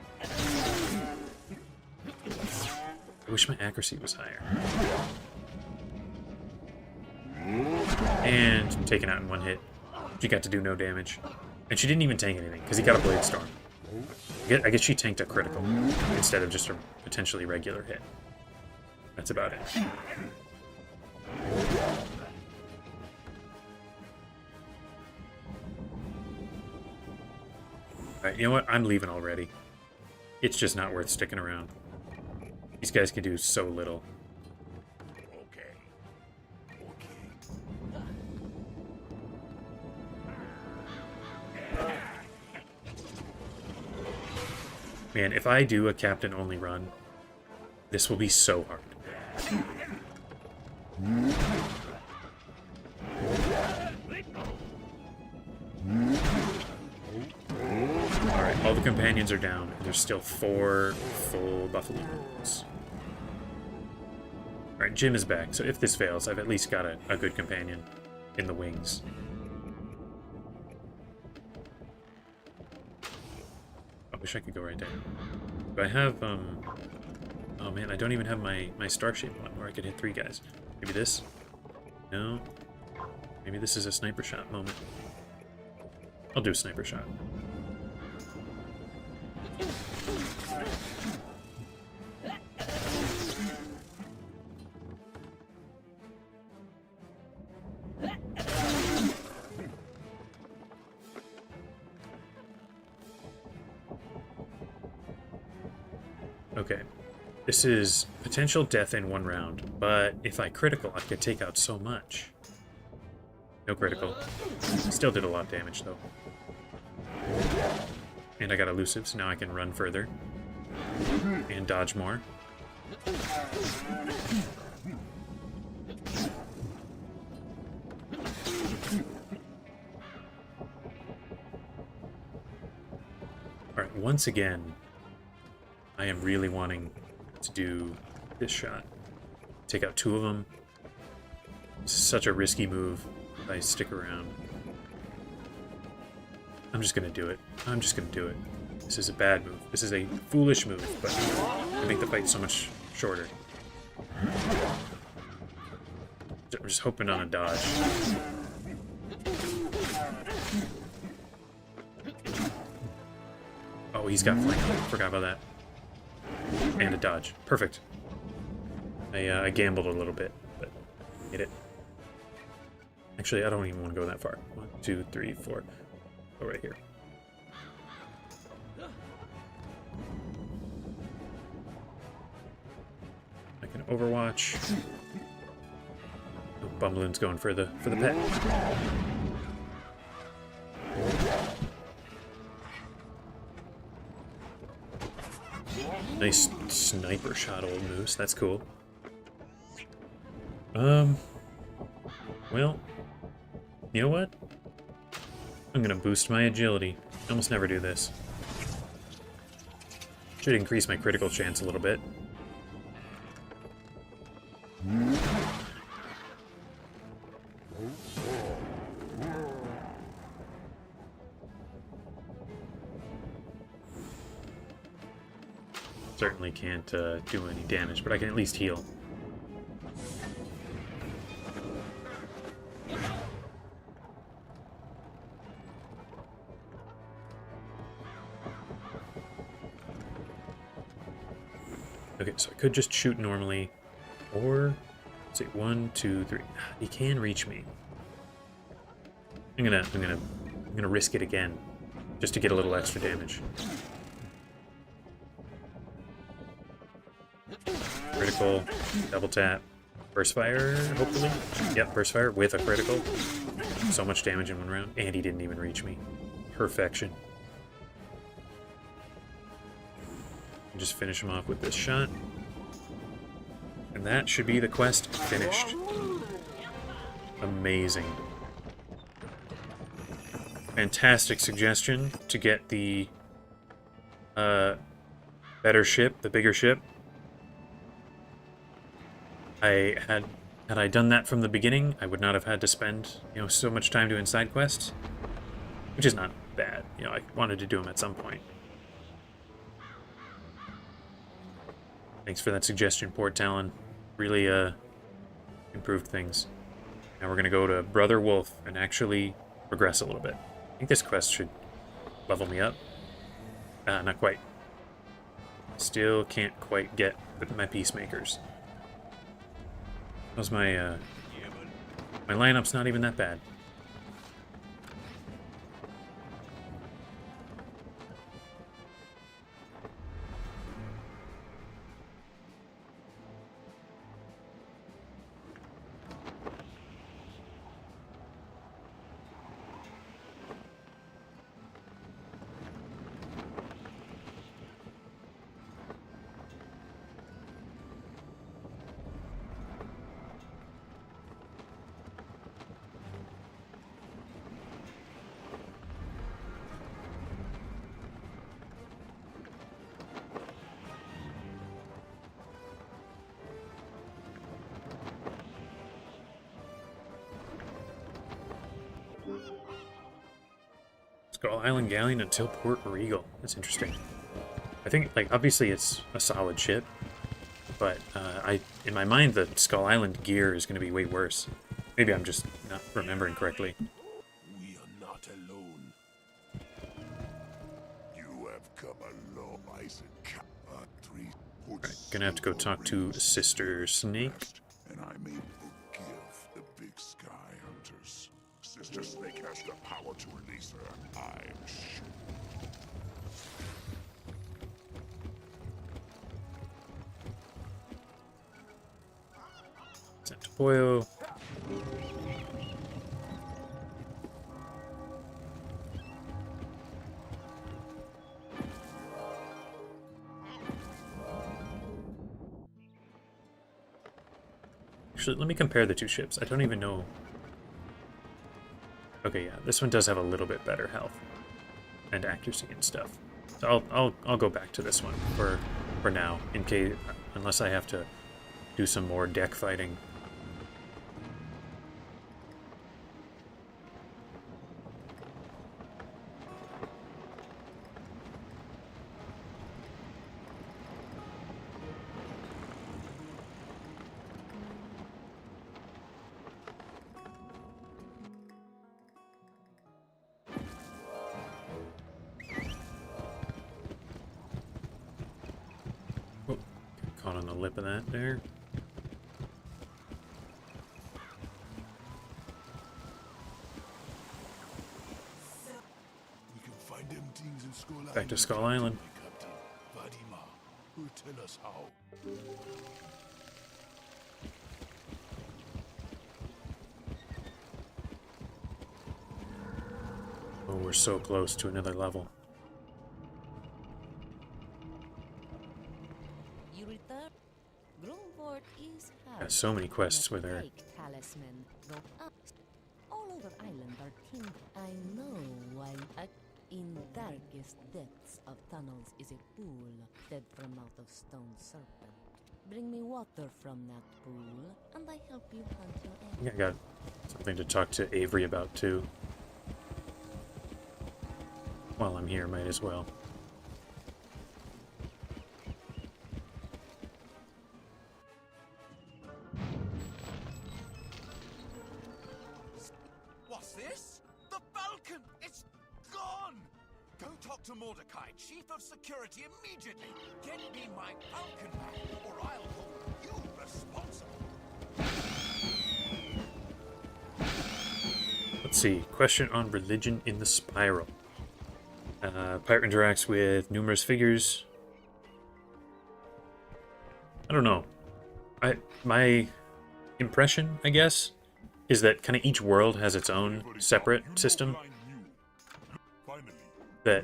wish my accuracy was higher. And taken out in one hit. She got to do no damage. And she didn't even tank anything, because he got a Blade Storm. I guess she tanked a critical, instead of just a potentially regular hit. That's about it. Alright, you know what? I'm leaving already. It's just not worth sticking around. These guys can do so little. Man, if I do a captain-only run, this will be so hard. Alright, all the companions are down, and there's still 4 full buffalo bones. Alright, Jim is back, so if this fails, I've at least got a good companion in the wings. I wish I could go right there. Do I have, oh man, I don't even have my star-shaped one where I could hit 3 guys. Maybe this? No. Maybe this is a sniper shot moment. I'll do a sniper shot. Okay. This is potential death in 1 round, but if I critical, I could take out so much. No critical. Still did a lot of damage, though. And I got elusive, so now I can run further. And dodge more. Alright, once again, I am really wanting to do this shot. Take out 2 of them. This is such a risky move if I stick around. I'm just gonna do it. I'm just gonna do it. This is a bad move. This is a foolish move, but it'll make the fight so much shorter. I'm just hoping on a dodge. Oh, he's got flank. Forgot about that. And a dodge. Perfect. I gambled a little bit, but hit it. Actually, I don't even want to go that far. 1, 2, 3, 4. Go right here. I can overwatch. Oh, Bumbloon's going for the pet. Nice sniper shot, old moose. That's cool. Well, you know what? I'm gonna boost my agility. I almost never do this. Should increase my critical chance a little bit. Certainly can't do any damage, but I can at least heal. Okay, so I could just shoot normally, or let's see, 1, 2, 3. He can reach me. I'm gonna risk it again, just to get a little extra damage. Critical, double tap, burst fire, hopefully. Yep, burst fire with a critical. So much damage in 1 round, and he didn't even reach me. Perfection. Just finish him off with this shot. And that should be the quest finished. Amazing. Fantastic suggestion to get the better ship, the bigger ship. Had I done that from the beginning, I would not have had to spend, so much time doing side quests, which is not bad. I wanted to do them at some point. Thanks for that suggestion, Port Talon. Really improved things. Now we're gonna go to Brother Wolf and actually progress a little bit. I think this quest should level me up. Not quite. Still can't quite get my peacemakers. How's my my lineup's not even that bad. Skull Island Galleon until Port Regal. That's interesting. I think, like, obviously it's a solid ship, but in my mind, the Skull Island gear is going to be way worse. Maybe I'm just not remembering correctly. We are not alone. You have come along, Isaac. Right, gonna have to go talk to Sister Snake. And I may forgive the big sky hunters. Sister Snake has the power to release her, I am sure. Sent to Boyle. Actually, let me compare the two ships. I don't even know. Okay, yeah, this one does have a little bit better health and accuracy and stuff. So I'll go back to this one for now, in case, unless I have to do some more deck fighting. Caught on the lip of that there. We can find them things in Skull Island. Back to Skull Island. Captain Vadima will tell us how. Oh, we're so close to another level. Got so many quests with her. Talisman. All over island are king. I know why. In darkest depths of tunnels is a pool fed from mouth of stone serpent. Bring me water from that pool, and I help you hunt your end. I think I got something to talk to Avery about too. While I'm here, might as well. What's this? The Falcon! It's gone! Go talk to Mordecai, Chief of Security, immediately! Get me my Falcon back, or I'll hold you responsible! Let's see. Question on religion in the spiral. Pirate interacts with numerous figures. I don't know. My impression, I guess, is that kind of each world has its own separate system that,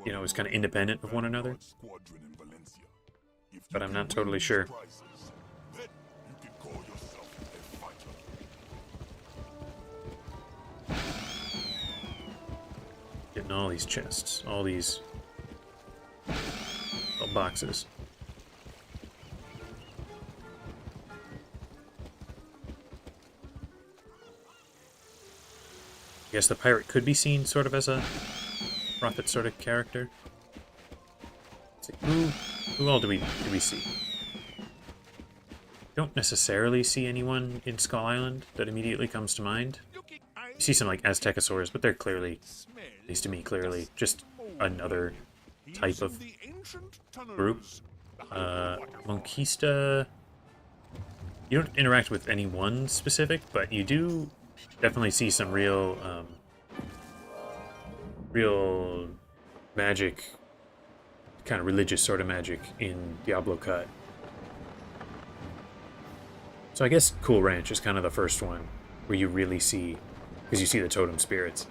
you know, is kind of independent of one another. But I'm not totally sure. Getting all these chests, all these little boxes. I guess the pirate could be seen sort of as a prophet sort of character. Let's see, who all do we see? Don't necessarily see anyone in Skull Island that immediately comes to mind. You see some like Aztecosaurs, but they're clearly, at least to me, clearly just another type of group. Monquista. you don't interact with any one specific, but you do definitely see some real real magic, kind of religious sort of magic in Diablo Cut. So I guess Cool Ranch is kind of the first one where you really see, because you see the totem spirits.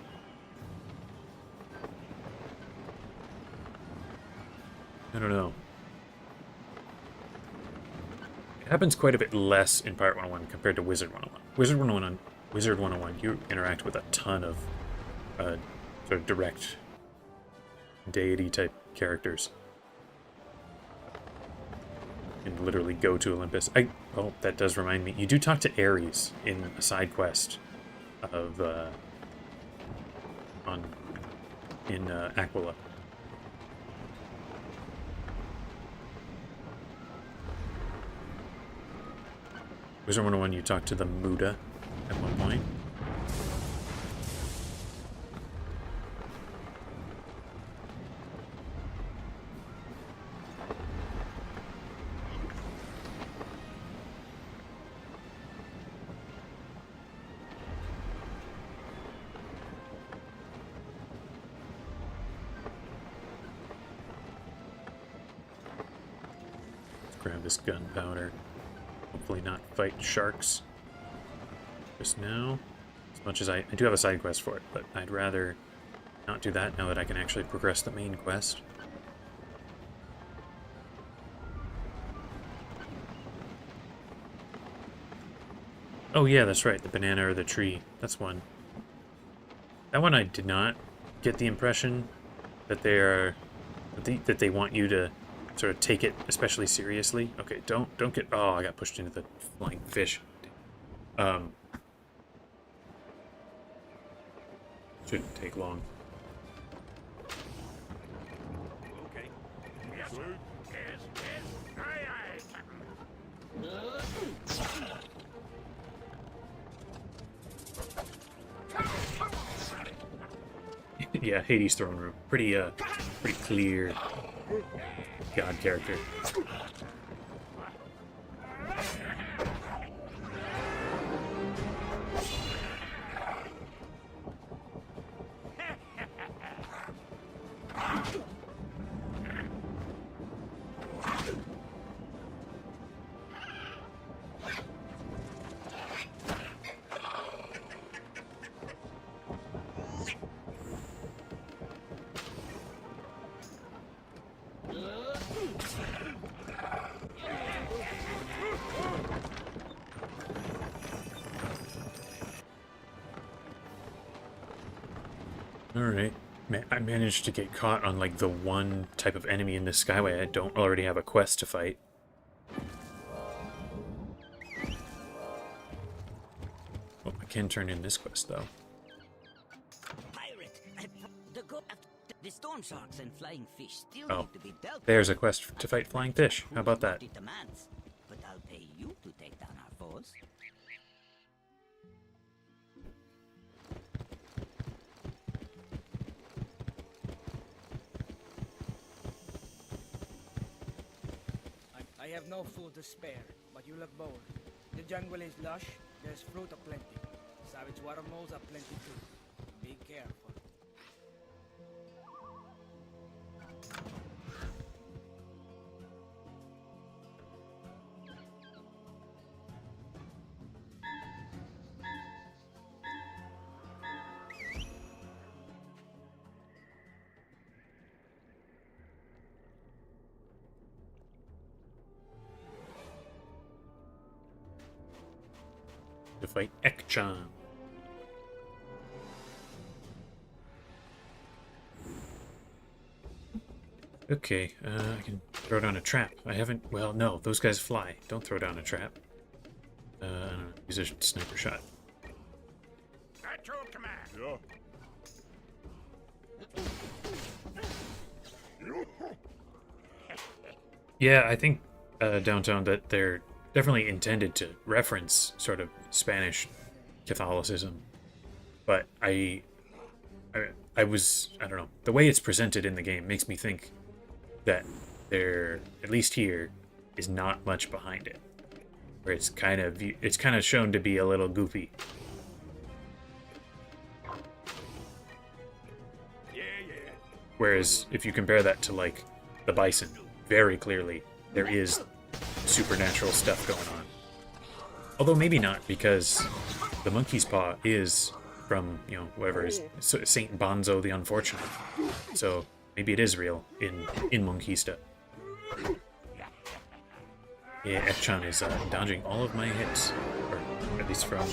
I don't know. It happens quite a bit less in Pirate 101 compared to Wizard 101. Wizard 101, you interact with a ton of sort of direct deity-type characters. You can literally go to Olympus. Oh, that does remind me. You do talk to Ares in a side quest of in Aquila. Wizard 101, you talk to the Muda at one point. Let's grab this gunpowder. Hopefully not fight sharks just now. As much as I do have a side quest for it, but I'd rather not do that now that I can actually progress the main quest. Oh yeah, that's right, the banana or the tree. That's one. That one I did not get the impression that that they want you to sort of take it especially seriously. Okay, don't get... Oh, I got pushed into the flying fish. Shouldn't take long. Okay. Yes, sir. Yes, yes. Aye, Captain. Yeah, Hades' throne room. Pretty clear god character. Alright. I managed to get caught on, like, the one type of enemy in the Skyway I don't already have a quest to fight. Oh, I can turn in this quest, though. Pirate, the storm sharks and flying fish still Oh, need to be dealt with. there's a quest to fight flying fish. How about that? It demands, but I'll pay you to take down our foes. I have no food to spare, but you look bold. The jungle is lush, there's fruit aplenty. Savage water moles are plenty too. Be careful. To fight Ekchan. Okay, I can throw down a trap. I haven't... Well, no, those guys fly. Don't throw down a trap. I don't know. Use a sniper shot. At your command. Yeah, I think, Downtown, that they're definitely intended to reference sort of Spanish Catholicism. But I don't know. The way it's presented in the game makes me think that there, at least here, is not much behind it. where it's kind of shown to be a little goofy. Whereas if you compare that to like the Bison, very clearly there is supernatural stuff going on. Although maybe not, because the monkey's paw is from, you know, whoever is Saint Bonzo the Unfortunate. So maybe it is real in Monkista. Yeah, F-chan is dodging all of my hits, or at least from.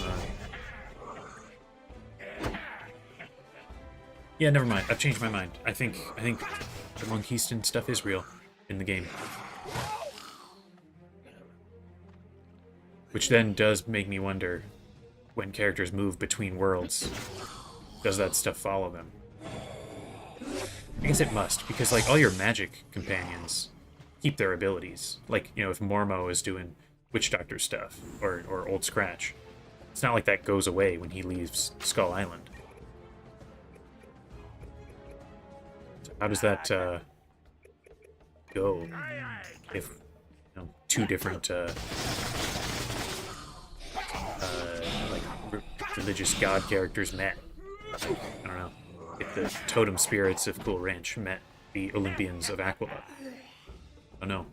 Yeah, never mind. I've changed my mind. I think the Monkistan stuff is real in the game. Which then does make me wonder, when characters move between worlds, does that stuff follow them? I guess it must, because like all your magic companions keep their abilities. Like, you know, if Mormo is doing Witch Doctor stuff, or Old Scratch, it's not like that goes away when he leaves Skull Island. So how does that go if, you know, two different like religious god characters met? I don't know. If the totem spirits of Cool Ranch met the Olympians of Aquila. Oh no.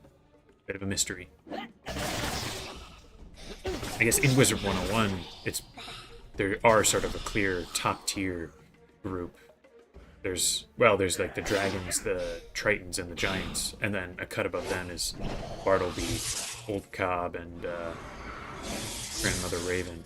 Bit of a mystery. I guess in Wizard 101, there are sort of a clear top tier group. There's like the dragons, the tritons, and the giants, and then a cut above them is Bartleby, Old Cobb, and Grandmother Raven.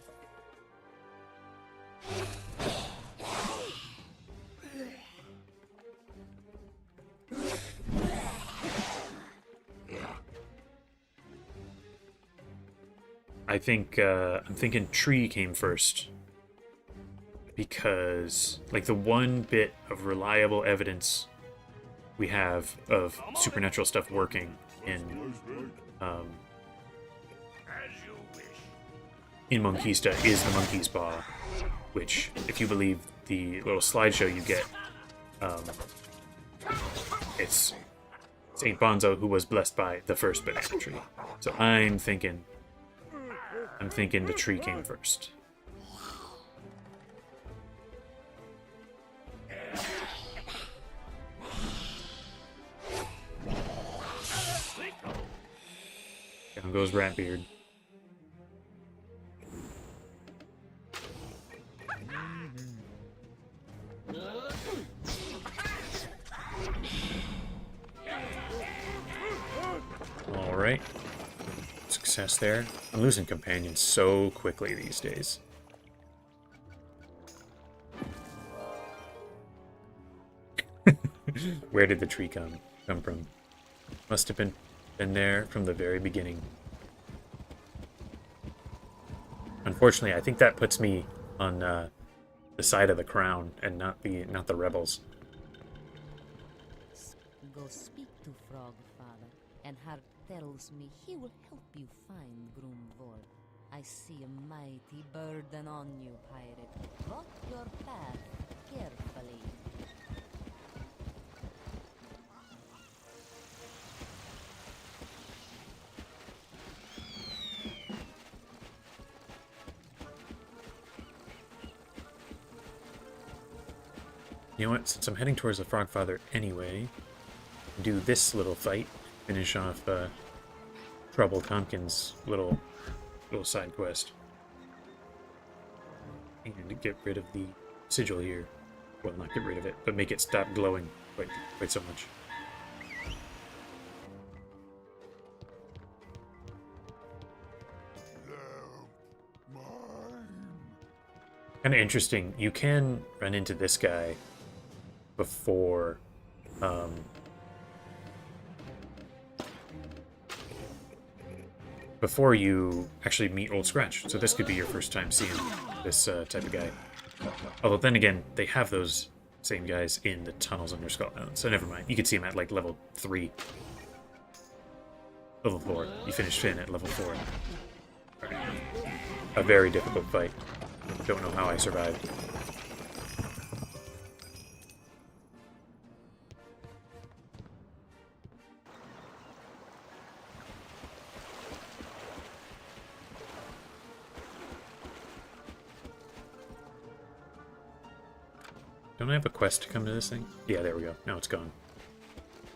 I think I'm thinking Tree came first, because like the one bit of reliable evidence we have of supernatural stuff working in Monkista is the monkey's paw, which, if you believe the little slideshow you get, it's Saint Bonzo who was blessed by the first banana tree. So I'm thinking the tree came first. Down goes Ratbeard. Alright. Success there. I'm losing companions so quickly these days. Where did the tree come from? Must have been there from the very beginning. Unfortunately, I think that puts me on the side of the crown and not the rebels. Go speak to Frog Father, and Hart tells me he will help you find Groomvor. I see a mighty burden on you, pirate. Walk your path carefully. You know what? Since I'm heading towards the Frog Father anyway, do this little fight, finish off Trouble Tompkins' little side quest, and get rid of the sigil here. Well, not get rid of it, but make it stop glowing quite so much. Kind of interesting. You can run into this guy before before you actually meet Old Scratch. So this could be your first time seeing this type of guy. Although then again, they have those same guys in the tunnels under Skull Island, so never mind. You could see him at like level 3. Level 4. You finished Finn at level 4. Right. A very difficult fight. Don't know how I survived. Don't I have a quest to come to this thing? Yeah, there we go. Now it's gone.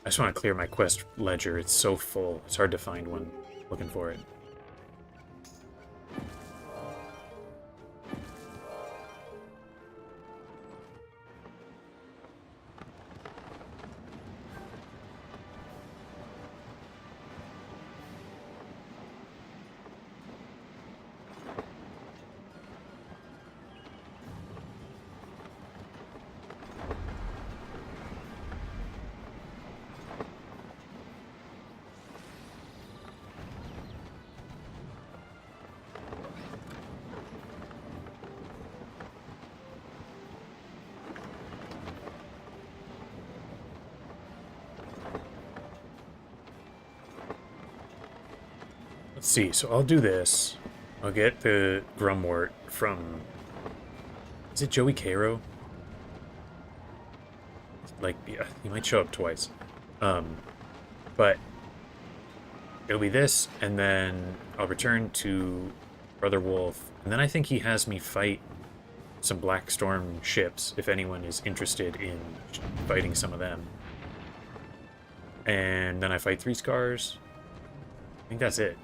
I just want to clear my quest ledger. It's so full. It's hard to find one looking for it. Let's see, so I'll do this. I'll get the Grumwort from... Is it Joey Cairo? Like, yeah, he might show up twice. But it'll be this, and then I'll return to Brother Wolf, and then I think he has me fight some Black Storm ships, if anyone is interested in fighting some of them. And then I fight 3 Scars. I think that's it.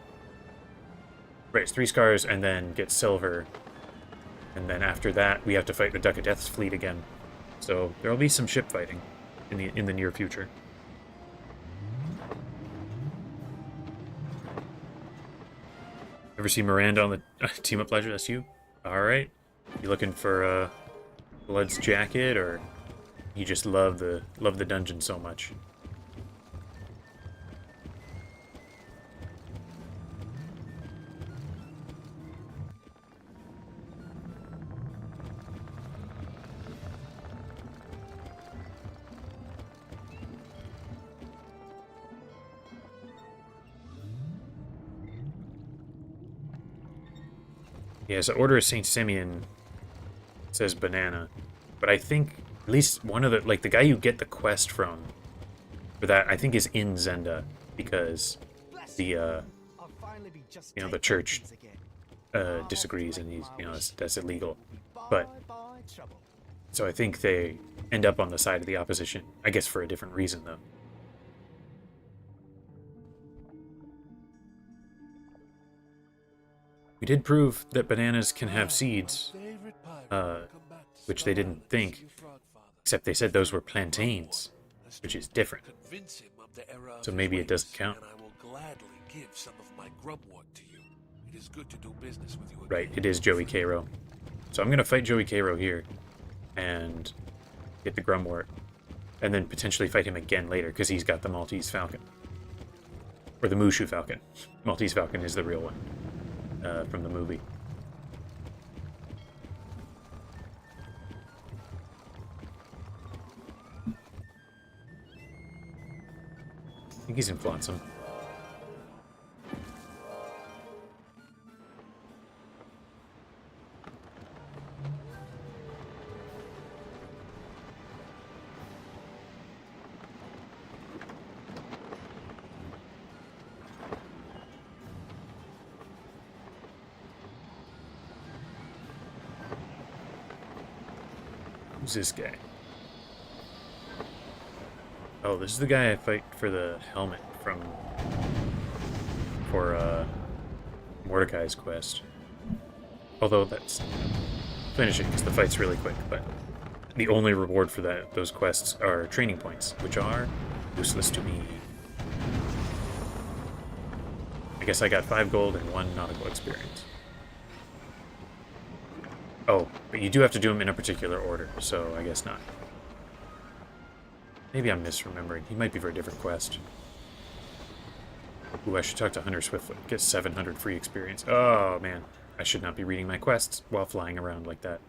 Right, it's 3 Scars and then get silver. And then after that, we have to fight the Duck of Death's fleet again. So there will be some ship fighting in the near future. Ever see Miranda on the Team Up Ledger? That's you? Alright. You looking for Blood's jacket, or you just love the dungeon so much? Yeah, so Order of St. Simeon says banana. But I think at least one of the, like, the guy you get the quest from for that, I think is in Zenda, because the, you know, the church disagrees, and he's, you know, that's illegal. But, so I think they end up on the side of the opposition, I guess for a different reason, though. We did prove that bananas can have seeds, which they didn't think, except they said those were plantains, which is different. So maybe it doesn't count. Right, it is Joey Cairo. So I'm going to fight Joey Cairo here and get the Grumwort, and then potentially fight him again later, because he's got the Maltese Falcon. Or the Mushu Falcon. Maltese Falcon is the real one. From the movie. I think he's in Flotsam. Who's this guy? Oh, this is the guy I fight for the helmet for Mordecai's quest. Although that's finishing, because the fight's really quick, but the only reward for those quests are training points, which are useless to me. I guess I got 5 gold and 1 nautical experience. Oh, but you do have to do them in a particular order, so I guess not. Maybe I'm misremembering. He might be for a different quest. Ooh, I should talk to Hunter Swiftfoot. Get 700 free experience. Oh, man. I should not be reading my quests while flying around like that.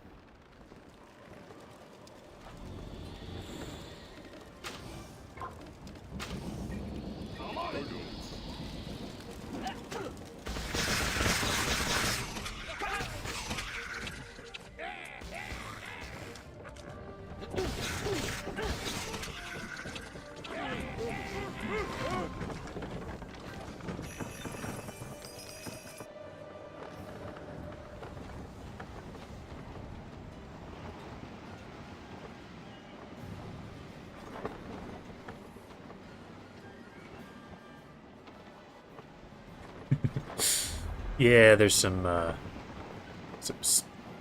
Yeah, there's some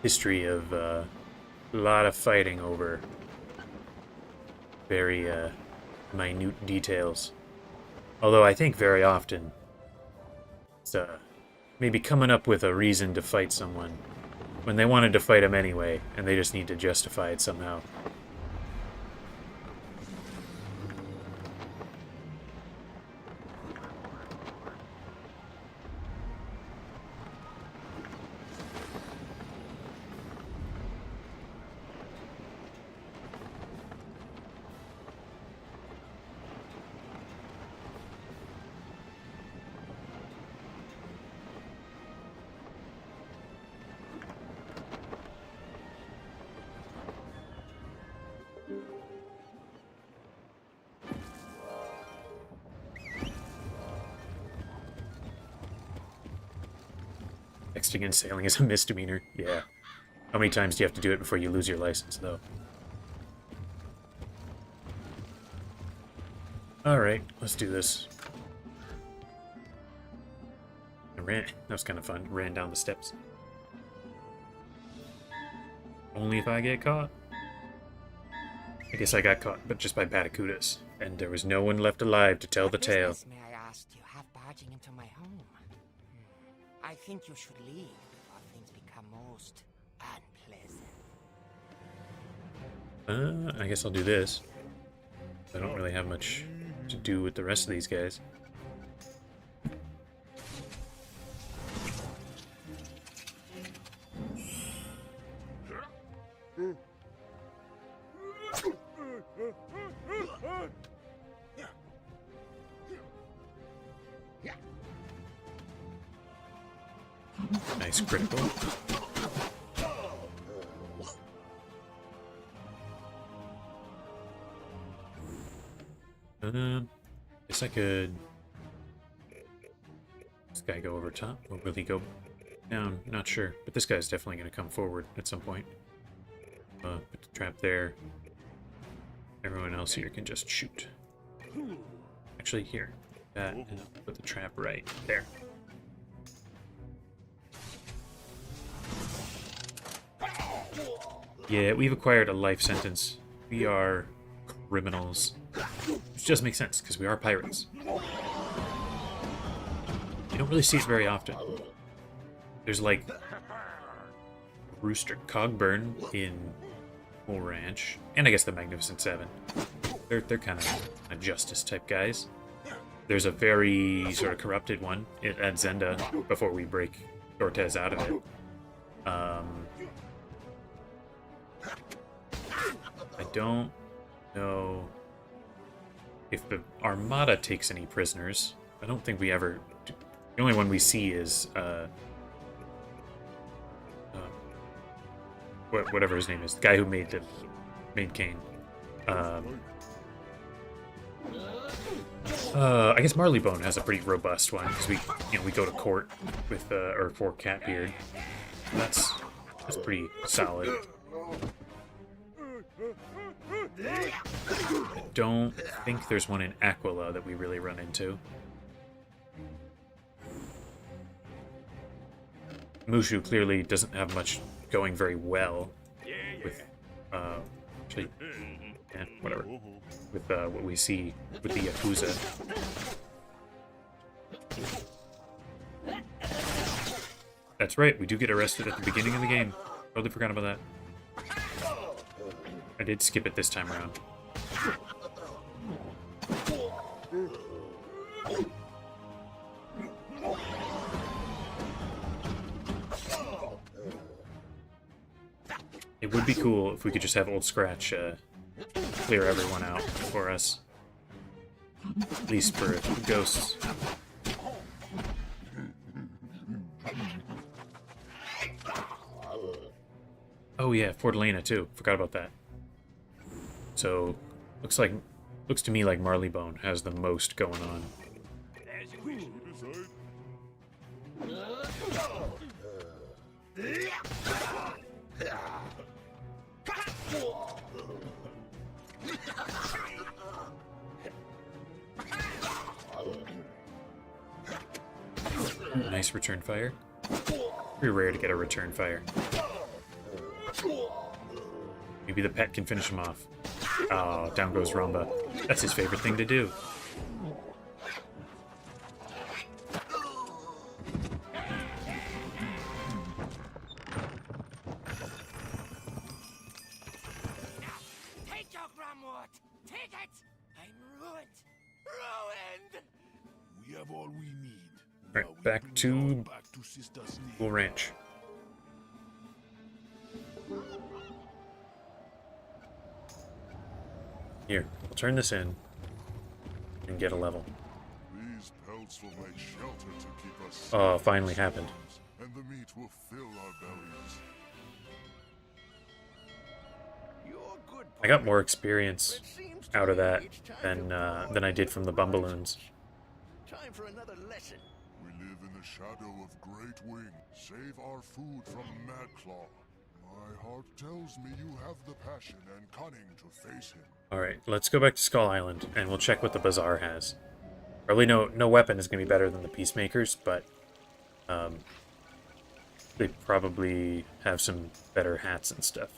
history of a lot of fighting over very minute details. Although I think very often it's maybe coming up with a reason to fight someone when they wanted to fight him anyway, and they just need to justify it somehow. Texting and sailing is a misdemeanor. Yeah. How many times do you have to do it before you lose your license, though? Alright, let's do this. That was kind of fun. Ran down the steps. Only if I get caught. I guess I got caught, but just by Batacudas. And there was no one left alive to tell the tale. Business, may I ask, you have barging into my home? I think you should leave before things become most unpleasant. I guess I'll do this. I don't really have much to do with the rest of these guys. Nice critical. Guess I could... This guy go over top, or will he go down? Not sure, but this guy's definitely going to come forward at some point. Put the trap there. Everyone else here can just shoot. Actually, here. That, and I'll put the trap right there. Yeah, we've acquired a life sentence. We are criminals. Which does make sense, because we are pirates. You don't really see it very often. There's like Rooster Cogburn in Bull Ranch, and I guess the Magnificent Seven. They're kind of justice type guys. There's a very sort of corrupted one at Zenda before we break Cortez out of it. I don't know if the Armada takes any prisoners. I don't think we ever... The only one we see is, whatever his name is. The guy who made Kane. I guess Marleybone has a pretty robust one, because we go to court with, or for Catbeard. That's pretty solid. I don't think there's one in Aquila that we really run into. Mushu clearly doesn't have much going very well with, actually, yeah, whatever, with what we see with the Yakuza. That's right, we do get arrested at the beginning of the game. Totally forgot about that. I did skip it this time around. It would be cool if we could just have Old Scratch clear everyone out for us. At least for ghosts. Oh yeah, Fort Elena too. Forgot about that. So, looks to me like Marleybone has the most going on. nice return fire. Pretty rare to get a return fire. Maybe the pet can finish him off. Oh, down goes Rumba. That's his favorite thing to do. Take your Gromwort! Take it! I'm ruined! Ruined! We have all we need. Alright, back to Bull Ranch. Here, we'll turn this in and get a level. These pelts will make shelter to keep us safe. Oh, finally happened. And the meat will fill our bellies. I got more experience out of that than I did from the Bumballoons. Time for another lesson. We live in the shadow of Great Wing. Save our food from Madclaw. My heart tells me you have the passion and cunning to face him. Alright, let's go back to Skull Island, and we'll check what the Bazaar has. Probably no weapon is going to be better than the Peacemakers, but they probably have some better hats and stuff.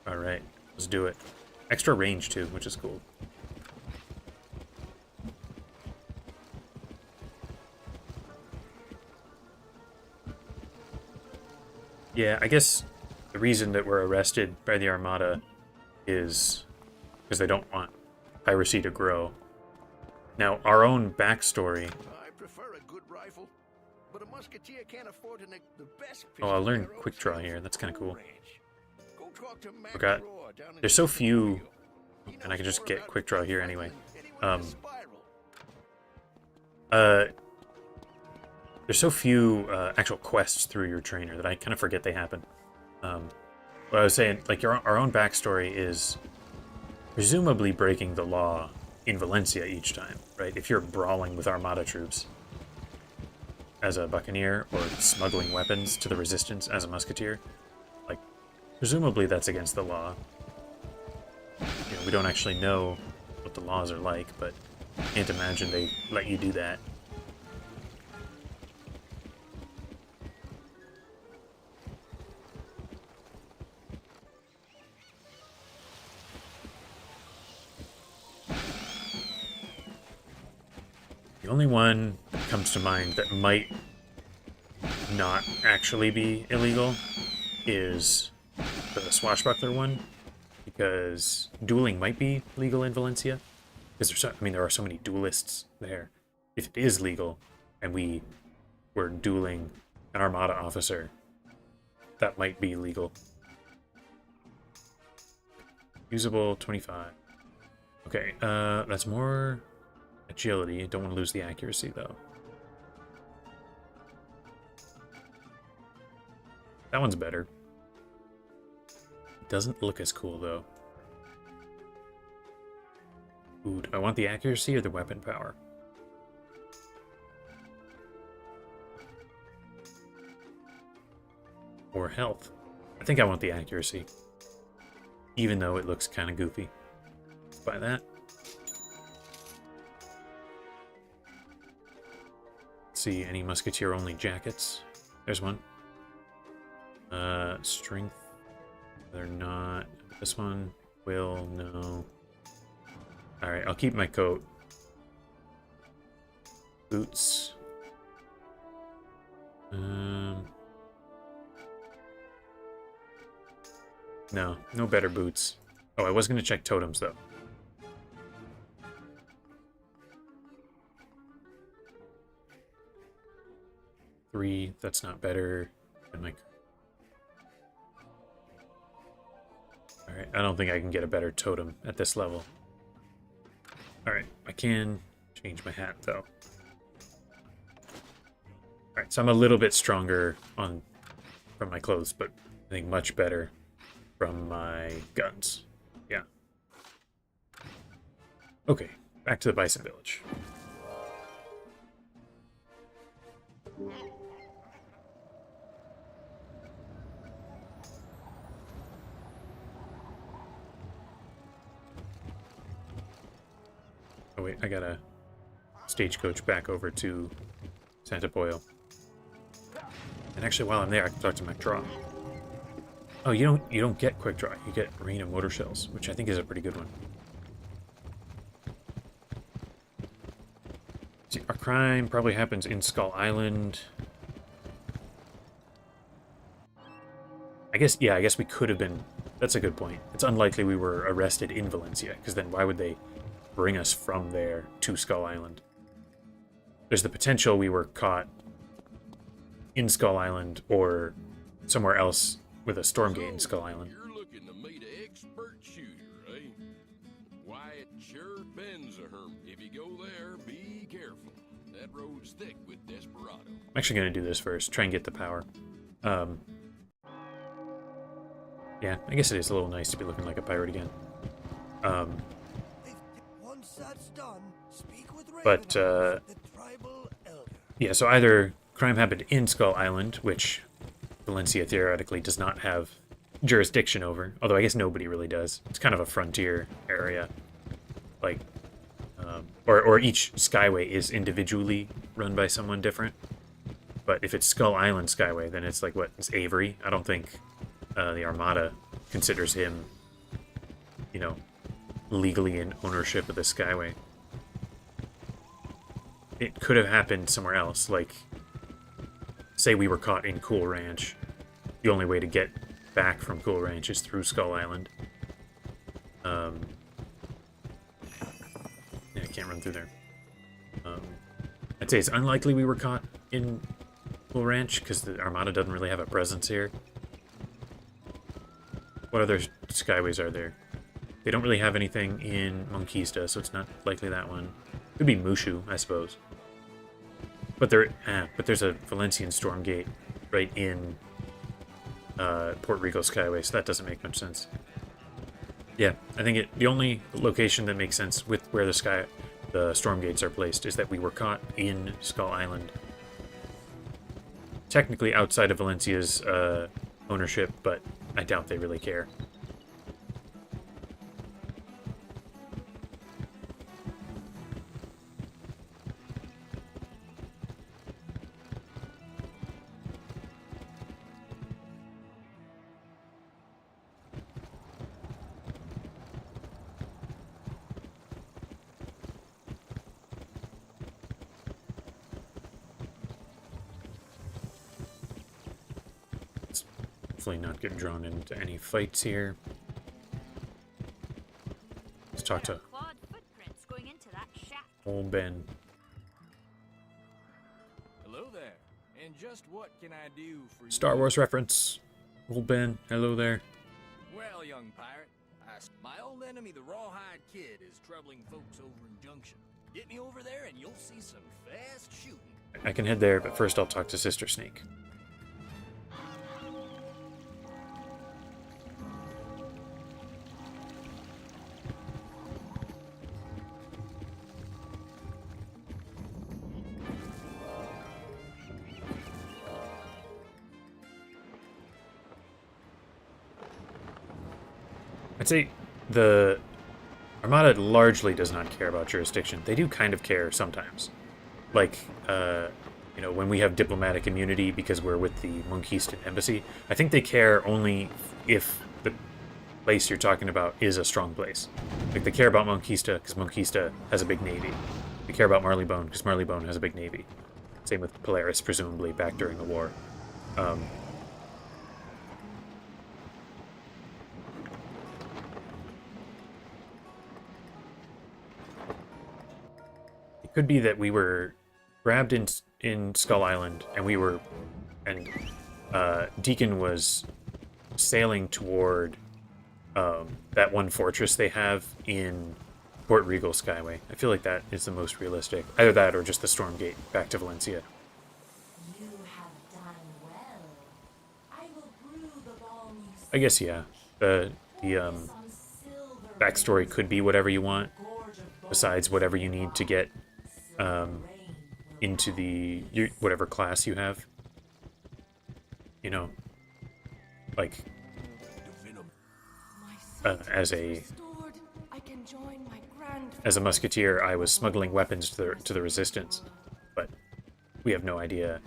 Alright, let's do it. Extra range, too, which is cool. Yeah, I guess the reason that we're arrested by the Armada is because they don't want piracy to grow. Now, our own backstory... I prefer a good rifle, but a musketeer can't afford to nick the best. Oh, I'll learn quick draw here. That's kind of cool. Go talk to Mac Forgot. Raw down in There's so few... And I can just get quick draw here anyway. There's so few actual quests through your trainer that I kind of forget they happen. What I was saying, like, our own backstory is presumably breaking the law in Valencia each time, right? If you're brawling with Armada troops as a buccaneer or smuggling weapons to the resistance as a musketeer, like, presumably that's against the law. You know, we don't actually know what the laws are like, but can't imagine they let you do that. The only one that comes to mind that might not actually be illegal is the swashbuckler one, because dueling might be legal in Valencia. Because there are so many duelists there. If it is legal, and we were dueling an Armada officer, that might be legal. Usable 25. Okay, that's more agility. Don't want to lose the accuracy though. That one's better. It doesn't look as cool though. Ooh, do I want the accuracy or the weapon power? Or health? I think I want the accuracy. Even though it looks kind of goofy. Let's buy that. See any musketeer only jackets. There's one. Strength. They're not. This one will, no. Alright, I'll keep my coat. Boots. No, no better boots. Oh, I was gonna check totems though. Three, that's not better than my... Alright, I don't think I can get a better totem at this level. Alright, I can change my hat though. Alright, so I'm a little bit stronger from my clothes, but I think much better from my guns. Yeah. Okay, back to the Bison Village. Oh wait, I gotta stagecoach back over to Santa Poyo. And actually, while I'm there, I can talk to McDraw. Oh, you don't get quick draw. You get arena motor shells, which I think is a pretty good one. See, our crime probably happens in Skull Island. I guess we could have been. That's a good point. It's unlikely we were arrested in Valencia, because then why would they bring us from there to Skull Island? There's the potential we were caught in Skull Island or somewhere else with a Stormgate in Skull Island. You're looking to meet an expert shooter, eh? Wyatt sure bends a hermit. If you go there, be careful. That road's thick with desperado. I'm actually going to do this first, try and get the power. Yeah, I guess it is a little nice to be looking like a pirate again. But, yeah, so either crime happened in Skull Island, which Valencia theoretically does not have jurisdiction over, although I guess nobody really does. It's kind of a frontier area. Like, or each skyway is individually run by someone different. But if it's Skull Island Skyway, then it's like, what, it's Avery? I don't think the Armada considers him, you know, legally in ownership of the Skyway. It could have happened somewhere else, like, say we were caught in Cool Ranch. The only way to get back from Cool Ranch is through Skull Island. Yeah, I can't run through there. I'd say it's unlikely we were caught in Cool Ranch, because the Armada doesn't really have a presence here. What other skyways are there? They don't really have anything in Monquista, so it's not likely that one. Could be Mushu, I suppose. But there's a Valencian Stormgate right in Port Rico Skyway, so that doesn't make much sense. Yeah, I think the only location that makes sense with where the Stormgates are placed is that we were caught in Skull Island. Technically outside of Valencia's ownership, but I doubt they really care. Hopefully not get drawn into any fights here. Let's talk to old Ben. Hello there. And just what can I do for you? Star Wars reference. Old Ben, hello there. Well, young pirate, my old enemy, the Rawhide Kid, is troubling folks over in Junction. Get me over there and you'll see some fast shooting. I can head there, but first I'll talk to Sister Snake. I'd say the Armada largely does not care about jurisdiction. They do kind of care sometimes. Like, you know, when we have diplomatic immunity because we're with the Monquistan embassy, I think they care only if the place you're talking about is a strong place. Like, they care about Monquista because Monquista has a big navy. They care about Marleybone because Marleybone has a big navy. Same with Polaris, presumably, back during the war. Could be that we were grabbed in Skull Island, and Deacon was sailing toward that one fortress they have in Port Regal Skyway. I feel like that is the most realistic. Either that or just the Stormgate back to Valencia. You have done well. I will brew the balm you I guess, yeah. The backstory could be whatever you want, besides whatever you need to get into whatever class you have. You know, like as a musketeer, I was smuggling weapons to the resistance, but we have no idea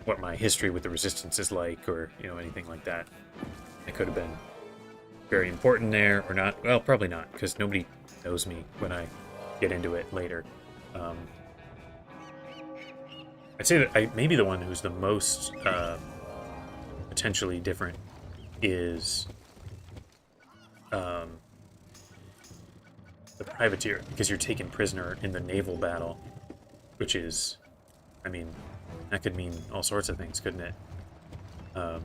what my history with the Resistance is like, or, you know, anything like that. It could have been very important there, or not. Well, probably not, because nobody knows me when I get into it later. I'd say that maybe the one who's the most potentially different is the Privateer, because you're taken prisoner in the naval battle, which is, I mean, that could mean all sorts of things, couldn't it? I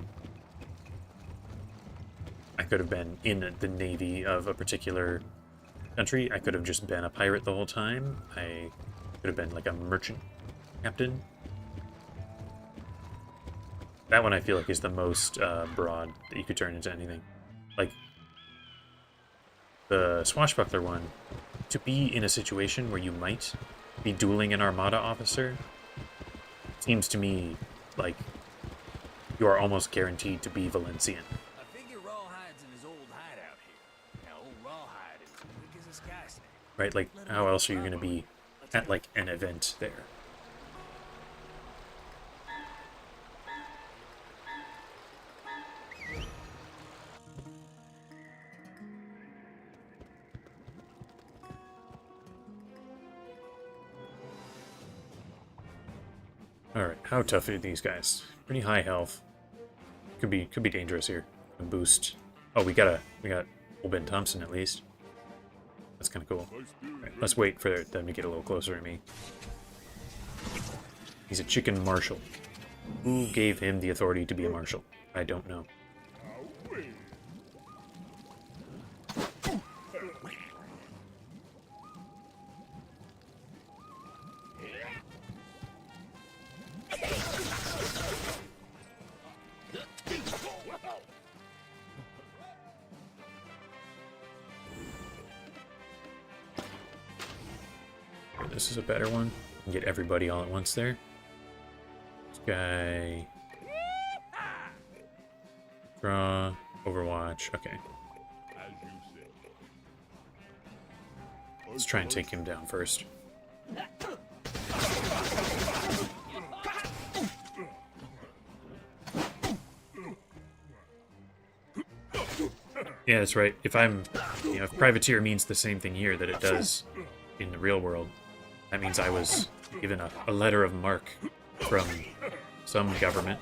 could have been in the navy of a particular country. I could have just been a pirate the whole time. I could have been like a merchant captain. That one I feel like is the most broad that you could turn into anything. Like, the Swashbuckler one, to be in a situation where you might be dueling an Armada officer, seems to me like you are almost guaranteed to be Valencian. I figure Rawhide's in his old hideout here. Now, old Rawhide is quick as a sky snake. Right? Like, how else are you going to be at, like, an event there? Alright, how tough are these guys? Pretty high health. Could be dangerous here. A boost. Oh, we got old Ben Thompson at least. That's kind of cool. Right, let's wait for them to get a little closer to me. He's a chicken marshal. Who gave him the authority to be a marshal? I don't know. This is a better one. Get everybody all at once there. This guy. Draw. Overwatch. Okay. Let's try and take him down first. Yeah, that's right. If if Privateer means the same thing here that it does in the real world, that means I was given a letter of marque from some government.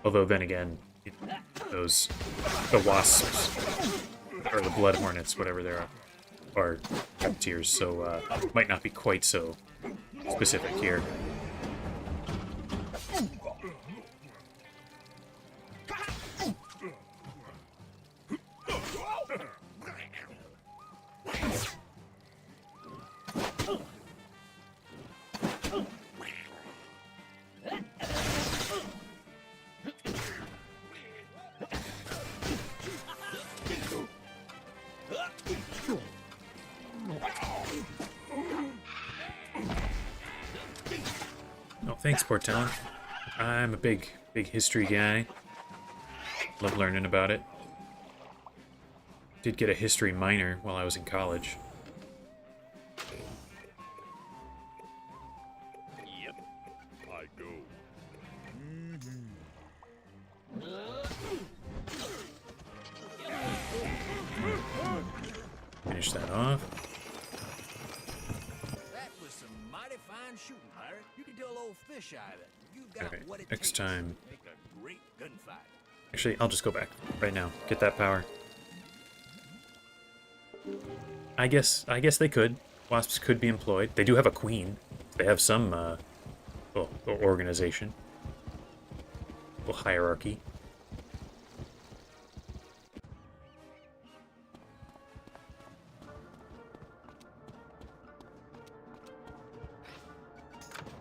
Although then again, the wasps, or the blood hornets, whatever they are privateers, so might not be quite so specific here. Thanks, Portellin. I'm a big history guy. Love learning about it. Did get a history minor while I was in college. Yep. I go. Finish that off. That was some mighty fine shooting, pirate. You can tell old fish eye that you've got Okay, what it next takes time. to make a great gunfight. Actually, I'll just go back right now. Get that power. I guess they could. Wasps could be employed. They do have a queen. They have some organization. Little hierarchy.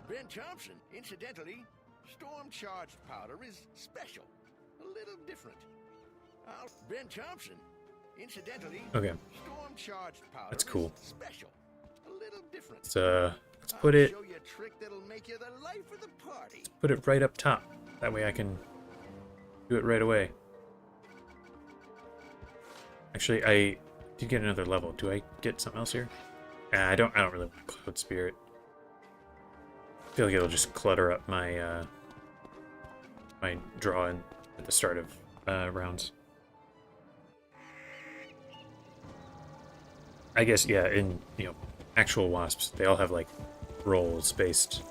Ben Thompson, incidentally, storm-charged powder is special. A little different. Ben Thompson, Incidentally, Okay. storm charged powder That's cool. is special. A little different. Let's put it I'll show you a trick that'll make you the life of the party. put it right up top. That way I can do it right away. Actually, I did get another level. Do I get something else here? I don't really want Cloud Spirit. I feel like it'll just clutter up my my draw at the start of rounds. I guess, yeah, in, actual wasps, they all have, like, roles based,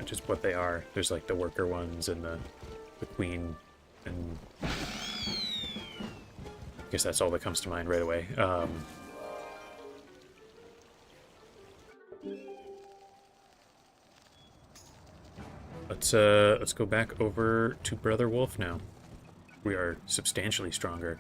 just what they are. There's, like, the worker ones and the queen, and I guess that's all that comes to mind right away. Let's go back over to Brother Wolf now. We are substantially stronger.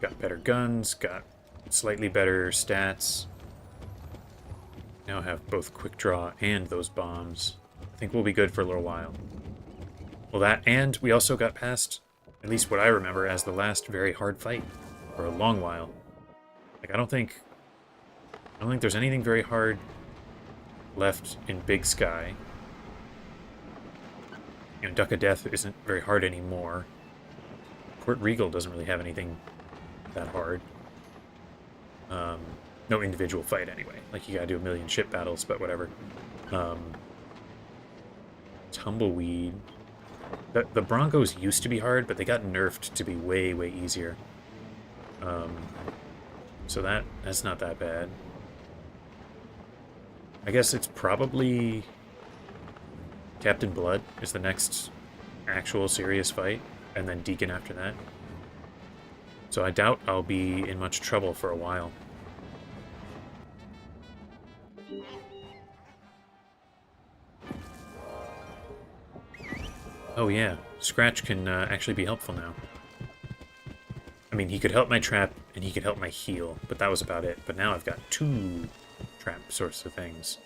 Got better guns, got slightly better stats. Now have both quick draw and those bombs. I think we'll be good for a little while. Well, that, and we also got past, at least what I remember, as the last very hard fight for a long while. Like, I don't think there's anything very hard left in Big Sky. Duck of Death isn't very hard anymore. Port Regal doesn't really have anything that hard. No individual fight anyway. Like, you gotta do a million ship battles, but whatever. Tumbleweed. The Broncos used to be hard, but they got nerfed to be way, way easier. So that's not that bad. I guess it's probably Captain Blood is the next actual serious fight, and then Deacon after that. So I doubt I'll be in much trouble for a while. Oh yeah, Scratch can actually be helpful now. I mean, he could help my trap, and he could help my heal, but that was about it. But now I've got 2 trap sorts of things.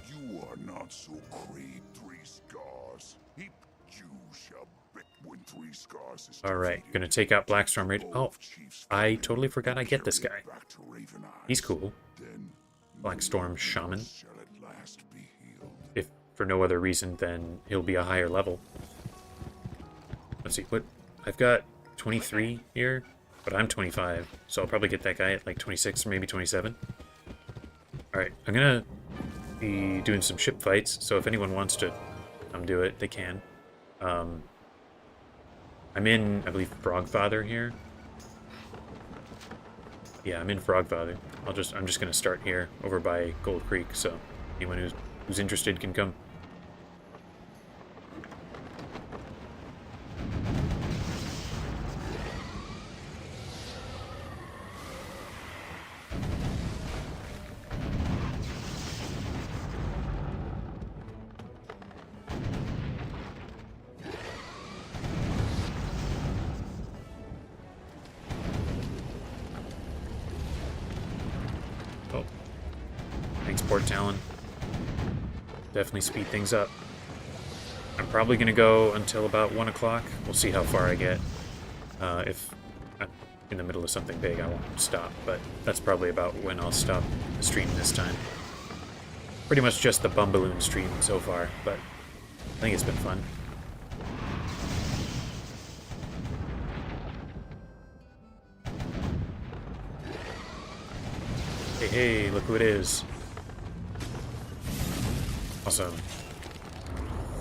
You are not so great, Three Scars. Heap you shall bet when Three Scars is Alright, gonna take out Blackstorm Raid. Oh, I totally forgot I get this guy. He's cool. Blackstorm Shaman. If for no other reason than he'll be a higher level. Let's see, what? I've got 23 here, but I'm 25, so I'll probably get that guy at like 26 or maybe 27. Alright, I'm gonna be doing some ship fights, so if anyone wants to come do it, they can. I'm in, I believe, Frogfather here. Yeah, I'm in Frogfather. I'm just gonna start here, over by Gold Creek, so anyone who's interested can come. Talon. Definitely speed things up. I'm probably going to go until about 1 o'clock. We'll see how far I get. If I'm in the middle of something big, I won't stop, but that's probably about when I'll stop the stream this time. Pretty much just the Bumballoon stream so far, but I think it's been fun. Hey, look who it is. Awesome.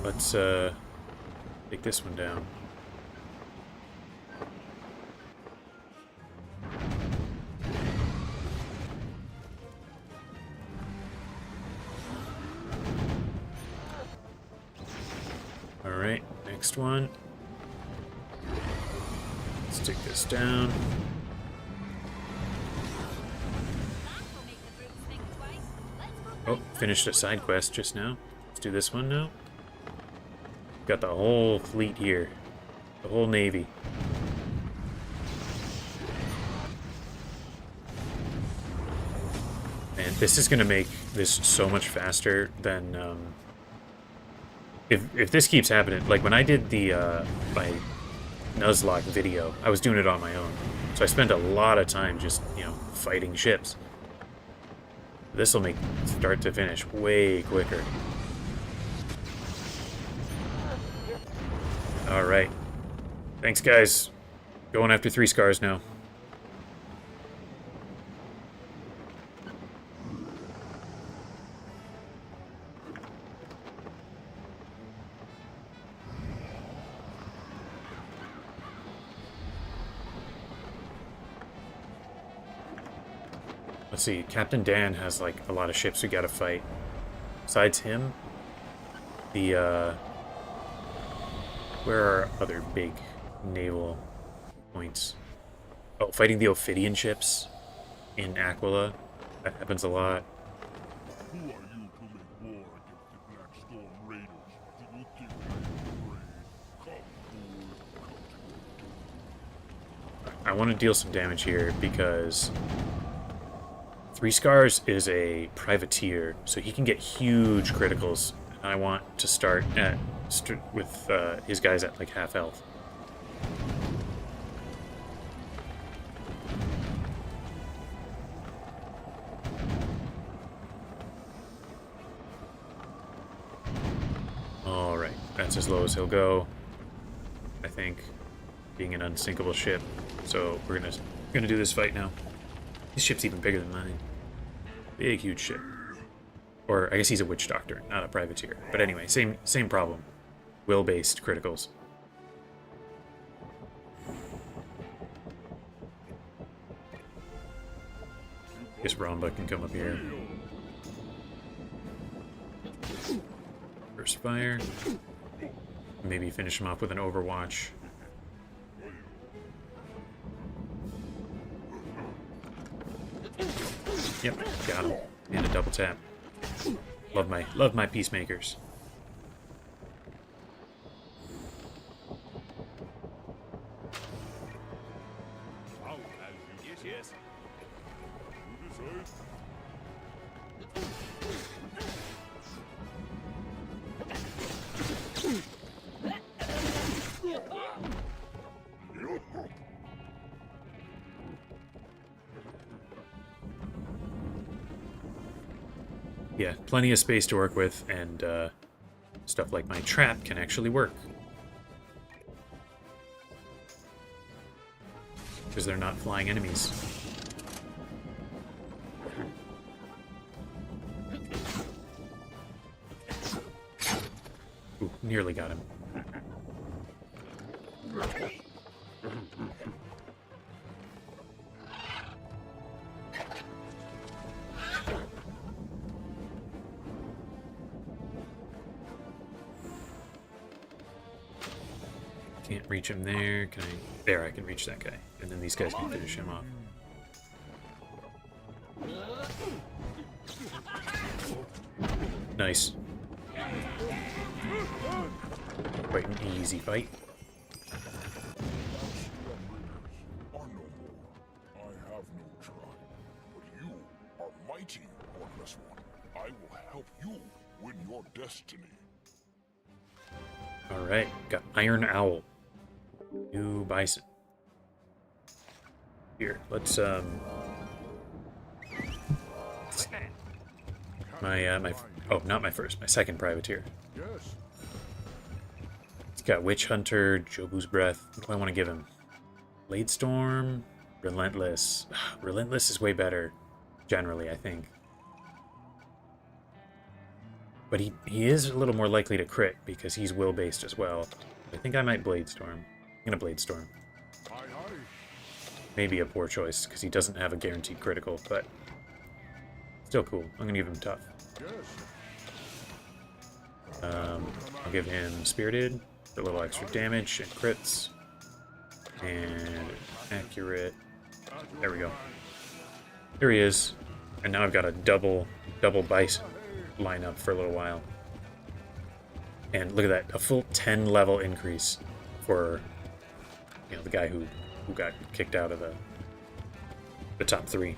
Let's take this one down. Alright, next one. Let's take this down. Oh, finished a side quest just now. Let's do this one now. Got the whole fleet here. The whole navy. And this is going to make this so much faster than if this keeps happening, like when I did the my Nuzlocke video, I was doing it on my own, so I spent a lot of time just, you know, fighting ships. This will make start to finish way quicker. All right, thanks guys. Going after 3 scars now. Let's see, Captain Dan has like a lot of ships we gotta fight. Besides him, the where are other big naval points? Oh, fighting the Ophidian ships in Aquila. That happens a lot. Who are you to make war against the Black Storm Raiders? Do you think you're afraid? Come, fool, come to I want to deal some damage here because 3 Scars is a privateer, so he can get huge criticals. And I want to start with his guys at like half health. Alright, that's as low as he'll go, I think, being an unsinkable ship. So we're gonna do this fight now. This ship's even bigger than mine. Big, huge ship. Or I guess he's a witch doctor, not a privateer. But anyway, same problem. Will-based criticals. Guess Ramba can come up here. First fire. Maybe finish him off with an Overwatch. Yep, got him. And a double tap. Love my peacemakers. Yes, yes. Yeah, plenty of space to work with, and stuff like my trap can actually work. Because they're not flying enemies. Ooh, nearly got him. Can't reach him there. Can I? There, I can reach that guy. And then these guys can finish him off. Nice. Quite an easy fight. are no more. I have no tribe, but you are mighty, Hornless One. I will help you win your destiny. Alright, got Iron Owl. New bison. Here, let's my second privateer. Yes. It's got Witch Hunter, Jobu's Breath. What do I want to give him? Blade Storm, Relentless. Relentless is way better, generally, I think. But he is a little more likely to crit because he's will-based as well. I think I might Blade Storm. I'm gonna Blade Storm. Maybe a poor choice because he doesn't have a guaranteed critical, but still cool. I'm gonna give him Tough. I'll give him Spirited for a little extra damage and crits. And accurate. There we go. There he is. And now I've got a double bison line up for a little while. And look at that, a full 10 level increase for, you know, the guy who got kicked out of the top 3.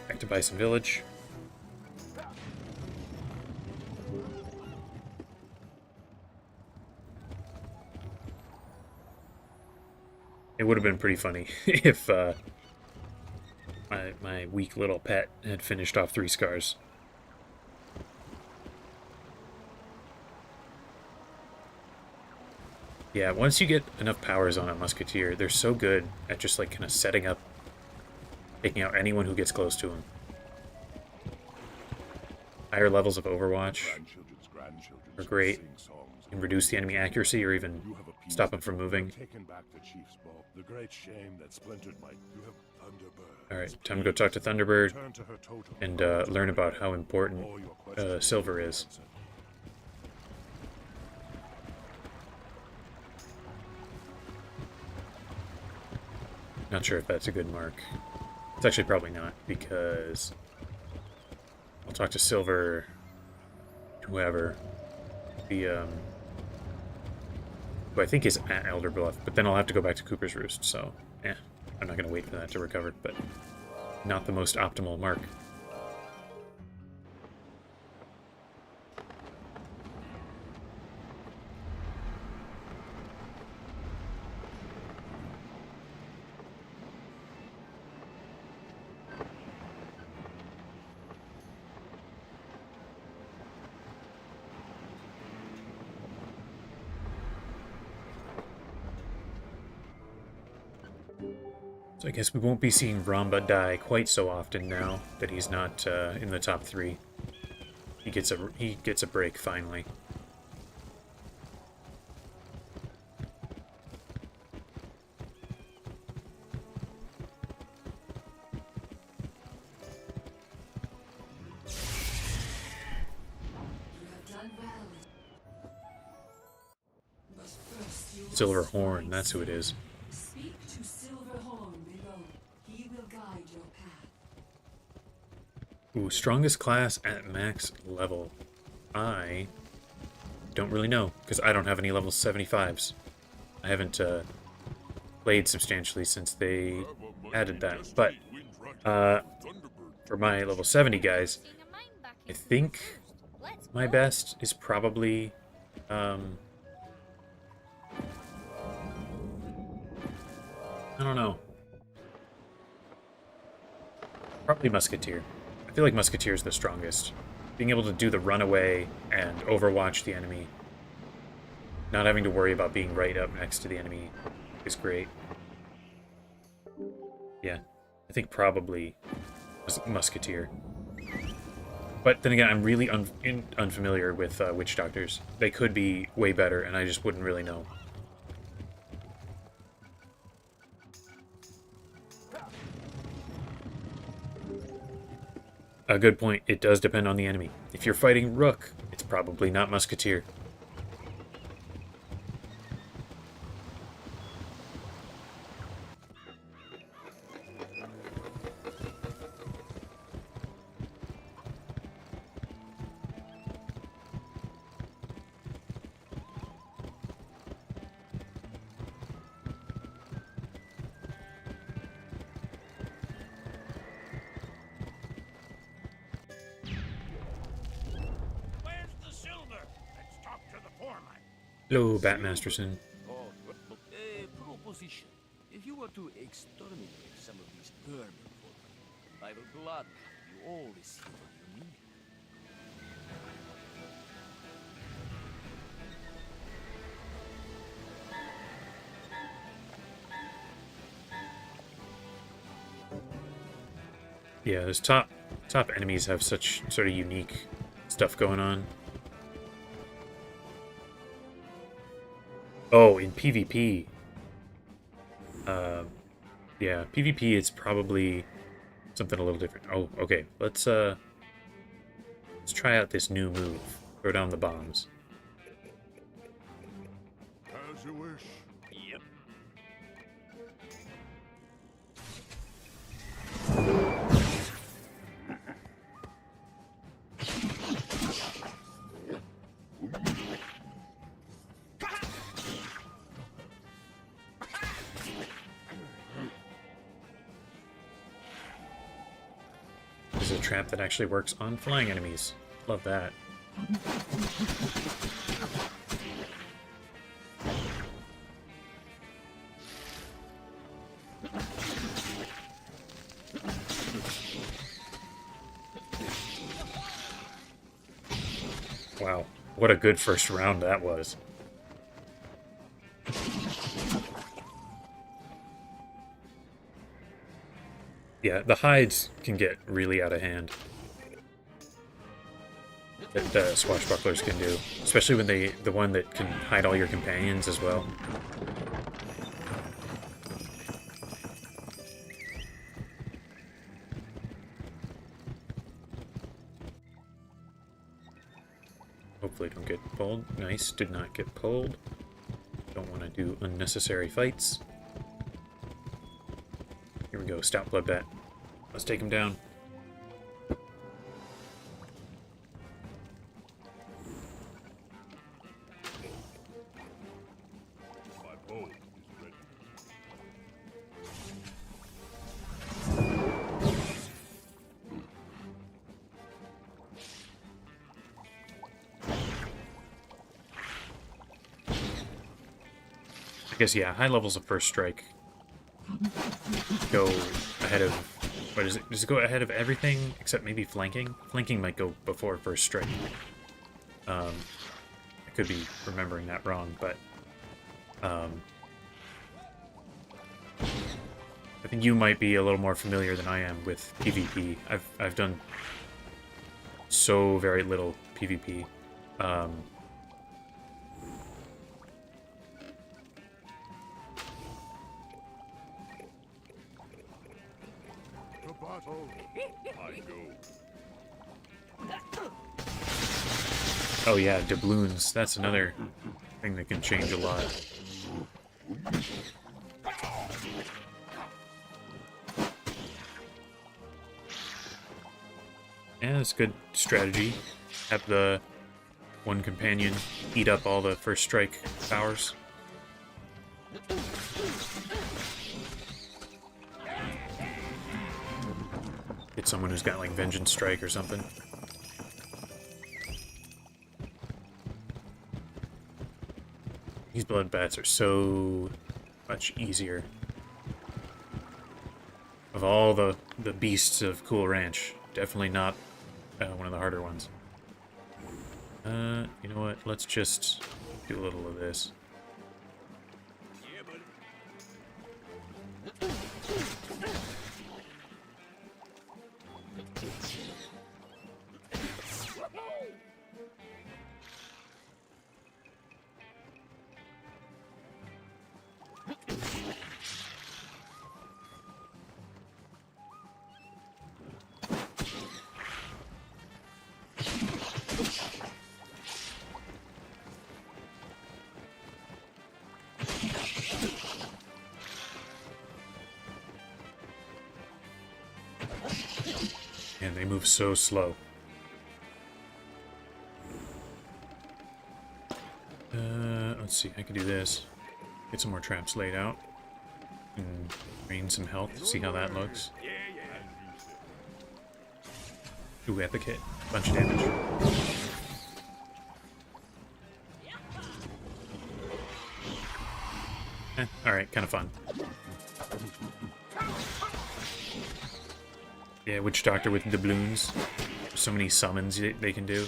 Back to Bison Village. It would have been pretty funny if my weak little pet had finished off 3 scars. Yeah, once you get enough powers on a musketeer, they're so good at just like kind of setting up, taking out anyone who gets close to him. Higher levels of Overwatch are great. You can reduce the enemy accuracy or even stop them from moving. Alright, time to go talk to Thunderbird and learn about how important silver is. Not sure if that's a good mark. It's actually probably not, because I'll talk to Silver, whoever, who I think is at Elder Bluff, but then I'll have to go back to Cooper's Roost, so, I'm not going to wait for that to recover, but not the most optimal mark. So I guess we won't be seeing Ramba die quite so often now that he's not in the top 3. He gets a break finally. Silver Horn, that's who it is. Speak to Silverhorn below. He will guide your path. Ooh, strongest class at max level. I don't really know, because I don't have any level 75s. I haven't played substantially since they added that. But for my level 70 guys, I think my best is probably I don't know. Probably Musketeer. I feel like Musketeer is the strongest. Being able to do the runaway and overwatch the enemy, not having to worry about being right up next to the enemy, is great. Yeah, I think probably Musketeer. But then again, I'm really unfamiliar with Witch Doctors. They could be way better, and I just wouldn't really know. A good point. It does depend on the enemy. If you're fighting Rook, it's probably not Musketeer. Hello, Bat Masterson. A proposition. If you were to exterminate some of these vermin for me, I will gladly give you all the silver you need. Yeah, those top enemies have such sort of unique stuff going on. Oh, in PvP. Yeah, PvP is probably something a little different. Oh, okay. Let's try out this new move. Throw down the bombs. As you wish. Yep. This is a trap that actually works on flying enemies. Love that. Wow, what a good first round that was. Yeah, the hides can get really out of hand. That swashbucklers can do, especially when the one that can hide all your companions as well. Hopefully don't get pulled. Nice, did not get pulled. Don't want to do unnecessary fights. Here we go, stout bloodbat. Let's take him down. I guess, yeah, high levels of first strike go ahead of... What is it? Does it go ahead of everything except maybe flanking? Flanking might go before first strike. I could be remembering that wrong, but... I think you might be a little more familiar than I am with PvP. I've done so very little PvP. Oh yeah, doubloons. That's another thing that can change a lot. Yeah, that's good strategy. Have the one companion eat up all the first strike powers. Get someone who's got like Vengeance Strike or something. These bloodbats are so much easier. Of all the beasts of Cool Ranch, definitely not one of the harder ones. You know what? Let's just do a little of this. And they move so slow. Let's see, I can do this. Get some more traps laid out. And gain some health, see how that looks. Ooh, epic hit. Bunch of damage. Alright, kind of fun. Yeah, Witch Doctor with doubloons. So many summons they can do.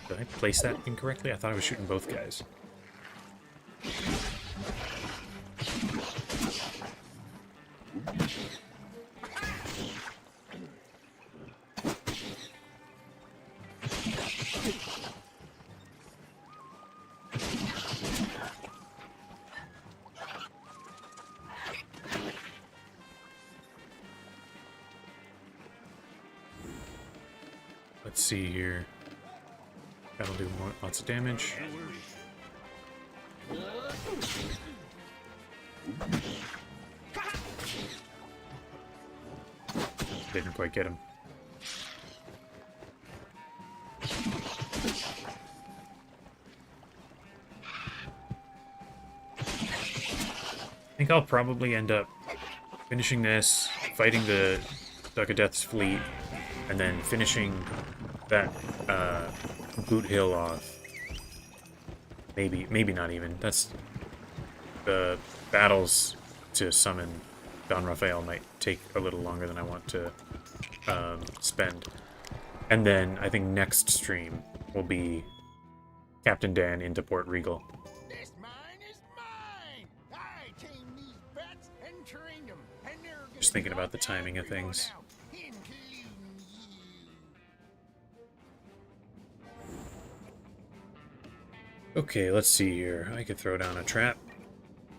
Did I place that incorrectly? I thought I was shooting both guys. Let's see here. That'll do lots of damage. Didn't quite get him. think I'll probably end up finishing this, fighting the Duck of Death's fleet, and then finishing that Boot Hill off. Maybe not even. That's the battles to summon Don Raphael might take a little longer than I want to spend. And then I think next stream will be Captain Dan into Port Regal. This mine is mine. I tamed these bats and trained them, and they're gonna Just thinking about the timing of things. Okay, let's see here. I could throw down a trap.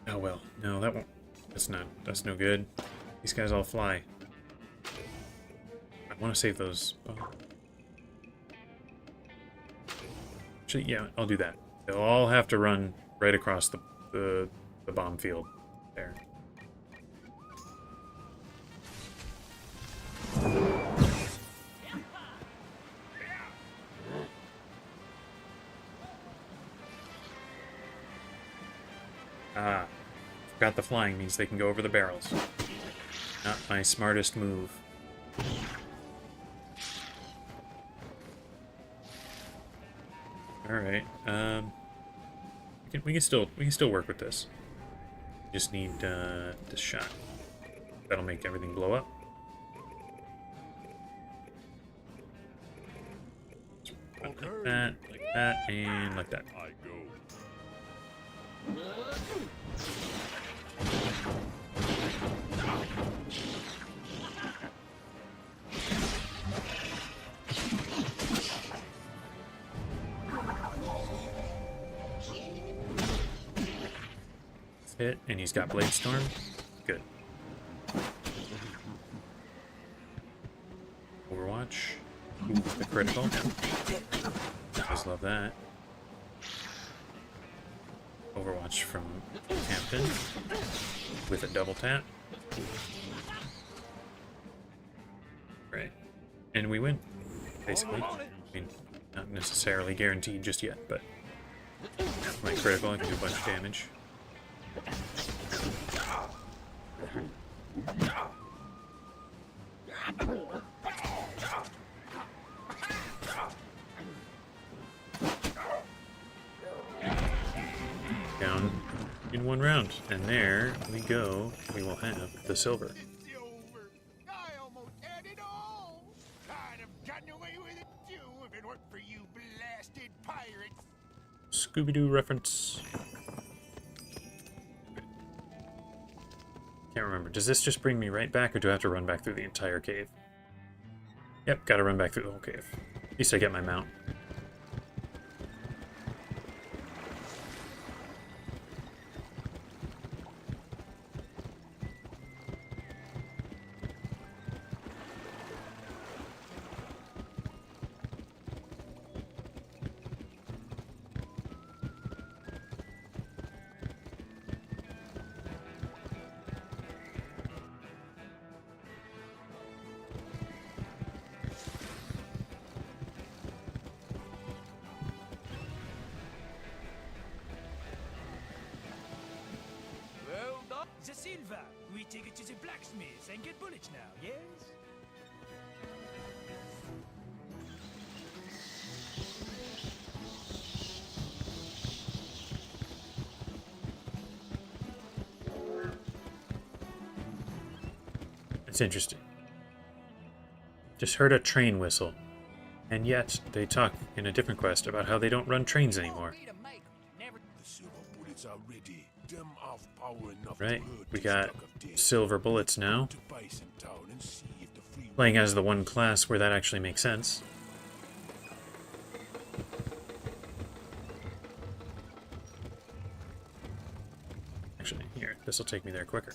Oh well, no, that won't. That's no good. These guys all fly. I want to save those. Actually, yeah, I'll do that. They'll all have to run right across the bomb field there. Ah, forgot the flying means they can go over the barrels. Not my smartest move. All right. We can still work with this. Just need this shot. That'll make everything blow up. Like that, and like that. I go. Hit, and he's got Blade Storm. Good. Overwatch. Ooh, the critical. Always love that. Overwatch from Hampton with a double tap. Right. And we win, basically. I mean, not necessarily guaranteed just yet, but my critical, I can do a bunch of damage. Down in one round, and there we go. We will have the silver. I almost had it all. I'd have gotten away with it too if it weren't for you blasted pirates. Scooby-Doo reference. Can't remember. Does this just bring me right back, or do I have to run back through the entire cave? Yep, gotta run back through the whole cave. At least I get my mount. The silver. We take it to the blacksmith and get bullets now, yes? It's interesting. Just heard a train whistle. And yet, they talk in a different quest about how they don't run trains anymore. The silver bullets are ready. Them have power enough Right, to hurt we this got Duck of Death. silver bullets now. To Bison Town and see if the free Playing as the one class where that actually makes sense. Actually, here, this will take me there quicker.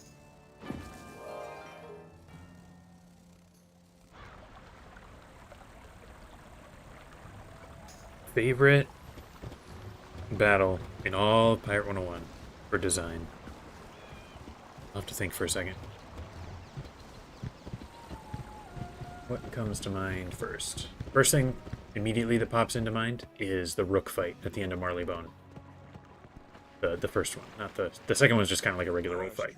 Favorite battle in all Pirate 101 for design? I'll have to think for a second. What comes to mind first? First thing immediately that pops into mind is the Rook fight at the end of Marleybone. The first one, not the second one's just kind of like a regular old fight.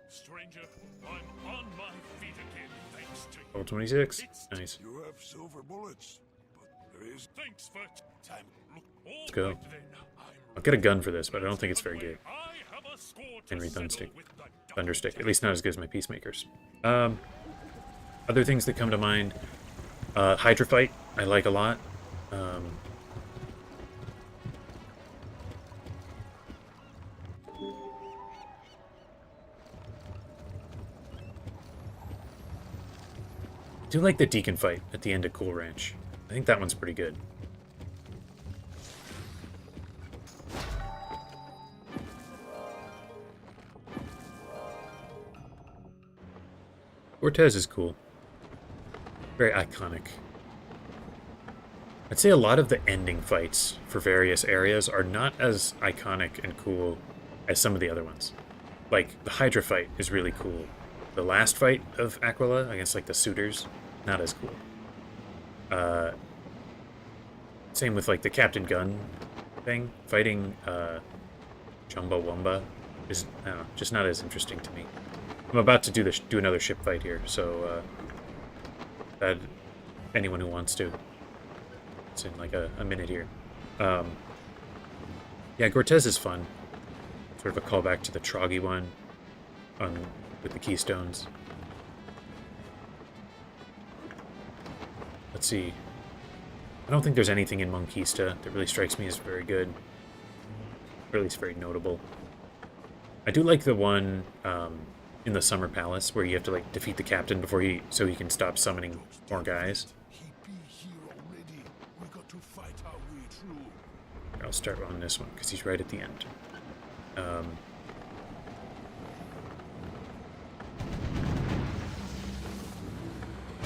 Stranger, I'm on my feet again, thanks to you. Level 26. Nice. You have silver bullets, but there is. Thanks for time. Look, Let's go. I'll get a gun for this, but I don't think it's very good. Henry Thunderstick. At least not as good as my Peacemakers. Other things that come to mind. Hydra fight, I like a lot. I do like the Deacon fight at the end of Cool Ranch. I think that one's pretty good. Cortez is cool. Very iconic. I'd say a lot of the ending fights for various areas are not as iconic and cool as some of the other ones. Like, the Hydra fight is really cool. The last fight of Aquila against, like, the Suitors, not as cool. Same with, like, the Captain Gun thing. Fighting Chumbawamba is, I don't know, just not as interesting to me. I'm about to do another ship fight here, so that anyone who wants to. It's in like a minute here. Yeah, Cortez is fun. Sort of a callback to the Troggy one with the Keystones. Let's see. I don't think there's anything in Monquista that really strikes me as very good. Or at least very notable. I do like the one in the Summer Palace where you have to like defeat the captain before so he can stop summoning more guys. I'll start on this one because he's right at the end.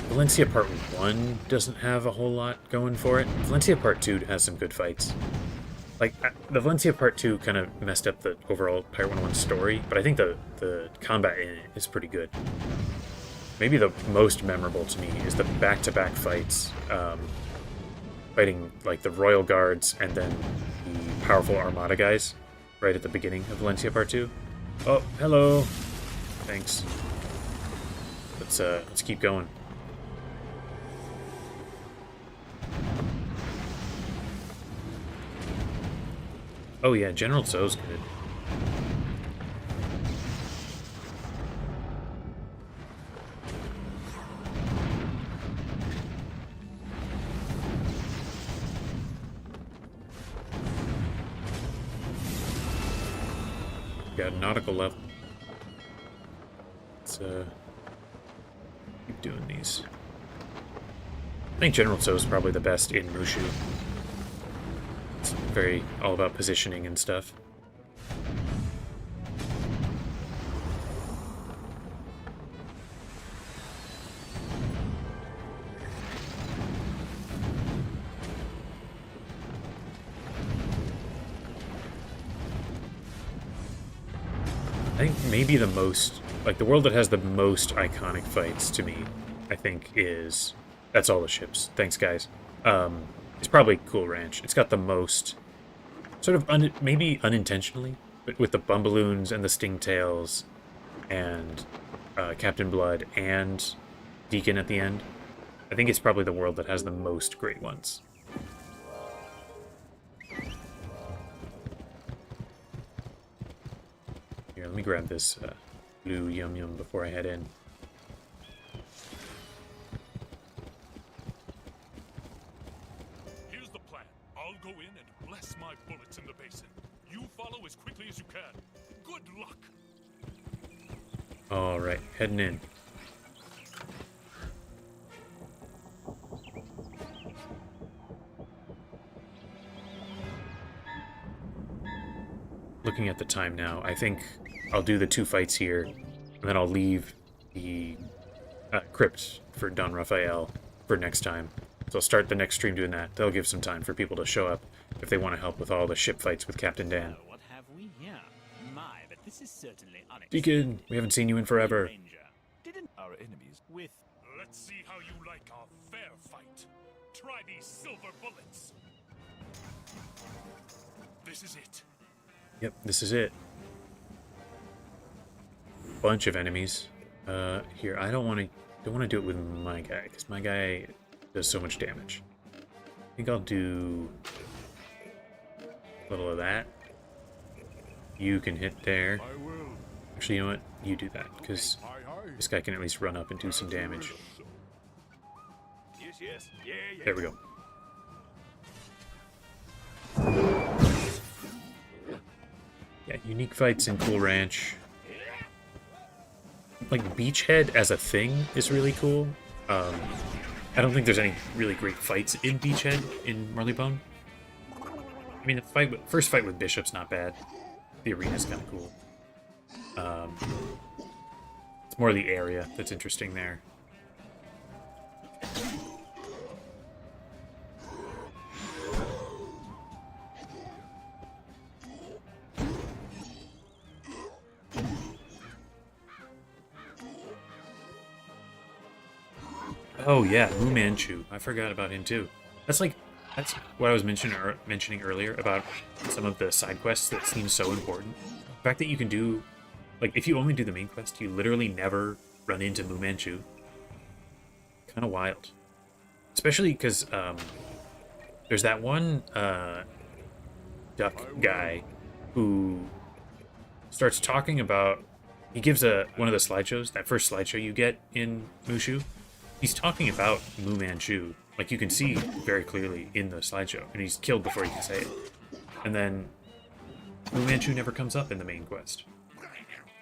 Valencia Part 1 doesn't have a whole lot going for it. Valencia Part 2 has some good fights. Like, the Valencia Part 2 kind of messed up the overall Pirate 101 story, but I think the combat in it is pretty good. Maybe the most memorable to me is the back-to-back fights, fighting, like, the Royal Guards and then the powerful Armada guys right at the beginning of Valencia Part 2. Oh, hello! Thanks. Let's keep going. Oh yeah, General Tso's good. Got nautical level. Let's keep doing these. I think General Tso is probably the best in Mushu. It's very all about positioning and stuff. I think maybe the most, like the world that has the most iconic fights to me, I think is, that's all the ships. Thanks guys. It's probably Cool Ranch. It's got the most, sort of maybe unintentionally, but with the Bumballoons and the Stingtails and Captain Blood and Deacon at the end. I think it's probably the world that has the most great ones. Here, let me grab this blue Yum Yum before I head in. I'll go in and bless my bullets in the basin. You follow as quickly as you can. Good luck. Alright, heading in. Looking at the time now, I think I'll do the 2 fights here, and then I'll leave the crypt for Don Rafael for next time. So I'll start the next stream doing that. That'll give some time for people to show up if they want to help with all the ship fights with Captain Dan. What have we here? My, but this is certainly unexpected. Deacon, we haven't seen you in forever. Didn't our enemies with? Let's see how you like our fair fight. Try these silver bullets. This is it. Yep, this is it. Bunch of enemies. Here, I don't want to do it with my guy, because my guy does so much damage. I think I'll do a little of that. You can hit there. Actually, you know what? You do that, because this guy can at least run up and do some damage. Yes, yes. Yeah, yeah. There we go. Yeah, unique fights in Cool Ranch. Like, Beachhead as a thing is really cool. I don't think there's any really great fights in Beachhead in Marleybone. I mean, the first fight with Bishop's not bad. The arena's kind of cool. It's more the area that's interesting there. Oh yeah, Fu Manchu. I forgot about him too. That's what I was mentioning earlier about some of the side quests that seem so important. The fact that you can do, like, if you only do the main quest, you literally never run into Fu Manchu. Kind of wild. Especially because there's that one duck guy who starts talking about. He gives one of the slideshows, that first slideshow you get in Mushu. He's talking about Fu Manchu. Like, you can see very clearly in the slideshow, and he's killed before you can say it. And then Fu Manchu never comes up in the main quest.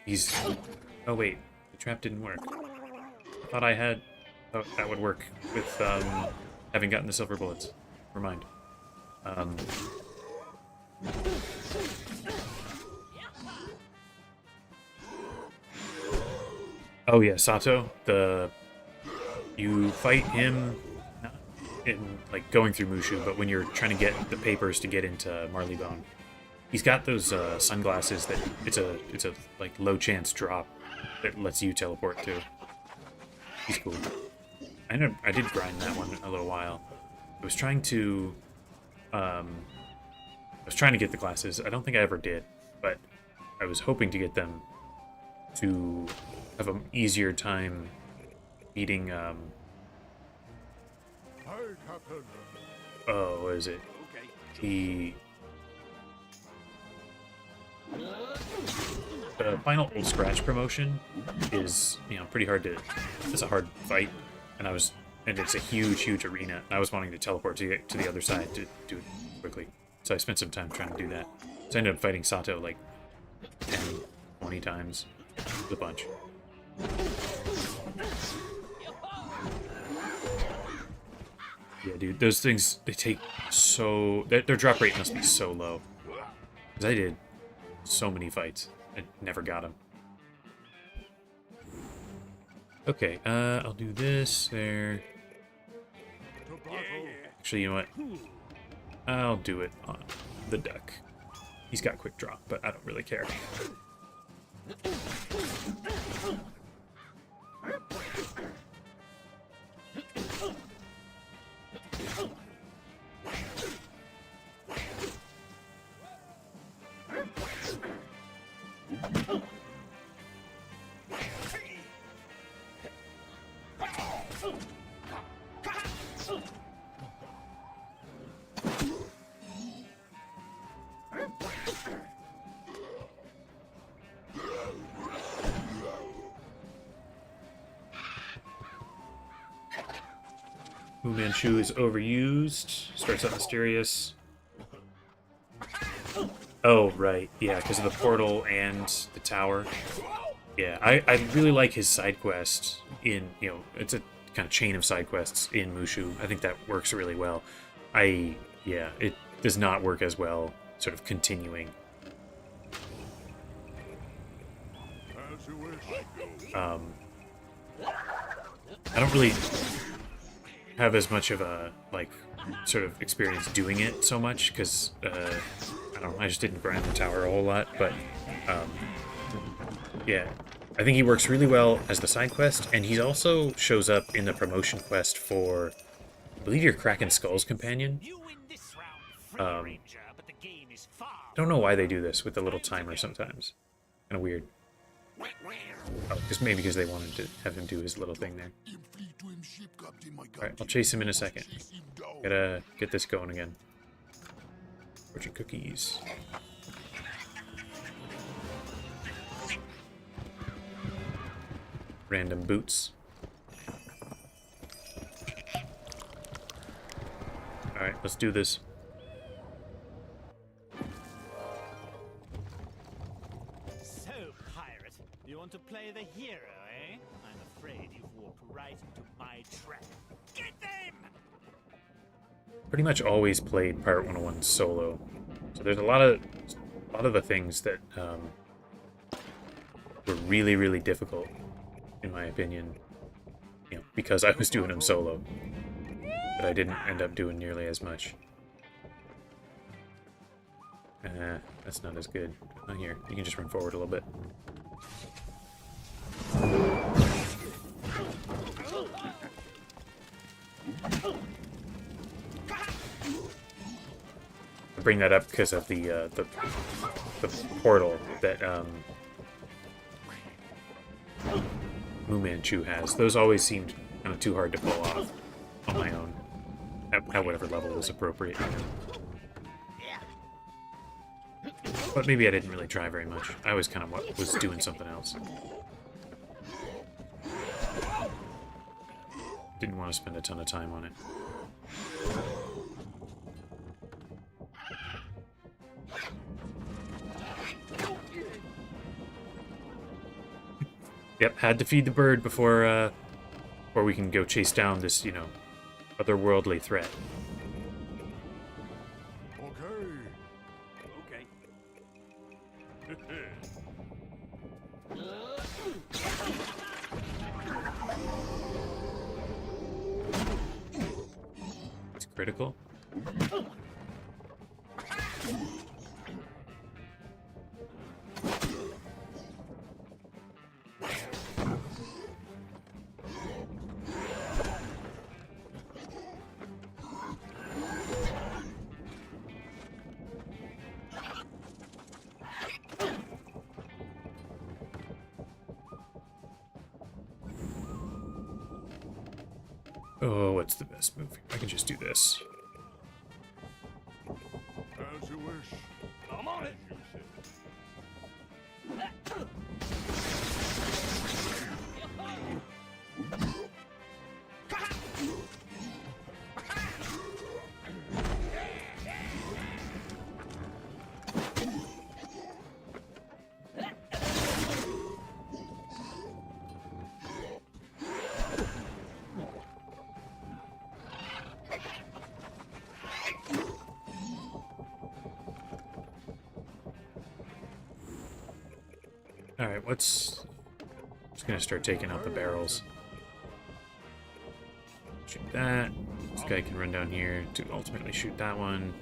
He's... Oh wait, the trap didn't work. I thought that would work with having gotten the silver bullets. Never mind. Oh yeah, Sato, you fight him not in, like, going through Mushu, but when you're trying to get the papers to get into Marleybone. He's got those sunglasses that it's a like low chance drop that lets you teleport to. He's cool. I did grind that one a little while. I was trying to get the glasses. I don't think I ever did, but I was hoping to get them to have an easier time beating oh, what is it? The final Old Scratch promotion is, pretty hard to... It's a hard fight, and it's a huge arena, and I was wanting to teleport to the other side to do it quickly. So I spent some time trying to do that. So I ended up fighting Sato like 10, 20 times. A bunch. Yeah, dude, those things, they take so... Their drop rate must be so low. Because I did so many fights. I never got them. Okay, I'll do this there. Actually, you know what? I'll do it on the duck. He's got quick draw, but I don't really care. Fu Manchu is overused. Starts out mysterious. Oh, right. Yeah, because of the portal and the tower. Yeah, I really like his side quest in, it's a kind of chain of side quests in Mushu. I think that works really well. It does not work as well, sort of continuing. I don't really have as much of a, sort of experience doing it so much, because, I don't know, I just didn't grind the tower a whole lot, but, yeah. I think he works really well as the side quest, and he also shows up in the promotion quest for, I believe, your Kraken Skulls companion. Don't don't know why they do this with the little timer sometimes. Kind of weird. Oh, just maybe because they wanted to have him do his little thing there. Alright, I'll chase him in a second. Gotta get this going again. Fortune cookies. Random boots. Alright, let's do this. So, pirate, you want to play the hero, eh? I'm afraid you've walked right into my trap. Get them! Pretty much always played Pirate 101 solo. So there's a lot of the things that were really, really difficult, in my opinion, you know, because I was doing them solo. But I didn't end up doing nearly as much. That's not as good. Oh, here, you can just run forward a little bit. I bring that up because of the portal that Moo Manchu has. Those always seemed kind of too hard to pull off on my own, at whatever level was appropriate. But maybe I didn't really try very much. I was kind of was doing something else. Didn't want to spend a ton of time on it. Yep, had to feed the bird before we can go chase down this, you know, otherworldly threat. It's critical. Oh, what's the best move? I can just do this. As you wish. I'm on it. Alright, just gonna start taking out the barrels. Shoot that. This guy can run down here to ultimately shoot that one.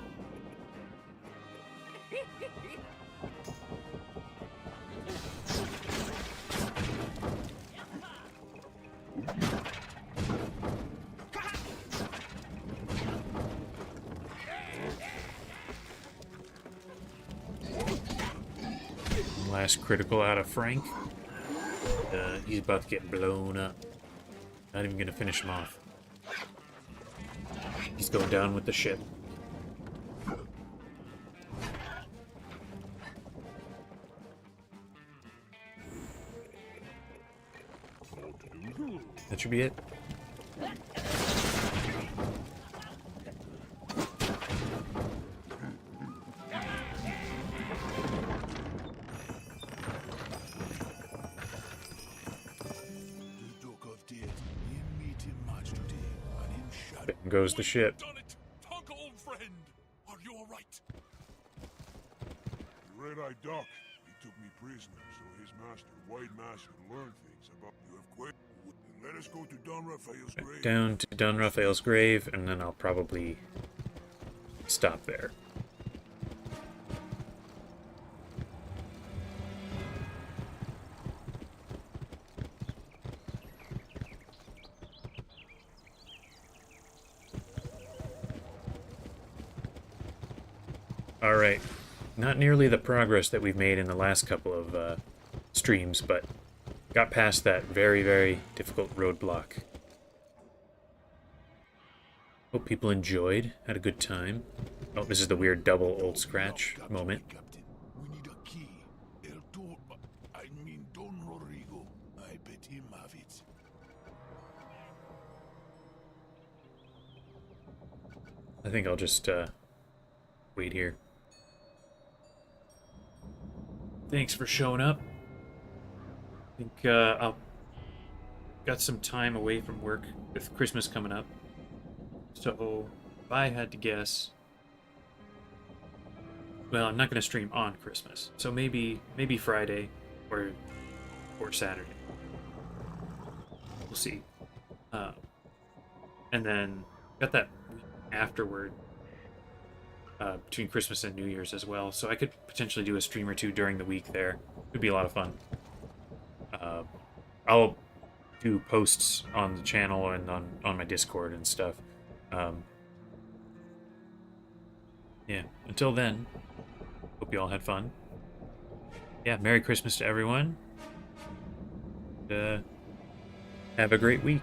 Last critical out of Frank. He's about to get blown up. Not even gonna finish him off. He's going down with the ship. That should be it. There goes the ship. Tonka, old friend, are you all right? Red-Eye Doc, he took me prisoner, so his master, White Mask, could learn things about you have quit. Let us go to Don Raphael's grave. Down to Don Raphael's grave, and then I'll probably stop there. Alright, Not nearly the progress that we've made in the last couple of streams, but got past that very, very difficult roadblock. Hope people enjoyed, had a good time. Oh, this is the weird double old scratch moment. We need a key. Don Rodrigo. I bet him have it. I think I'll just wait here. Thanks for showing up. I think I'll got some time away from work with Christmas coming up. So if I had to guess, well, I'm not going to stream on Christmas. So maybe Friday or Saturday. We'll see. And then got that week afterward between Christmas and New Year's as well. So I could potentially do a stream or two during the week there. It'd be a lot of fun. I'll do posts on the channel and on my Discord and stuff. Yeah, until then, hope you all had fun. Yeah, Merry Christmas to everyone. Have a great week.